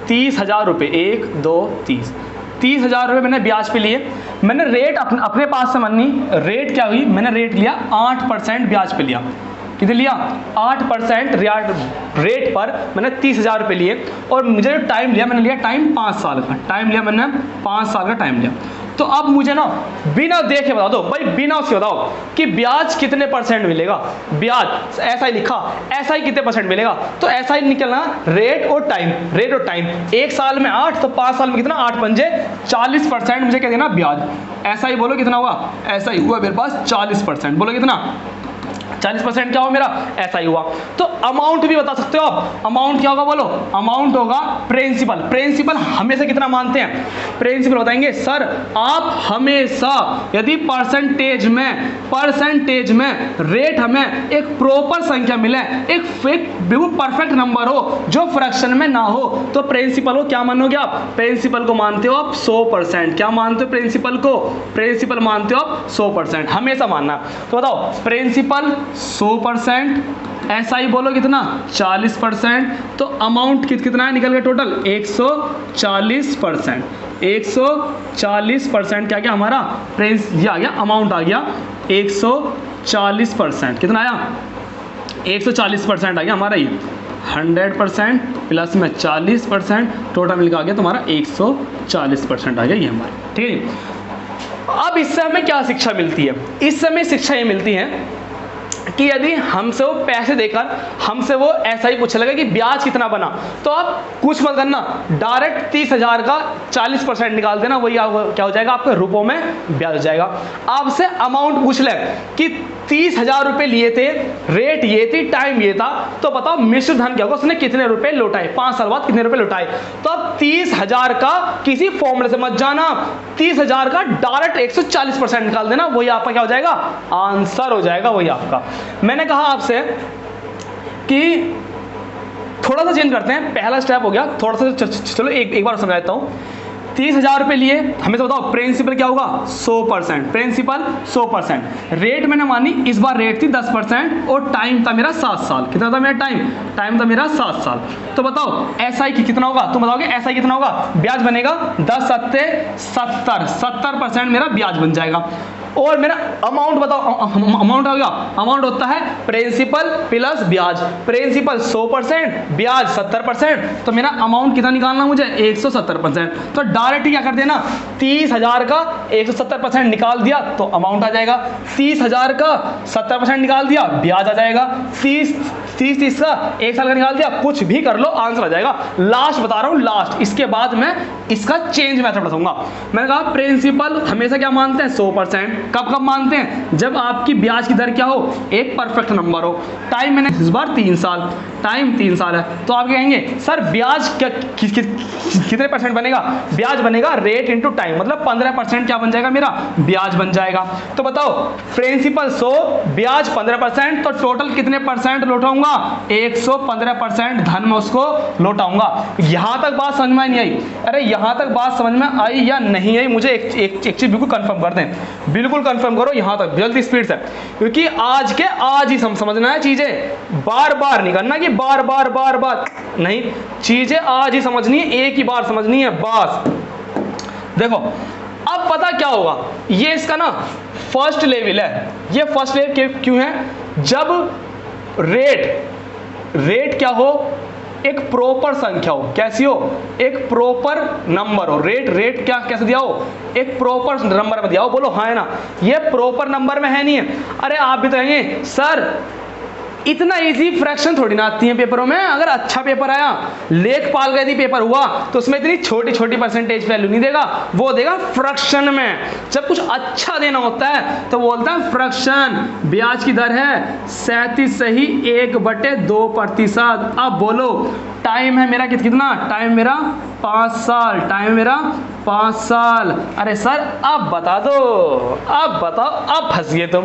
30,000 रुपये, 1 2 30, 30,000 रुपये मैंने ब्याज पे लिए। मैंने रेट अपने पास से मानी, रेट क्या हुई, मैंने रेट लिया 8% ब्याज पे लिया। कितने लिया? 8% रेट पर मैंने 30,000 रुपये लिए, और मुझे जो टाइम लिया, मैंने लिया टाइम 5 साल का टाइम लिया, मैंने 5 साल का टाइम लिया। तो अब मुझे ना बिना देखे बता दो भाई, बिना उसके बताओ कि ब्याज कितने परसेंट मिलेगा। ब्याज ऐसा ही लिखा, ऐसा ही कितने परसेंट मिलेगा, तो ऐसा ही निकलना रेट और टाइम, रेट और टाइम। 1 साल में 8, तो 5 साल में कितना, 8 पंजे 40% मुझे क्या देना, ब्याज। ऐसा ही बोलो कितना हुआ, ऐसा ही हुआ मेरे पास 40%। बोलो कितना, 40% क्या हो मेरा, ऐसा ही हुआ। तो अमाउंट भी बता सकते हो आप, अमाउंट क्या होगा बोलो, अमाउंट होगा प्रिंसिपल। प्रिंसिपल हमेशा कितना मानते हैं, प्रिंसिपल बताएंगे सर आप हमेशा यदि परसेंटेज में रेट हमें एक प्रॉपर संख्या मिले, एक बिल्कुल परफेक्ट नंबर हो जो फ्रैक्शन में ना हो, तो प्रिंसिपल को क्या मानोगे आप, प्रिंसिपल को मानते हो आप 100%। क्या मानते हो प्रिंसिपल को, प्रिंसिपल मानते हो आप 100%, हमेशा मानना। तो बताओ प्रिंसिपल 100%, ऐसा ही बोलो कितना 40%, तो अमाउंट कितना है निकल गया टोटल 140%। 140% क्या क्या हमारा प्रिंस ये आ गया, अमाउंट आ गया 140%। कितना आया, 140% आ गया हमारा ये। 100% प्लस में 40%, टोटल मिलकर आ गया तुम्हारा 140% आ गया ये हमारा। ठीक है। अब इससे हमें क्या शिक्षा मिलती है, इससे हमें शिक्षा ये मिलती है कि यदि हमसे वो पैसे देकर हमसे वो ऐसा ही पूछने लगा कि ब्याज कितना बना, तो आप कुछ मत करना, डायरेक्ट 30,000 का 40% निकाल देना, वही क्या हो जाएगा आपके रुपयों में ब्याज हो जाएगा। आपसे अमाउंट पूछ ले कि 30,000 रुपये लिए थे, रेट ये थी, टाइम ये था, तो बताओ मिश्र धन क्या होगा, उसने कितने रुपए लौटाए, 5 साल बाद कितने रुपए लौटाए। तो अब 30,000 का किसी फॉर्मूले से मत जाना, 30,000 का डायरेक्ट 140% निकाल देना, वही आपका क्या हो जाएगा, आंसर हो जाएगा वही आपका। मैंने कहा आपसे कि थोड़ा सा चेंज करते हैं, पहला स्टेप हो गया, थोड़ा सा चलो एक बार समझा देता हूं। 30,000 रुपये लिए, हमें तो बताओ प्रिंसिपल क्या होगा 100%, प्रिंसिपल 100%, रेट मैंने मानी इस बार रेट थी 10%, और टाइम था मेरा 7 साल। कितना था मेरा टाइम था मेरा 7 साल। तो बताओ एसआई की कितना होगा, तुम बताओगे एसआई कितना होगा, ब्याज बनेगा 10 सत्ते 70% मेरा ब्याज बन जाएगा। और मेरा अमाउंट बताओ, अमाउंट हो गया, अमाउंट होता है प्रिंसिपल प्लस ब्याज, प्रिंसिपल 100%, ब्याज 70%, तो मेरा अमाउंट कितना निकालना मुझे 170%। तो डायरेक्ट क्या कर देना, 30,000 का 170% निकाल दिया तो अमाउंट आ जाएगा, 30,000 का 70% निकाल दिया ब्याज आ जाएगा, 30 का 1 साल का निकाल दिया, कुछ भी कर लो आंसर आ जाएगा। लास्ट बता रहा हूं, लास्ट, इसके बाद मैं इसका चेंज मेथड बताऊंगा। मैंने कहा प्रिंसिपल हमेशा क्या मानते हैं 100%, कब मानते हैं, जब आपकी ब्याज की दर क्या हो, एक परफेक्ट नंबर हो। टाइम मैंने इस बार 3 साल, टाइम 3 साल है, तो आप कहेंगे सर ब्याज कितने परसेंट बनेगा, ब्याज बनेगा रेट इंटू टाइम, मतलब 15% क्या बन जाएगा मेरा ब्याज बन जाएगा। तो बताओ प्रिंसिपल 100, ब्याज 15%, तो टोटल कितने परसेंट लौटाऊंगा, 115% धन में उसको लौटाऊंगा। यहां तक बात समझ में नहीं आई, अरे यहां तक बात समझ में आई या नहीं आई, मुझे एक चीज बिल्कुल कंफर्म कर दें, बिल्कुल कंफर्म करो यहां तक जल्दी स्पीड से, क्योंकि आज के आज ही समझना है चीजें, बार बार नहीं करना कि बार बार नहीं, चीजें आज ही समझनी है, एक ही बार समझनी है बस। देखो अब पता क्या होगा, ये इसका ना फर्स्ट लेवल है, ये फर्स्ट लेवल क्यों है, जब रेट क्या हो, एक प्रॉपर संख्या हो, कैसी हो, एक प्रॉपर नंबर हो, रेट क्या कैसे दिया हो, एक प्रॉपर नंबर में दिया हो। बोलो हाँ है ना, ये प्रॉपर नंबर में है नहीं है। अरे आप भी तो कहेंगे सर इतना इजी फ्रैक्शन थोड़ी ना आती है पेपरों में, अगर अच्छा पेपर आया, लेखपाल का यदि पेपर हुआ तो उसमें इतनी छोटी परसेंटेज वैल्यू नहीं देगा, वो देगा फ्रैक्शन में। जब कुछ अच्छा देना होता है तो बोलता है फ्रैक्शन, ब्याज की दर है 37.1/2%। अब बोलो टाइम है मेरा कितना, टाइम मेरा 5 साल, टाइम मेरा 5 साल। अरे सर अब बता दो, अब बताओ, अब फंस गए तुम,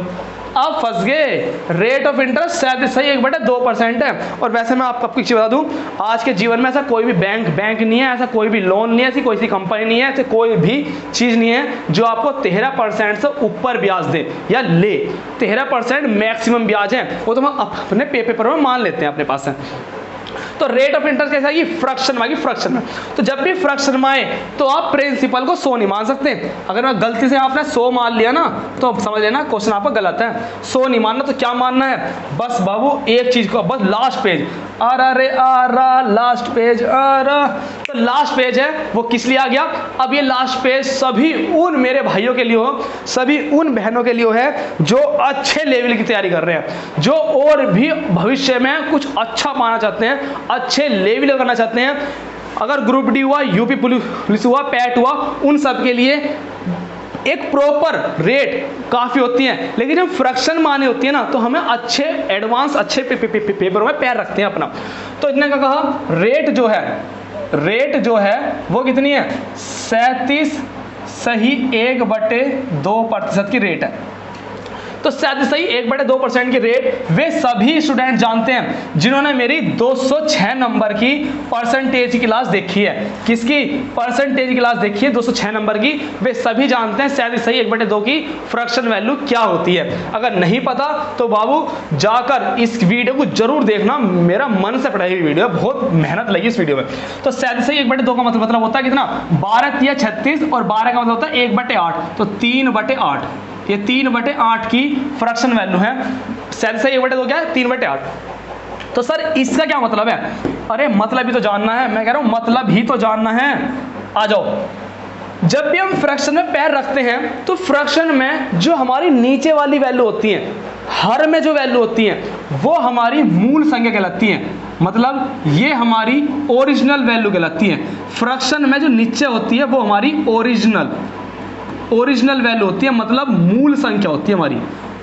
अब फंस गए। रेट ऑफ इंटरेस्ट 37.1/2% है। और वैसे मैं आपको एक चीज बता दूं, आज के जीवन में ऐसा कोई भी बैंक नहीं है, ऐसा कोई भी लोन नहीं है, ऐसी कोई सी कंपनी नहीं है, ऐसी कोई भी चीज नहीं है जो आपको 13% से ऊपर ब्याज दे या ले। 13% मैक्सिमम ब्याज है, वो तो हम अपने पेपर में मान लेते हैं अपने पास से। तो रेट ऑफ इंटरेस्ट कैसे आएगी, फ्रैक्शन में आएगी, फ्रैक्शन में। तो जब भी फ्रैक्शन में आए तो आप प्रिंसिपल को 100 नहीं मान सकते। अगर मैं गलती से आपने 100 मान लिया ना तो समझ लेना क्वेश्चन आपका गलत है। 100 नहीं मानना तो क्या मानना है, बस बाबू एक चीज को, बस लास्ट पेज, लास्ट पेज, तो लास्ट पेज है वो किस लिए आ गया। अब ये लास्ट पेज सभी उन मेरे भाइयों के लिए हो, सभी उन बहनों के लिए है जो अच्छे लेवल की तैयारी कर रहे हैं, जो और भी भविष्य में कुछ अच्छा पाना चाहते हैं, अच्छे लेवल करना चाहते हैं। अगर ग्रुप डी हुआ, यूपी पुलिस हुआ, पैट हुआ, उन सब के लिए एक प्रॉपर रेट काफ़ी होती है। लेकिन जब फ्रैक्शन माने होती है ना तो हमें अच्छे एडवांस अच्छे पेपर में पैर रखते हैं अपना। तो इतने का कहा रेट जो है वो कितनी है, 37.1/2% की रेट है। तो 37.1/2% की रेट वे सभी स्टूडेंट जानते हैं जिन्होंने मेरी 206 नंबर की परसेंटेज की क्लास देखी है। किसकी परसेंटेज की क्लास देखी है, 206 नंबर की। वे सभी जानते हैं 37.1/2 की फ्रैक्शन वैल्यू क्या होती है। अगर नहीं पता तो बाबू जाकर इस वीडियो को जरूर देखना, मेरा मन से पढ़ाई हुई वीडियो है, बहुत मेहनत लगी इस वीडियो में। तो 37.1/2 का मतलब होता है कितना, 12×36, और 12 का मतलब होता है 1/8, तो 3/8। ये 3/8 की फ्रैक्शन वैल्यू है। 1/2 क्या है, 3/8। तो सर इसका क्या मतलब है, अरे मतलब ही तो जानना है, मैं कह रहा हूं मतलब ही तो जानना है। आ जाओ, जब भी हम फ्रैक्शन में पैर रखते हैं तो फ्रैक्शन में जो हमारी नीचे वाली वैल्यू होती है, हर में जो वैल्यू होती है वो हमारी मूल संख्या कहलाती है। मतलब ये हमारी ओरिजिनल वैल्यू कहलाती है। फ्रैक्शन में जो नीचे होती है वो हमारी ओरिजिनल वैल्यू होती है, मतलब मूल संख्या होती है हमारी।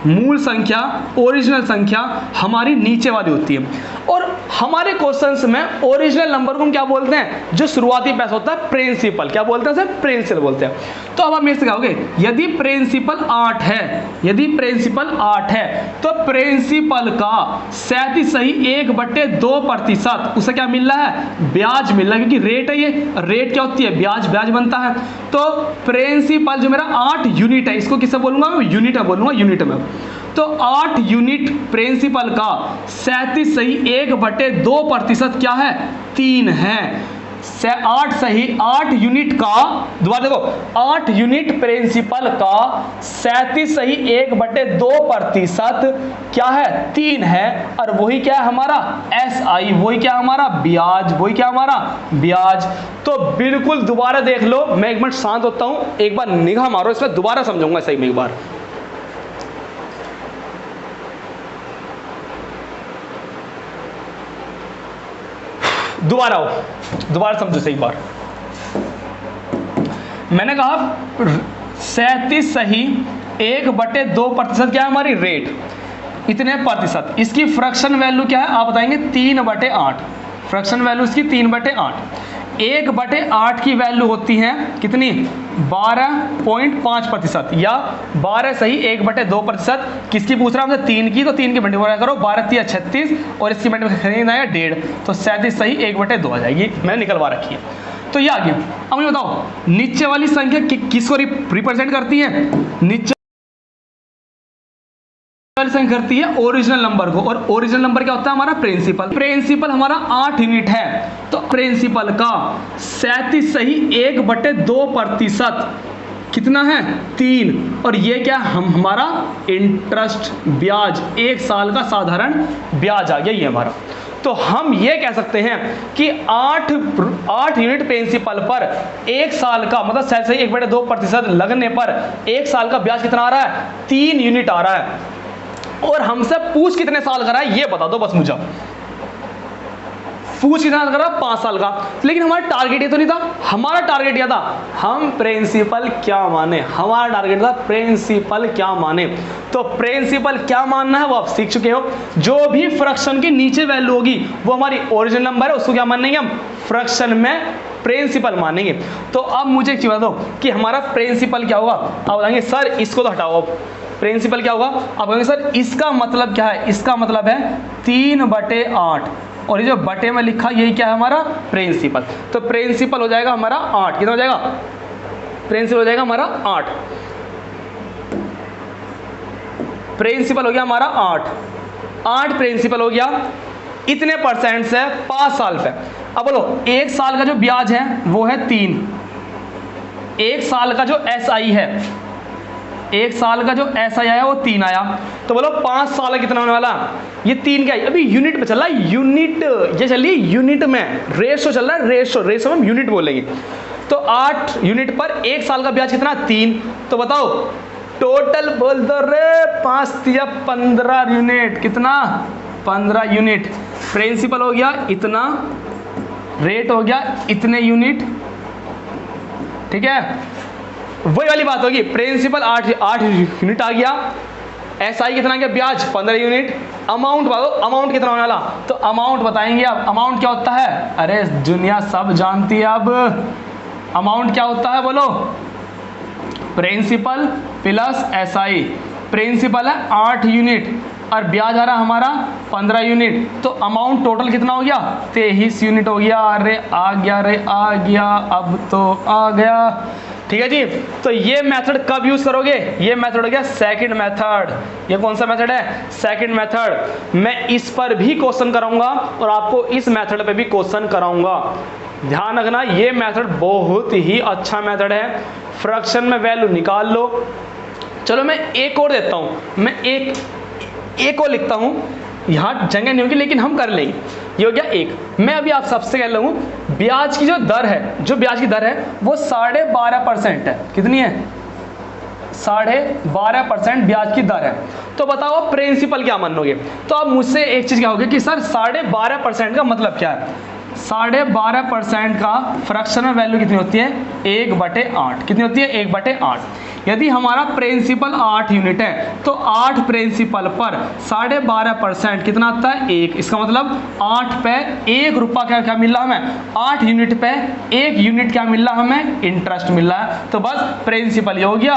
मूल संख्या, ओरिजिनल संख्या हमारी नीचे वाली होती है। और हमारे क्वेश्चंस में ओरिजिनल नंबर को हम क्या बोलते हैं, जो शुरुआती पैसा होता है प्रिंसिपल, क्या बोलते हैं सर, प्रिंसिपल बोलते हैं। तो अब आप मेरे से कहोगे यदि प्रिंसिपल 8 है, यदि प्रिंसिपल 8 है तो प्रिंसिपल का 37.1/2% उसे क्या मिल रहा है, ब्याज मिल रहा है, क्योंकि रेट है, ये रेट क्या होती है, ब्याज बनता है। तो प्रिंसिपल जो मेरा 8 यूनिट है, इसको किससे बोलूंगा मैं, यूनिट में बोलूंगा, यूनिट में। तो 8 यूनिट प्रिंसिपल का 37.1/2% क्या है, 3 है। 8 यूनिट का, दोबारा देखो, 8 यूनिट प्रिंसिपल का 37.1/2% क्या है, 3 है। और वही क्या है हमारा SI, वही क्या हमारा ब्याज, वही क्या हमारा ब्याज। तो बिल्कुल दोबारा देख लो, मैं एक मिनट शांत होता हूं, एक बार निगाह मारो इसमें, दोबारा समझाऊंगा सही में एक बार। दोबारा आओ, दोबारा समझो सही बार। मैंने कहा 37.1/2% क्या है हमारी रेट, इतने प्रतिशत। इसकी फ्रैक्शन वैल्यू क्या है आप बताएंगे, 3/8। फ्रैक्शन वैल्यू इसकी 3/8। 1/8 की वैल्यू होती है कितनी, 12.5%, या 12.1/2%। किसकी पूछ रहा हूं, 3 की, तो 3 की मल्टीप्लाई करो, 12×3 = 36, और इसकी मल्टीप्लाई आया 1.5, तो 37.1/2 आ जाएगी, मैंने निकलवा रखी है। तो ये आ गया। अब मुझे बताओ नीचे वाली संख्या किसको रिप्रेजेंट करती है, नीचे संख्या करती है ओरिजिनल नंबर को, और ओरिजिनल नंबर क्या होता है हमारा, प्रिंसिपल हमारा 8 यूनिट है। तो प्रिंसिपल का 37.1/2% कितना है, 3, और ये क्या हमारा इंटरेस्ट, ब्याज, 1 साल का साधारण ब्याज आ गया ये हमारा। तो हम ये कह सकते हैं कि 8 यूनिट प्रिंसिपल पर 1 साल का, मतलब 1/2% लगने पर 1 साल का ब्याज कितना आ रहा है, 3 यूनिट आ रहा है। और हमसे पूछ कितने साल का रहा है ये बता दो बस मुझे, पूछ कितना कर रहा, 5 साल का। लेकिन हमारा टारगेट ये तो नहीं था, हमारा टारगेट यह था हम प्रिंसिपल क्या माने, हमारा टारगेट था प्रिंसिपल क्या माने। तो प्रिंसिपल क्या मानना है वो आप सीख चुके हो। जो भी फ्रैक्शन की नीचे वैल्यू होगी वो हमारी ओरिजिनल नंबर है, उसको क्या मानेंगे हम, फ्रैक्शन में प्रिंसिपल मानेंगे। तो अब मुझे एक चीज बता दो कि हमारा प्रिंसिपल क्या होगा। आप बताएंगे सर इसको तो हटाओ, प्रिंसिपल क्या होगा, आप कहेंगे सर इसका मतलब क्या है, इसका मतलब है 3/8, और ये जो बटे में लिखा यही क्या है हमारा प्रिंसिपल। तो प्रिंसिपल हो जाएगा हमारा 8, कितना हो जाएगा, प्रिंसिपल हो जाएगा हमारा 8, प्रिंसिपल हो गया हमारा 8 प्रिंसिपल हो गया। इतने परसेंट से 5 साल पे। अब बोलो 1 साल का जो ब्याज है वो है 3, 1 साल का जो SI है, 1 साल का जो SI आया वो 3 आया, तो बोलो 5 साल कितना होने वाला, ये 3 क्या है, अभी यूनिट में चल रहा है, यूनिट ये चलिए यूनिट में, रेशो चल रहा है, रेशो में हम यूनिट बोलेंगे। तो 8 यूनिट पर 1 साल का ब्याज कितना 3, तो बताओ टोटल बोल दो रे, 5 या 15 यूनिट, कितना 15 यूनिट। प्रिंसिपल हो गया इतना, रेट हो गया इतने यूनिट, ठीक है, वही वाली बात होगी। प्रिंसिपल 8 यूनिट आ गया, SI कितना गया, ब्याज 15 यूनिट, अमाउंट बताओ, अमाउंट कितना होने वाला, तो अमाउंट बताएंगे। अब अमाउंट क्या होता है, अरे दुनिया सब जानती है, अब अमाउंट क्या होता है बोलो, प्रिंसिपल प्लस SI। प्रिंसिपल है 8 यूनिट और ब्याज आ रहा हमारा 15 यूनिट, तो अमाउंट टोटल कितना हो गया 23 यूनिट हो गया। अरे आ गया, रे आ गया, अब तो आ गया, ठीक है जी। तो ये मेथड कब यूज करोगे, ये मेथड हो गया सेकंड मेथड। ये कौन सा मेथड है, सेकंड मेथड। मैं इस पर भी क्वेश्चन कराऊंगा और आपको इस मेथड पे भी क्वेश्चन कराऊंगा, ध्यान रखना। ये मेथड बहुत ही अच्छा मेथड है, फ्रैक्शन में वैल्यू निकाल लो। चलो मैं एक और देता हूं, मैं एक और लिखता हूं, यहां जगह नहीं होगी लेकिन हम कर लेंगे। ये हो गया एक। मैं अभी आप सबसे कह लूँ, ब्याज की जो दर है, जो ब्याज की दर है वो 12.5% है। कितनी है, 12.5% ब्याज की दर है। तो बताओ प्रिंसिपल क्या मानोगे, तो अब मुझसे एक चीज क्या होगी कि सर 12.5% का मतलब क्या है। 12.5% का फ्रैक्शन में वैल्यू कितनी होती है, 1/8। कितनी होती है, 1/8। यदि हमारा प्रिंसिपल 8 यूनिट है तो 8 प्रिंसिपल पर 12.5% कितना आता है, 1। इसका मतलब 8 पे 1 रुपया क्या मिल रहा हमें, 8 यूनिट पे 1 यूनिट क्या मिल रहा हमें, इंटरेस्ट मिल रहा है। तो बस प्रिंसिपल ये हो गया,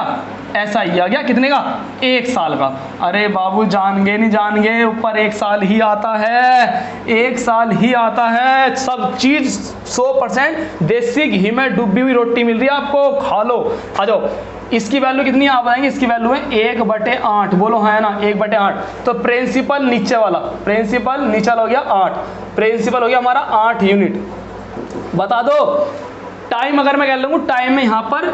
ऐसा ही आ गया, कितने का, 1 साल का। अरे बाबू जान गए नहीं जान गए, ऊपर 1 साल ही आता है, 1 साल ही आता है। सब चीज 100% देसी घी में डूबी हुई रोटी मिल रही है आपको, खा लो। आ जाओ, इसकी वैल्यू कितनी आप बताएंगे, इसकी वैल्यू है 1/8। बोलो है ना, 1/8। तो प्रिंसिपल नीचे वाला, प्रिंसिपल नीचे वाला हो गया 8, प्रिंसिपल हो गया हमारा 8 यूनिट। बता दो टाइम, अगर मैं कह लूंगा टाइम में यहां पर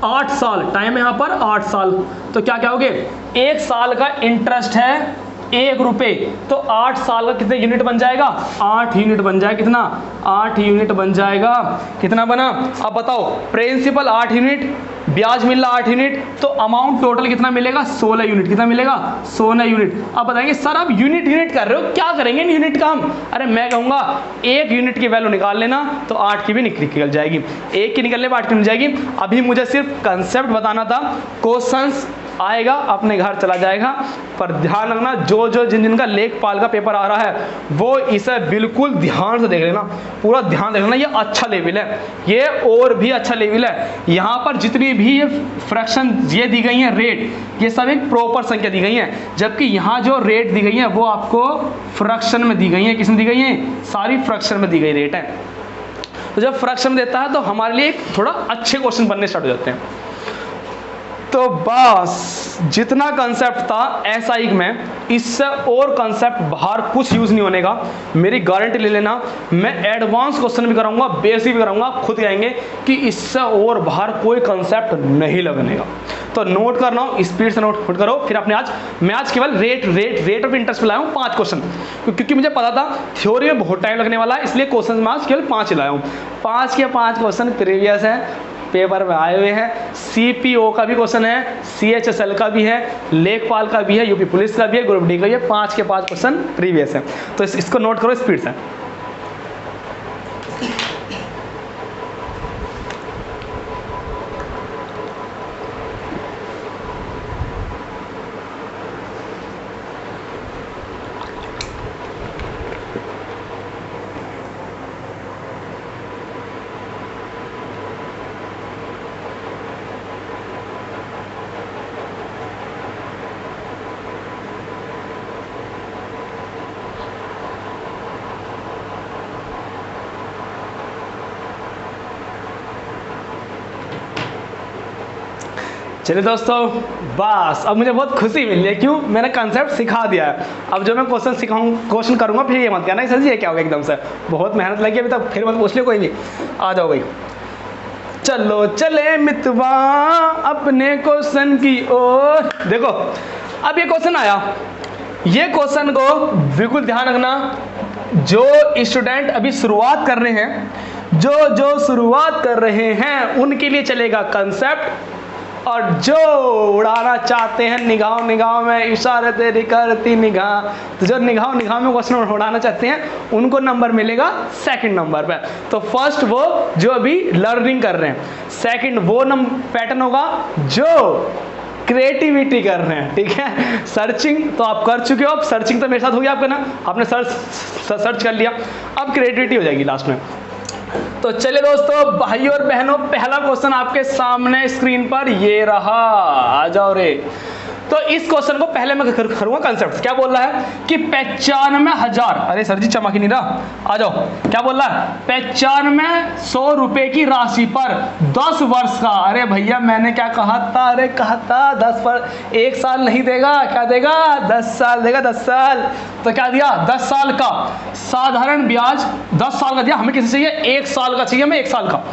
8 साल, टाइम है यहाँ पर 8 साल, तो क्या क्या हो गए, 1 साल का इंटरेस्ट है 1 रुपये, तो 8 साल का कितने यूनिट बन जाएगा, 8 यूनिट बन जाएगा। कितना, 8 यूनिट बन जाएगा। कितना बना, अब बताओ प्रिंसिपल 8 यूनिट, ब्याज मिल रहा 8 यूनिट, तो अमाउंट टोटल कितना मिलेगा, 16 यूनिट। कितना मिलेगा, 16 यूनिट। अब बताएंगे सर आप यूनिट कर रहे हो, क्या करेंगे यूनिट का हम, अरे मैं कहूँगा 1 यूनिट की वैल्यू निकाल लेना, तो 8 की भी निकल जाएगी, 1 की निकलने पर 8 की मिल जाएगी। अभी मुझे सिर्फ कंसेप्ट बताना था, क्वेश्चंस आएगा अपने घर चला जाएगा। पर ध्यान रखना, जो जिनका लेखपाल का पेपर आ रहा है वो इसे बिल्कुल ध्यान से देख लेना, पूरा ध्यान देख लेना। ये अच्छा लेवल है, ये और भी अच्छा लेवल है। यहाँ पर जितनी भी ये फ्रैक्शन ये दी गई है रेट, ये सब एक प्रॉपर संख्या दी गई है, जबकि यहाँ जो रेट दी गई है वो आपको फ्रैक्शन में दी गई है। किसमें दी गई है, सारी फ्रैक्शन में दी गई रेट है। तो जब फ्रैक्शन देता है तो हमारे लिए थोड़ा अच्छे क्वेश्चन बनने स्टार्ट हो जाते हैं। तो बस जितना कंसेप्ट था SI में, इससे और कंसेप्ट बाहर कुछ यूज नहीं होने का, मेरी गारंटी ले लेना। मैं एडवांस क्वेश्चन भी कराऊंगा, बेसिक भी कराऊंगा, खुद कहेंगे कि इससे और बाहर कोई कंसेप्ट नहीं लगने का। तो नोट करना, स्पीड से नोट करो। फिर अपने मैं आज केवल रेट ऑफ इंटरेस्ट पे लाया हूँ 5 क्वेश्चन, क्योंकि मुझे पता था थ्योरी में बहुत टाइम लगने वाला है, इसलिए क्वेश्चन में आज केवल 5 लाया हूँ। 5 के 5 क्वेश्चन प्रीवियस है, पेपर में आए हुए हैं। CPO का भी क्वेश्चन है, CHSL का भी है, लेखपाल का भी है, यूपी पुलिस का भी है, ग्रुप डी का भी है। 5 के 5 क्वेश्चन प्रीवियस है, तो इसको नोट करो स्पीड से। चलिए दोस्तों, बस अब मुझे बहुत खुशी मिली है। क्यों? मैंने कंसेप्ट सिखा दिया है। अब जो मैं क्वेश्चन करूँगा फिर ये मत कहना सर जी ये क्या होगा एकदम से, बहुत मेहनत लगी अभी तक, फिर मत पूछ लियो कोई नहीं। आ जाओ भाई, चलो चले मितवा अपने क्वेश्चन की ओर। देखो अब ये क्वेश्चन आया, ये क्वेश्चन को बिल्कुल ध्यान रखना। जो स्टूडेंट अभी शुरुआत कर रहे हैं, जो शुरुआत कर रहे हैं उनके लिए चलेगा कंसेप्ट, और जो उड़ाना चाहते हैं निगाह में इशारे तेरी करती निगाह, तो जो निगाह में क्वेश्चन उड़ाना चाहते हैं उनको नंबर मिलेगा सेकंड नंबर पे। तो फर्स्ट वो जो अभी लर्निंग कर रहे हैं, सेकंड वो पैटर्न होगा जो क्रिएटिविटी कर रहे हैं। ठीक है, सर्चिंग तो आप कर चुके हो, अब सर्चिंग तो मेरे साथ हो गया आपका ना, आपने सर्च कर लिया, अब क्रिएटिविटी हो जाएगी लास्ट में। तो चलिए दोस्तों, भाइयों और बहनों, पहला क्वेश्चन आपके सामने स्क्रीन पर ये रहा, आ जाओ रे। तो इस क्वेश्चन को पहले मैं करूंगा कंसेप्ट। क्या बोल रहा है कि 95,000, अरे सर जी चमक ही नहीं रहा, आ जाओ। क्या बोल रहा है? 95,100 रुपए की राशि पर 10 वर्ष का, अरे भैया मैंने क्या कहा था, अरे कहा था 10 पर 1 साल नहीं देगा, क्या देगा? 10 साल देगा, 10 साल। तो क्या दिया? 10 साल का साधारण ब्याज 10 साल का दिया। हमें किसी चाहिए 1 साल का चाहिए, हमें 1 साल का।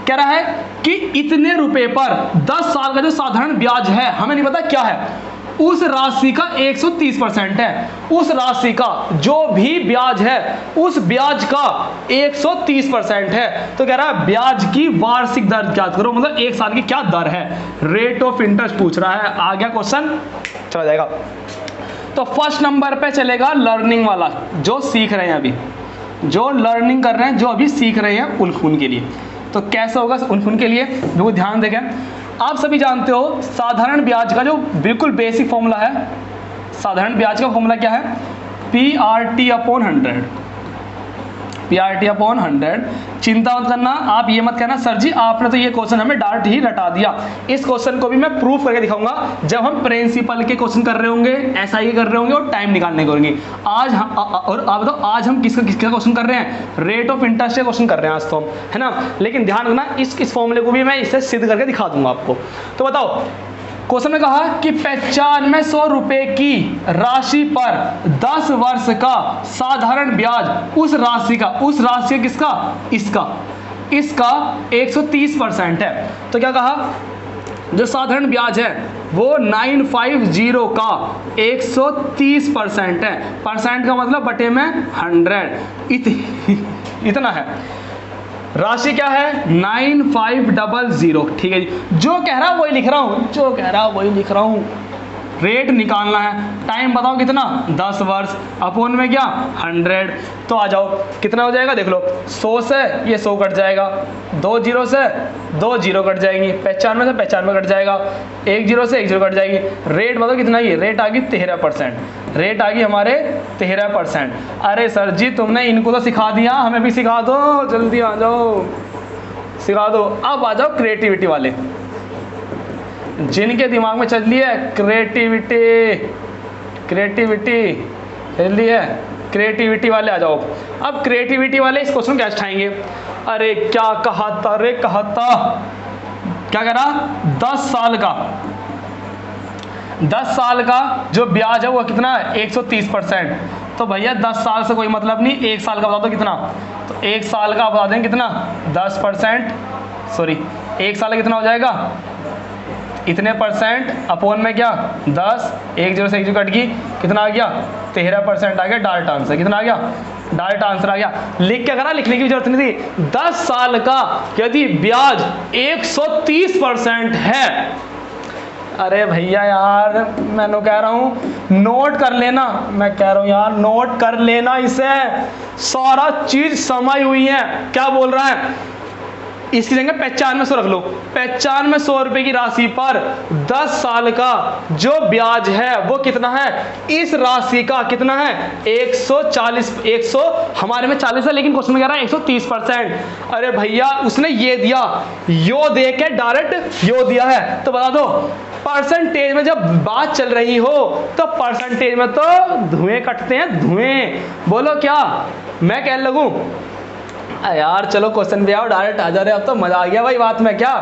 कह रहा है कि इतने रुपए पर 10 साल का जो साधारण ब्याज है, हमें नहीं पता क्या है, उस राशि का 130% है। उस राशि का जो भी ब्याज है उस ब्याज का 130% है। तो कह रहा है ब्याज की वार्षिक दर ज्ञात करो, मतलब 1 साल की क्या दर है, रेट ऑफ इंटरेस्ट पूछ रहा है। आ गया क्वेश्चन, चला जाएगा। तो फर्स्ट नंबर पे चलेगा लर्निंग वाला, जो सीख रहे हैं अभी, जो लर्निंग कर रहे हैं, जो अभी सीख रहे हैं उनके लिए। तो कैसे होगा उनके लिए, बिल्कुल ध्यान देखें। आप सभी जानते हो साधारण ब्याज का जो बिल्कुल बेसिक फॉर्मूला है, साधारण ब्याज का फॉर्मूला क्या है? PRT/100, PRT/100। चिंता मत करना, आप ये मत कहना सर जी आपने तो ये क्वेश्चन हमें डायरेक्ट ही रटा दिया। इस क्वेश्चन को भी मैं प्रूफ करके दिखाऊंगा जब हम प्रिंसिपल के क्वेश्चन कर रहे होंगे, SI कर रहे होंगे और टाइम निकालने के होंगे। आज हम और आप बताओ आज हम किसका क्वेश्चन कर रहे हैं? रेट ऑफ इंटरेस्ट का क्वेश्चन कर रहे हैं आज तो हम, है ना। लेकिन ध्यान रखना इस फॉर्मूले को भी मैं इससे सिद्ध करके दिखा दूंगा आपको। तो बताओ, क्वेश्चन में कहा कि 95,100 रुपए की राशि पर 10 वर्ष का साधारण ब्याज उस राशि किसका? इसका 130% है। तो क्या कहा? जो साधारण ब्याज है वो 950 का 130% है। परसेंट का मतलब बटे में 100, इतना है। राशि क्या है? 9500। ठीक है जी, जो कह रहा वही लिख रहा हूँ, रेट निकालना है। टाइम बताओ कितना? 10 वर्ष, अपोन में क्या? 100। तो आ जाओ, कितना हो जाएगा देख लो। 100 से ये 100 कट जाएगा, 2 जीरो से 2 जीरो कट जाएंगी, 95 से 95 कट जाएगा, 1 जीरो से 1 जीरो कट जाएगी। रेट बताओ कितना? ये रेट आ गई 13%, रेट आ गई हमारे 13%। अरे सर जी तुमने इनको तो सिखा दिया, हमें भी सिखा दो, जल्दी आ जाओ, सिखा दो। अब आ जाओ क्रिएटिविटी वाले, जिनके दिमाग में चल रही है क्रिएटिविटी वाले आ जाओ। अब क्रिएटिविटी वाले इस क्वेश्चन क्या उठाएंगे? अरे क्या कहा था, क्या कह रहा? 10 साल का जो ब्याज है वो कितना है? 130%। तो भैया 10 साल से कोई मतलब नहीं, 1 साल का बता दो कितना। तो 1 साल का बता दें कितना? 10%, सॉरी 1 साल का कितना हो जाएगा? इतने परसेंट, अपोन में क्या? 10, 1 जीरो से 1 जीरो कट गई, कितना आ गया? 13% आ गया। डायरेक्ट आंसर कितना आ गया? डायरेक्ट आंसर आ गया। लिख क्या करा? लिखने की जरूरत नहीं थी। 10 साल का यदि ब्याज 130% है, अरे भैया यार मैं कह रहा हूँ नोट कर लेना, मैं कह रहा हूँ यार नोट कर लेना, इसे सारा चीज समाई हुई है। क्या बोल रहा है? इसकी जगह 9500 रख लो। 9500 रुपए की राशि पर 10 साल का जो ब्याज है वो कितना है? इस राशि का कितना है? 140, 100 हमारे में 40 है लेकिन क्वेश्चन में कह रहा है 130%। अरे भैया उसने ये दिया, यो दे के डायरेक्ट यो दिया है। तो बता दो परसेंटेज में जब बात चल रही हो तो परसेंटेज में तो धुएं कटते हैं, धुएं। बोलो क्या मैं कह लगूं? यार चलो क्वेश्चन भी आओ, डायरेक्ट आ जा रहे, अब तो मजा आ गया भाई बात में। क्या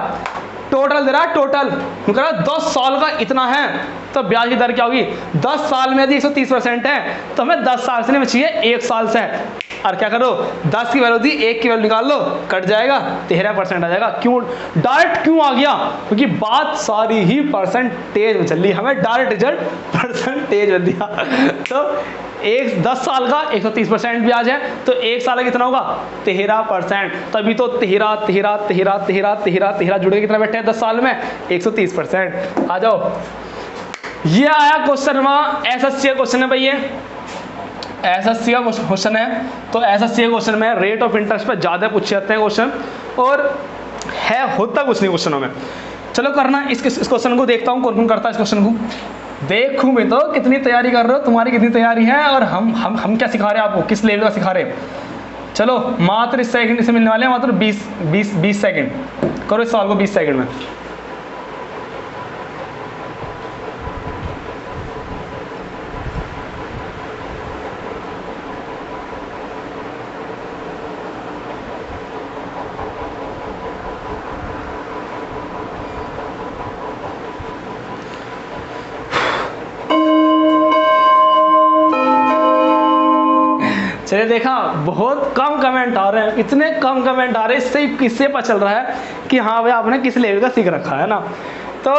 टोटल दे रहा है, टोटल कह रहा है 10 साल का इतना है, तो ब्याज की दर क्या होगी? 10 साल में यदि 130% है तो हमें 10 साल से नहीं चाहिए 1 साल से है। और क्या करो, 10 की वैल्यू दी, 1 की वैल्यू निकाल लो, कट जाएगा, 13% आ जाएगा। क्यों डायरेक्ट क्यों आ गया? क्योंकि बात सारी ही परसेंटेज में चल रही, हमें डायरेक्ट रिजल्ट परसेंटेज में दिया। तो 10 साल का 130% ब्याज है, तो 1 साल का कितना होगा? 13%। तभी तो 13 जुड़ के कितना बैठे हैं 10 साल में? 130%। आ जाओ, ये आया क्वेश्चन, वहाँ एसएससी का क्वेश्चन है भाई, ये एसएससी का क्वेश्चन है। तो एसएससी के क्वेश्चन में रेट ऑफ इंटरेस्ट पर ज़्यादा पूछे जाते हैं क्वेश्चन, और है होता कुछ नहीं क्वेश्चनों में। चलो करना इस क्वेश्चन को, देखता हूँ कौन कौन करता है इस क्वेश्चन को। देखूँ भी तो कितनी तैयारी कर रहे हो, तुम्हारी कितनी तैयारी है, और हम क्या सिखा रहे हैं आपको, किस लेवल का सिखा रहे हैं। चलो मात्र इस सेकंड से मिलने वाले हैं, मात्र 20 सेकंड। करो इस सवाल को 20 सेकंड में। चलिए देखा, बहुत कम कमेंट आ रहे हैं, इतने कम कमेंट आ रहे हैं, इससे किससे पता चल रहा है कि हाँ भाई आपने किस लेवल का सीख रखा है ना। तो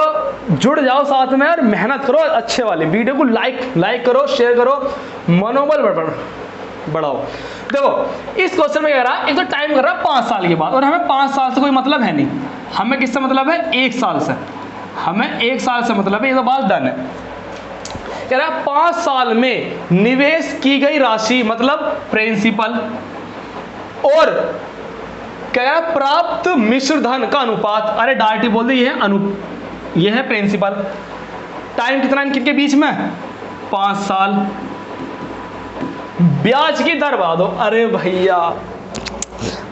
जुड़ जाओ साथ में और मेहनत करो अच्छे वाले। वीडियो को लाइक करो, शेयर करो, मनोबल बढ़ाओ। देखो इस क्वेश्चन में कह रहा है, एक तो टाइम कर रहा है 5 साल के बाद, और हमें 5 साल से कोई मतलब है नहीं, हमें किससे मतलब है? 1 साल से। हमें 1 साल से मतलब है, ये तो बात डन है। कह रहा है 5 साल में निवेश की गई राशि मतलब प्रिंसिपल, और कह रहा है प्राप्त मिश्र धन का अनुपात, अरे डायरेक्ट बोल दे, ये है प्रिंसिपल। टाइम कितना इनके बीच में? 5 साल। ब्याज की दर बता दो। अरे भैया,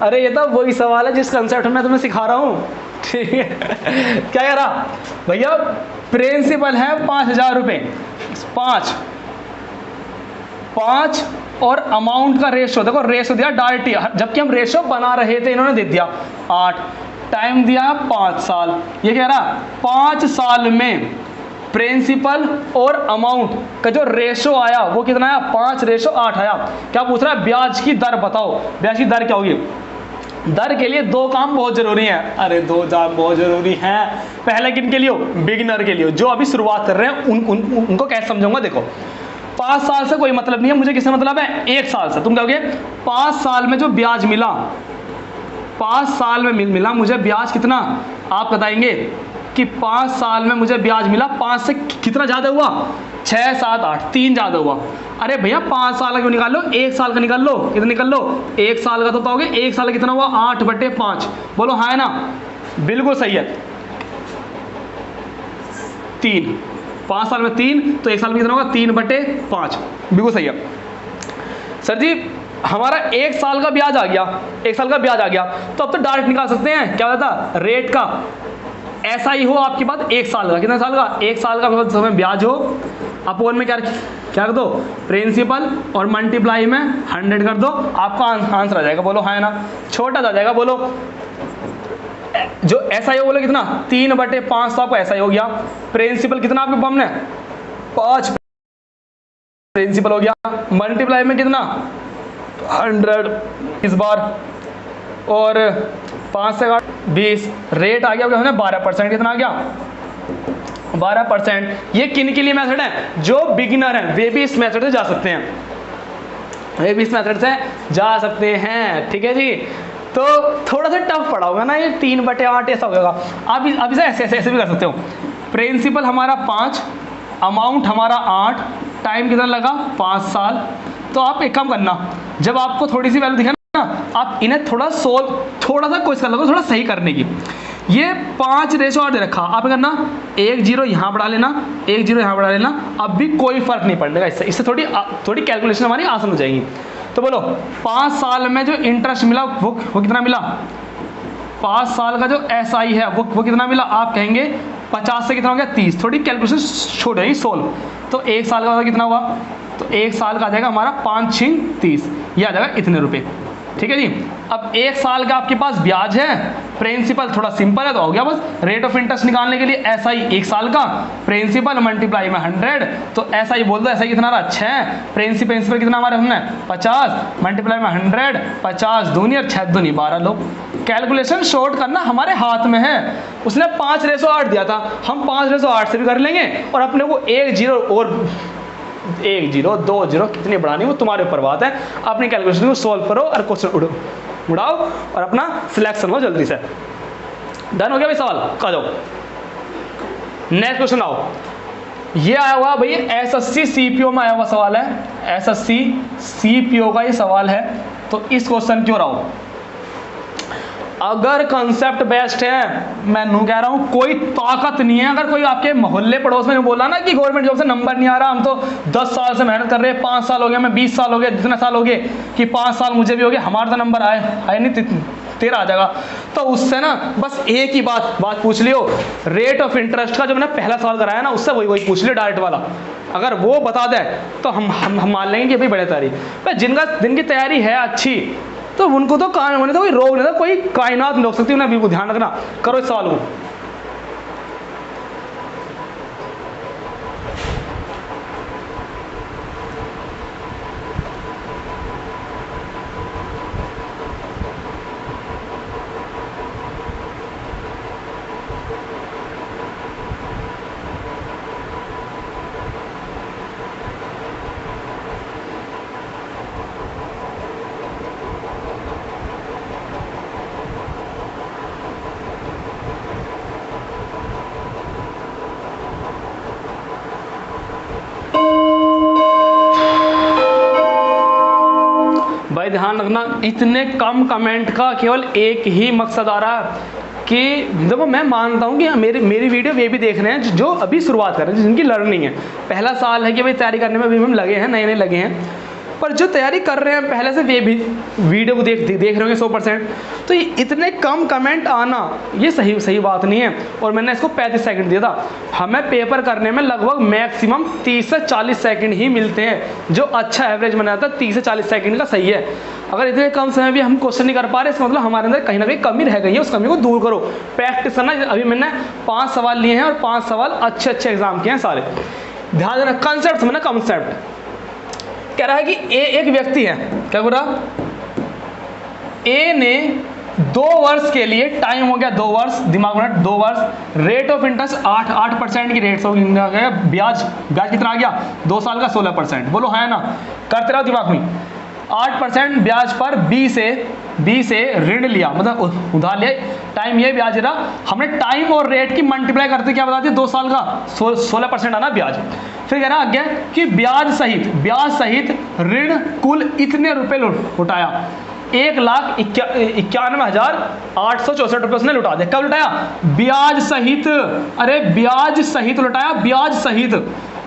अरे ये तो वही सवाल है जिस कंसेप्ट में तुम्हें सिखा रहा हूं, ठीक है। क्या कह रहा भैया, प्रिंसिपल है 5,000 रुपये, 5 और अमाउंट का रेशो, देखो रेशो दिया डायरेक्ट, जबकि हम रेशो बना रहे थे इन्होंने दे दिया 8, टाइम दिया 5 साल। ये कह रहा 5 साल में प्रिंसिपल और अमाउंट का जो रेशो आया वो कितना आया? 5:8 आया। क्या पूछ रहा है? ब्याज की दर बताओ। ब्याज की दर क्या होगी? दर के लिए 2 काम बहुत जरूरी हैं। अरे 2 काम बहुत जरूरी हैं। पहले किनके लिए हो? बिगिनर के लिए, जो अभी शुरुआत कर रहे हैं उनको कैसे समझाऊंगा। देखो 5 साल से कोई मतलब नहीं है, मुझे किससे मतलब है? 1 साल से। तुम कहोगे 5 साल में जो ब्याज मिला, 5 साल में मिला मुझे ब्याज कितना? आप बताएंगे कि 5 साल में मुझे ब्याज मिला, 5 से कितना ज्यादा हुआ? 6, 7, 8, 3 ज्यादा हुआ। अरे भैया 5 साल का क्यों निकाल लो, 1 साल का निकाल लो। कितना निकाल लो? 1 साल का तो बताओगे 1 साल का कितना हुआ? 8/5। बोलो हाँ है ना? बिल्कुल सही है। 3, 5 साल में 3, तो 1 साल में कितना होगा? 3/5। बिल्कुल सही है। सर जी हमारा 1 साल का ब्याज आ गया, 1 साल का ब्याज आ गया, तो अब तो डायरेक्ट निकाल सकते हैं। क्या होता? रेट का ऐसा ही हो आपके पास 1 साल का। कितना साल का? 1 साल का समय ब्याज हो, अपोन में क्या कर दो? प्रिंसिपल, और मल्टीप्लाई में 100 कर दो, आपका आंसर आ जाएगा। बोलो हाँ है ना? छोटा आ जाएगा। बोलो जो ऐसा ही हो, बोलो कितना? 3/5, तो आपको ऐसा ही हो गया। प्रिंसिपल कितना आपके पास में? 5 प्रिंसिपल हो गया। मल्टीप्लाई में कितना? 100 इस बार, और 5 से 20, रेट आ गया क्या? 12%। कितना आ गया? 12%। ये किन के लिए मेथड है? जो बिगिनर हैं वे भी इस मेथड से जा सकते हैं, वे भी इस मेथड से जा सकते हैं। ठीक है जी। तो थोड़ा सा टफ पड़ा होगा ना ये, 3/8 ऐसा होगा। आप इसे ऐसे भी कर सकते हो। प्रिंसिपल हमारा 5, अमाउंट हमारा 8, टाइम कितना लगा? 5 साल। तो आप एक काम करना, जब आपको थोड़ी सी वैल्यू दिखे ना, आप इन्हें थोड़ा सा कोशिश कर लो, थोड़ा सही करने की। ये 5:8 दे रखा, आप करना 1 0 यहाँ बढ़ा लेना, 1 0 यहाँ बढ़ा लेना, अब भी कोई फर्क नहीं पड़ेगा। इससे थोड़ी कैलकुलेशन हमारी आसान हो जाएगी। तो बोलो 5 साल में जो इंटरेस्ट मिला वो कितना मिला? 5 साल का जो SI है वो कितना मिला? आप कहेंगे 50 से कितना हो गया? 30। थोड़ी कैलकुलेशन छोड़ जाएगी, सोल्व। तो 1 साल का कितना हुआ? तो 1 साल का आ जाएगा हमारा 5 6 30, ये आ जाएगा इतने रुपए। ठीक है जी। अब 1 साल का आपके पास ब्याज है, प्रिंसिपल थोड़ा सिंपल है तो हो गया बस। रेट ऑफ इंटरेस्ट निकालने के लिए SI 1 साल का, प्रिंसिपल मल्टीप्लाई में 100, तो SI बोल दो, SI कितना रहा 6, प्रिंसिपल कितना हमारे हमने 50, मल्टीप्लाई में 100, 50 दूनी और 6 दूनी 12 लो। कैलकुलेशन शॉर्ट करना हमारे हाथ में है। उसने 5:8 दिया था, हम 5:8 से भी कर लेंगे, और अपने को 1 0 और 1 0 2 0 कितनी बढ़ानी वो तुम्हारे ऊपर बात है। अपनी कैलकुलेशन को सॉल्व करो और क्वेश्चन उड़ाओ और अपना सिलेक्शन लो जल्दी से। डन हो गया भाई सवाल, आ जाओ नेक्स्ट क्वेश्चन आओ। ये आया हुआ भाई SSC CPO में आया हुआ सवाल है, SSC CPO का ये सवाल है। तो इस क्वेश्चन क्यों रहा, अगर कंसेप्ट बेस्ट है, मैं नू कह रहा हूं कोई ताकत नहीं है। अगर कोई आपके मोहल्ले पड़ोस में बोला ना कि गवर्नमेंट जॉब से नंबर नहीं आ रहा, हम तो 10 साल से मेहनत कर रहे हैं, 5 साल हो गए, मैं 20 साल हो गए, जितने साल हो गए कि 5 साल मुझे भी हो गए, हमारा तो नंबर आए नहीं, तेरा आ जाएगा। तो उससे ना बस एक ही बात पूछ लियो, रेट ऑफ इंटरेस्ट का जो मैंने पहला सवाल कराया ना, उससे वही पूछ लियो डायरेक्ट वाला। अगर वो बता दे तो हम मान लेंगे कि भाई बड़े तैयारी। भाई जिनकी तैयारी है अच्छी, तो उनको तो होने तो कोई रोग नहीं था, कोई कायनात नहीं रोक सकती उन्हें। बिल्कुल ध्यान रखना, करो इस सवाल को। भाई ध्यान रखना, इतने कम कमेंट का केवल एक ही मकसद आ रहा है कि देखो मैं मानता हूँ कि मेरी वीडियो वे भी देख रहे हैं जो अभी शुरुआत कर रहे हैं, जिनकी लर्निंग है, पहला साल है कि भाई तैयारी करने में भी हम लगे हैं, नए लगे हैं। पर जो तैयारी कर रहे हैं पहले से वे भी वीडियो को देख रहे होंगे 100%। तो इतने कम कमेंट आना ये सही बात नहीं है। और मैंने इसको 35 सेकंड दिया था, हमें पेपर करने में लगभग मैक्सिमम 30 से 40 सेकंड ही मिलते हैं, जो अच्छा एवरेज माना जाता है 30 से 40 सेकंड का सही है। अगर इतने कम समय में हम क्वेश्चन नहीं कर पा रहे, इसका मतलब हमारे अंदर कहीं ना कहीं कमी रह गई है, उस कमी को दूर करो, प्रैक्टिस करना। अभी मैंने 5 सवाल लिए हैं और 5 सवाल अच्छे एग्जाम के हैं सारे। ध्यान देना, कंसेप्ट समझना, कंसेप्ट कह रहा है कि एक व्यक्ति है, क्या बोल रहा, ए ने 2 वर्ष के लिए, टाइम हो गया 2 वर्ष, दिमाग में 2 वर्ष, रेट ऑफ इंटरेस्ट 8% की रेट हो गया, ब्याज कितना आ गया 2 साल का 16%, बोलो है ना, करते रहो दिमाग में। 8% ब्याज पर बी से ऋण लिया, मतलब उधार लिया, टाइम ये ब्याज रहा, हमने टाइम और रेट की मल्टीप्लाई करते क्या बता दिया 2 साल का 16% आना ब्याज। फिर कह रहा आगे कि ब्याज सहित ऋण कुल इतने रुपए लौटाया, 1,91,864 रुपए उसने लौटा दिया। कब लौटाया, ब्याज सहित, अरे ब्याज सहित लौटाया, ब्याज सहित,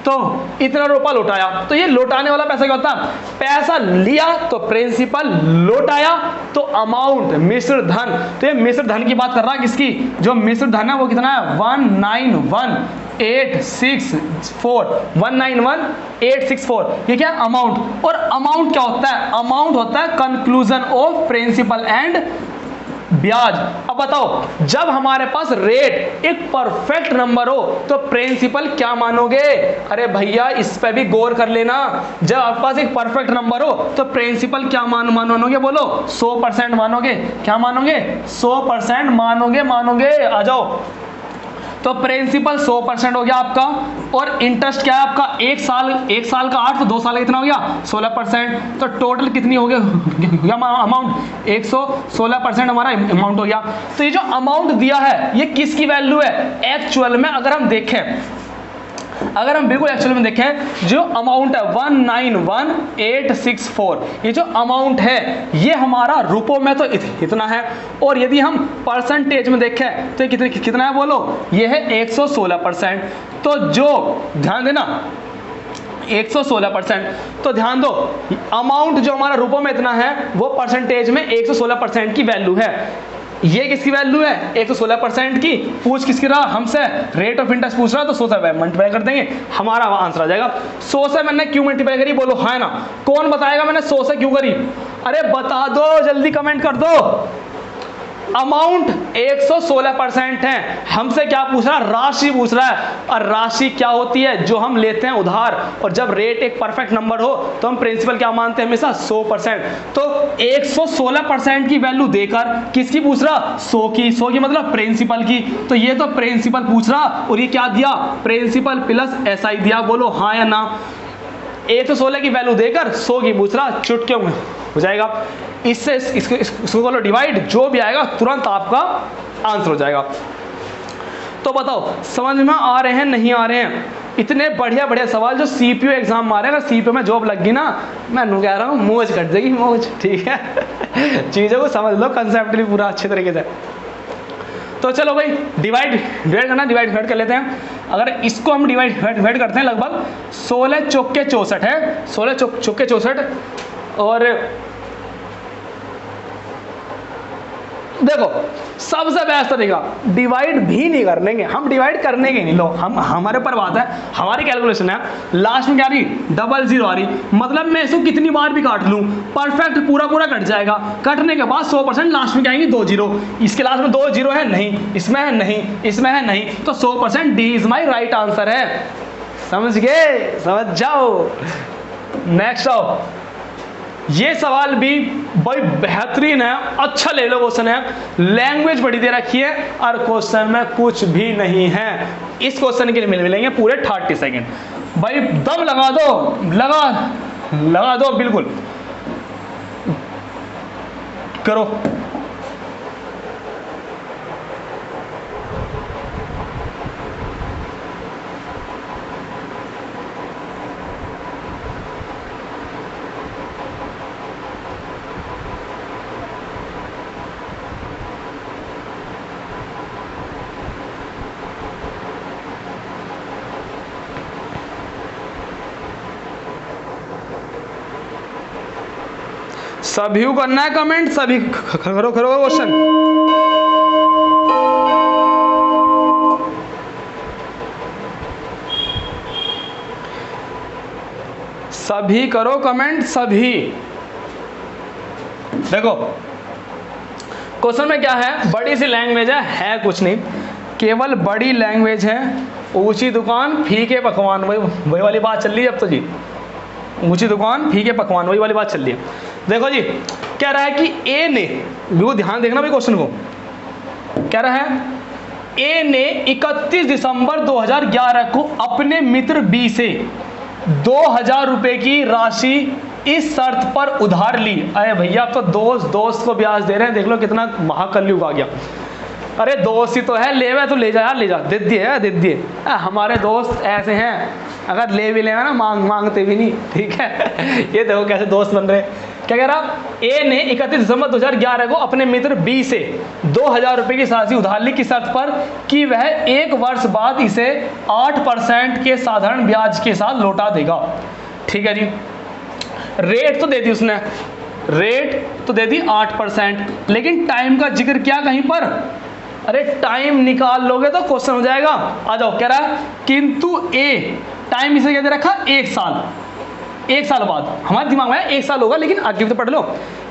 तो इतना रुपया लौटाया। तो ये लौटाने वाला पैसा क्या होता है, पैसा लिया तो प्रिंसिपल, लौटाया तो अमाउंट, मिश्र धन। तो ये मिश्र धन की बात कर रहा है, किसकी, जो मिश्र धन है वो कितना है 191,864 ये क्या अमाउंट। और अमाउंट क्या होता है, अमाउंट होता है कंक्लूजन ऑफ प्रिंसिपल एंड ब्याज। अब बताओ, जब हमारे पास रेट एक परफेक्ट नंबर हो तो प्रिंसिपल क्या मानोगे, अरे भैया इस पे भी गौर कर लेना, जब आपके पास एक परफेक्ट नंबर हो तो प्रिंसिपल क्या मानोगे, बोलो 100% मानोगे, क्या मानोगे 100% मानोगे, आ जाओ। तो प्रिंसिपल 100% हो गया आपका, और इंटरेस्ट क्या है आपका, एक साल का 8, तो 2 साल का कितना हो गया 16%। तो टोटल कितनी हो गया अमाउंट, 116% हमारा अमाउंट हो गया। तो ये जो अमाउंट दिया है ये किसकी वैल्यू है, एक्चुअल में अगर हम बिल्कुल एक्चुअल में देखें, जो अमाउंट है 191,864, ये जो अमाउंट है ये हमारा रुपयों में तो इतना है, और यदि हम परसेंटेज में देखें तो ये कितना है, बोलो ये है 116%। तो जो ध्यान देना 116%, तो ध्यान दो अमाउंट जो हमारा रुपयों में इतना है वो परसेंटेज में 116% की वैल्यू है। ये किसकी वैल्यू है 116% की, पूछ किसकी रहा हमसे, रेट ऑफ इंटरेस्ट पूछ रहा, तो 100 से मल्टीप्लाई कर देंगे, हमारा आंसर आ जाएगा। 100 से मैंने क्यों मल्टीप्लाई करी, बोलो है ना, कौन बताएगा मैंने 100 से क्यों करी, अरे बता दो, जल्दी कमेंट कर दो। अमाउंट 116% है। हमसे क्या पूछ रहा है? राशि पूछ रहा है। और राशि क्या होती है? जो हम लेते हैं उधार, और जब रेट एक परफेक्ट नंबर हो तो हम प्रिंसिपल क्या मानते हैं? हमेशा 100%। तो 116% की वैल्यू देकर किसकी पूछ रहा? 100 की। 100 की मतलब प्रिंसिपल की। तो ये तो प्रिंसिपल पूछ रहा, और ये क्या दिया? प्रिंसिपल प्लस एसआई दिया। बोलो हाँ या ना? 116 की वैल्यू देकर 100 की पूछ रहा, चुटकियों में हो जाएगा। इससे इसको बोलो डिवाइड, जो भी आएगा तुरंत आपका आंसर हो जाएगा। तो बताओ समझ में आ रहे हैं नहीं आ रहे हैं? इतने बढ़िया बढ़िया सवाल जो सीपीयू एग्जाम मारे, अगर सीपीयू में जॉब लग गई ना, मैं कह रहा हूँ मौज कट जाएगी, मौज। ठीक है चीज़ों को समझ लो कंसेप्टली पूरा अच्छे तरीके से। तो चलो भाई डिवाइड करना, डिवाइड कर लेते हैं। अगर इसको हम डिवाइड करते हैं, लगभग 16 चौके 64 है, 16 चौके 64। और देखो सबसे बेस्ट तरीका, डिवाइड भी नहीं कर लेंगे हम, डिवाइड करने के नहीं। लो हम हमारे पर बात है, हमारी कैलकुलेशन है। लास्ट में क्या आ रही? 00 आ रही। मतलब मैं इसको कितनी बार भी काट लूं, परफेक्ट पूरा कट जाएगा। कटने के बाद 100% लास्ट में क्या आएंगी? 2 0। इसके लास्ट में 2 0 है नहीं, इसमें है नहीं, इसमें है नहीं, तो 100% D is my right answer है। समझ गए? समझ जाओ। नेक्स्ट आओ। ये सवाल भी भाई बेहतरीन है, अच्छा ले लो क्वेश्चन है। लैंग्वेज बड़ी दे रखी है और क्वेश्चन में कुछ भी नहीं है। इस क्वेश्चन के लिए मिलेंगे पूरे 30 सेकंड। भाई दम लगा दो, लगा दो बिल्कुल, करो। सभी को करना है कमेंट, सभी करो क्वेश्चन। सभी करो कमेंट, सभी। देखो क्वेश्चन में क्या है? बड़ी सी लैंग्वेज है कुछ नहीं, केवल बड़ी लैंग्वेज है। ऊंची दुकान फीके पकवान, वही वाली बात चल रही है अब तो जी। ऊंची दुकान फीके पकवान, वही वाली बात चल रही है। देखो जी कह रहा है कि ए ने, वो ध्यान देखना भाई क्वेश्चन को, कह रहा है ए ने 31 दिसंबर 2011 को अपने मित्र बी से 2000 रुपए की राशि इस शर्त पर उधार ली। अरे भैया अब तो दोस्त को ब्याज दे रहे हैं, देख लो कितना महाकलयुग आ गया। अरे दोस्त ही तो है, ले तो ले जा यार, ले जा, दे दिए। हमारे दोस्त ऐसे हैं, अगर ले भी लेगा ना मांगते भी नहीं। ठीक है ये देखो कैसे दोस्त बन रहे। क्या कह रहा? ए ने 31 दिसंबर 2011 को अपने मित्र बी से 2000 रुपए की राशि उधार ली, किस शर्त पर कि वह 1 वर्ष बाद इसे 8% के साधारण ब्याज के साथ लौटा देगा। ठीक है जी। रेट तो दे दी उसने, रेट तो दे दी 8%, लेकिन टाइम का जिक्र क्या कहीं पर? अरे टाइम निकाल लोगे तो क्वेश्चन हो जाएगा। आ जाओ। कह रहा है किंतु ए, टाइम इसे क्या दे रखा? 1 साल। 1 साल बाद, हमारे दिमाग में 1 साल होगा, लेकिन आगे तो पढ़ लो।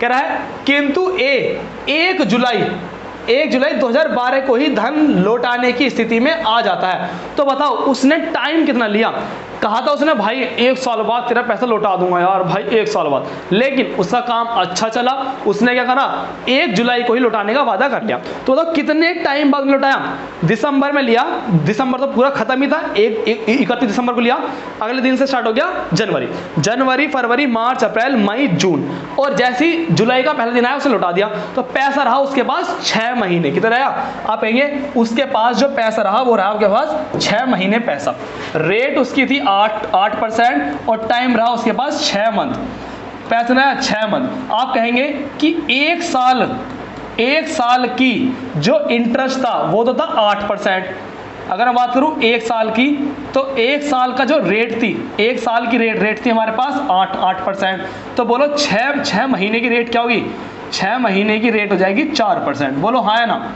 कह रहा है किंतु ए 1 जुलाई 2012 को ही धन लौटाने की स्थिति में आ जाता है। तो बताओ उसने टाइम कितना लिया? कहा था उसने भाई 1 साल बाद तेरा पैसा लौटा दूंगा यार, भाई 1 साल बाद। लेकिन उसका काम अच्छा चला, उसने क्या करा? 1 जुलाई को ही लौटाने का वादा कर लिया। तो बताओ कितने टाइम बाद लौटाया? दिसंबर में लिया, दिसंबर तो पूरा खत्म ही था, 31 दिसंबर को लिया। अगले दिन से स्टार्ट हो गया जनवरी, फरवरी, मार्च, अप्रैल, मई, जून, और जैसे ही जुलाई का पहला दिन आया उसे लौटा दिया। तो पैसा रहा उसके पास 6 महीने। कितना रहा? आप कहेंगे उसके पास जो पैसा रहा वो रहा आपके पास 6 महीने पैसा। रेट उसकी थी 8% और टाइम रहा उसके पास 6 मंथ। पैसा रहा 6 मंथ। आप कहेंगे कि 1 साल की जो इंटरेस्ट था वो तो था 8%। अगर मैं बात करूं 1 साल की, तो 1 साल का जो रेट थी, 1 साल की रेट थी हमारे पास 8%। तो बोलो 6 महीने की रेट क्या होगी? 6 महीने की रेट हो जाएगी 4%। बोलो हाँ या ना?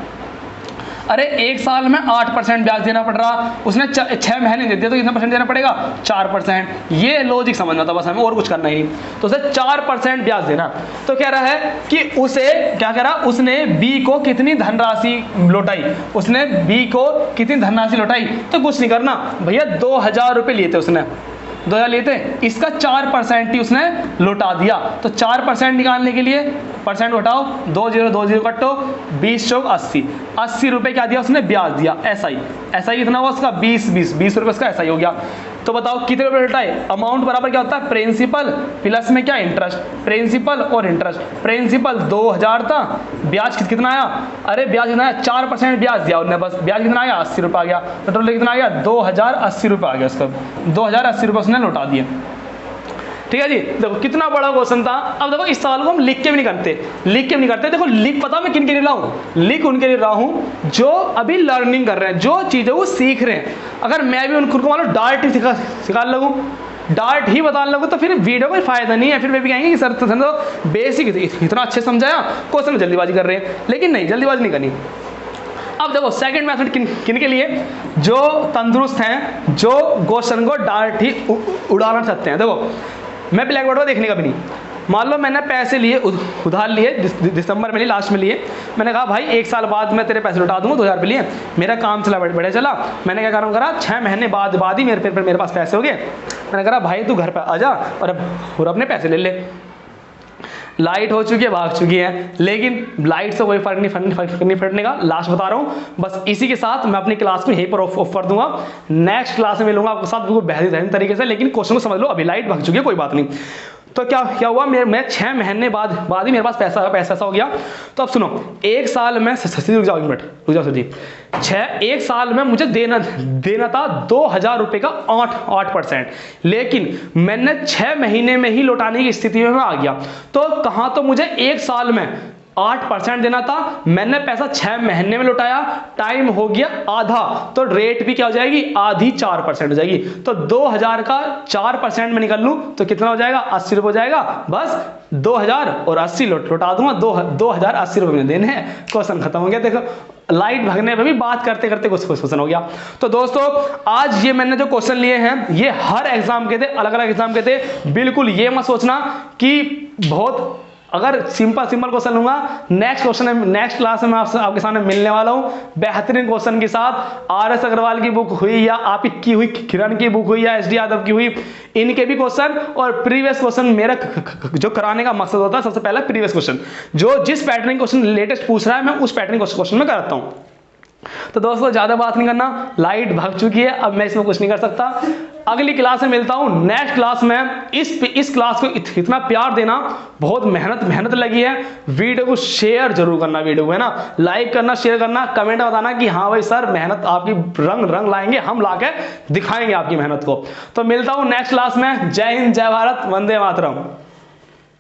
अरे 1 साल में 8% ब्याज देना पड़ रहा, उसने 6 महीने दे दिया तो कितना परसेंट देना पड़ेगा? 4%। ये लॉजिक समझना था बस हमें, और कुछ करना ही नहीं। तो उसे 4% ब्याज देना। तो कह रहा है कि उसे क्या कह रहा, उसने बी को कितनी धनराशि लौटाई, उसने बी को कितनी धनराशि लौटाई? तो कुछ नहीं करना भैया, 2000 रुपये लिए थे उसने, 2000 लिए थे, इसका 4% ही उसने लौटा दिया। तो 4% निकालने के लिए परसेंट उठाओ, 20 कटो, 20 चौक 80, 80 रुपये क्या दिया उसने? ब्याज दिया। एसआई कितना हुआ उसका? 20 रुपये उसका एसआई हो गया। तो बताओ कितने रुपये लौटाए? अमाउंट बराबर क्या होता है? प्रिंसिपल प्लस में क्या? इंटरेस्ट। प्रिंसिपल और इंटरेस्ट, प्रिंसिपल 2000 था, ब्याज कितना आया? अरे ब्याज कितना आया? 4% ब्याज दिया उन्होंने, बस ब्याज कितना आया? 80 रुपये आ गया। तो टोटल कितना आ गया? 2080 रुपये आ गया उसका, 2080 रुपये उसने लौटा दिए। ठीक है जी, देखो कितना बड़ा क्वेश्चन था। अब देखो इस सवाल को हम लिख के भी नहीं करते, देखो लिख पता मैं किन के लिए रहा हूँ? लिख उनके लिए रहा हूँ जो अभी लर्निंग कर रहे हैं, जो चीज़ें वो सीख रहे हैं। अगर मैं भी उनको मान लो डार्ट ही सिखा लगूँ, डार्ट ही बताने लगूँ, तो फिर वीडियो कोई फायदा नहीं है। फिर वे भी कहेंगे कि सर तो बेसिक इतना अच्छे समझाया, क्वेश्चन में जल्दीबाजी कर रहे हैं। लेकिन नहीं, जल्दीबाजी नहीं करनी। अब देखो सेकंड मेथड किन के लिए? जो तंदुरुस्त हैं, जो क्वेश्चन को डार्ट ही उड़ाना चाहते हैं। देखो मैं ब्लैक बोर्ड को देखने का भी नहीं, मान लो मैंने पैसे लिए, उधार लिए, दिसंबर में लिए, लास्ट में लिए। मैंने कहा भाई 1 साल बाद मैं तेरे पैसे लौटा दूंगा, 2000 रुपये लिए। मेरा काम चला, बढ़िया चला। मैंने क्या करा 6 महीने बाद ही मेरे पास पैसे हो गए। मैंने कहा भाई तू घर पर आ जा और अपने पैसे ले ले। लाइट हो चुकी है, भाग चुकी है, लेकिन लाइट से कोई फर्क नहीं पड़ने का। लास्ट बता रहा हूँ, बस इसी के साथ मैं अपनी क्लास को यहीं पर ऑफ कर दूंगा। नेक्स्ट क्लास में मिलूंगा आपके साथ बिल्कुल बेहतरीन तरीके से। लेकिन क्वेश्चन को समझ लो, अभी लाइट भाग चुकी है, कोई बात नहीं। तो क्या हुआ, मैं 6 महीने बाद ही मेरे पास पैसा हो गया। तो अब सुनो, 1 साल में रुक जाओ सर जी, 1 साल में मुझे देना था 2000 रुपये का 8%, लेकिन मैंने 6 महीने में ही लौटाने की स्थिति में आ गया। तो कहाँ, तो मुझे 1 साल में 8% देना था, मैंने पैसा 6 महीने में लौटाया, टाइम हो गया आधा, तो रेट भी क्या हो जाएगी? आधी 4% हो जाएगी। तो 2000 का 4% में निकल लूं तो कितना हो जाएगा? 80 रुपये हो जाएगा। बस 2000 और 80 लौटा दूंगा, 2080 रुपये में देने हैं। क्वेश्चन खत्म हो गया। देखो लाइट भागने पे भी बात करते करते कुछ क्वेश्चन हो गया। तो दोस्तों आज ये मैंने जो क्वेश्चन लिए हैं, ये हर एग्जाम के थे, अलग अलग एग्जाम के थे। बिल्कुल ये मत सोचना कि बहुत, अगर सिंपल क्वेश्चन लूंगा, नेक्स्ट क्लास में आपके सामने मिलने वाला हूं बेहतरीन क्वेश्चन के साथ। RS अग्रवाल की बुक हुई या आप की हुई, किरण की बुक हुई या SD यादव की हुई, इनके भी क्वेश्चन और प्रीवियस क्वेश्चन। मेरा जो कराने का मकसद होता है सबसे पहले प्रीवियस क्वेश्चन, जो जिस पैटर्न क्वेश्चन लेटेस्ट पूछ रहा है मैं उस पैटर्न क्वेश्चन में कराता हूं। तो दोस्तों ज्यादा बात नहीं करना, लाइट भाग चुकी है, अब मैं इसमें कुछ नहीं कर सकता। अगली क्लास में मिलता हूं। नेक्स्ट क्लास में इस क्लास को इतना प्यार देना, बहुत मेहनत लगी है। वीडियो को शेयर जरूर करना, वीडियो को है ना, लाइक करना, शेयर करना, कमेंट में बताना कि हाँ भाई सर मेहनत आपकी रंग लाएंगे, हम लाके दिखाएंगे आपकी मेहनत को। तो मिलता हूं नेक्स्ट क्लास में। जय हिंद, जय भारत, वंदे मातरम।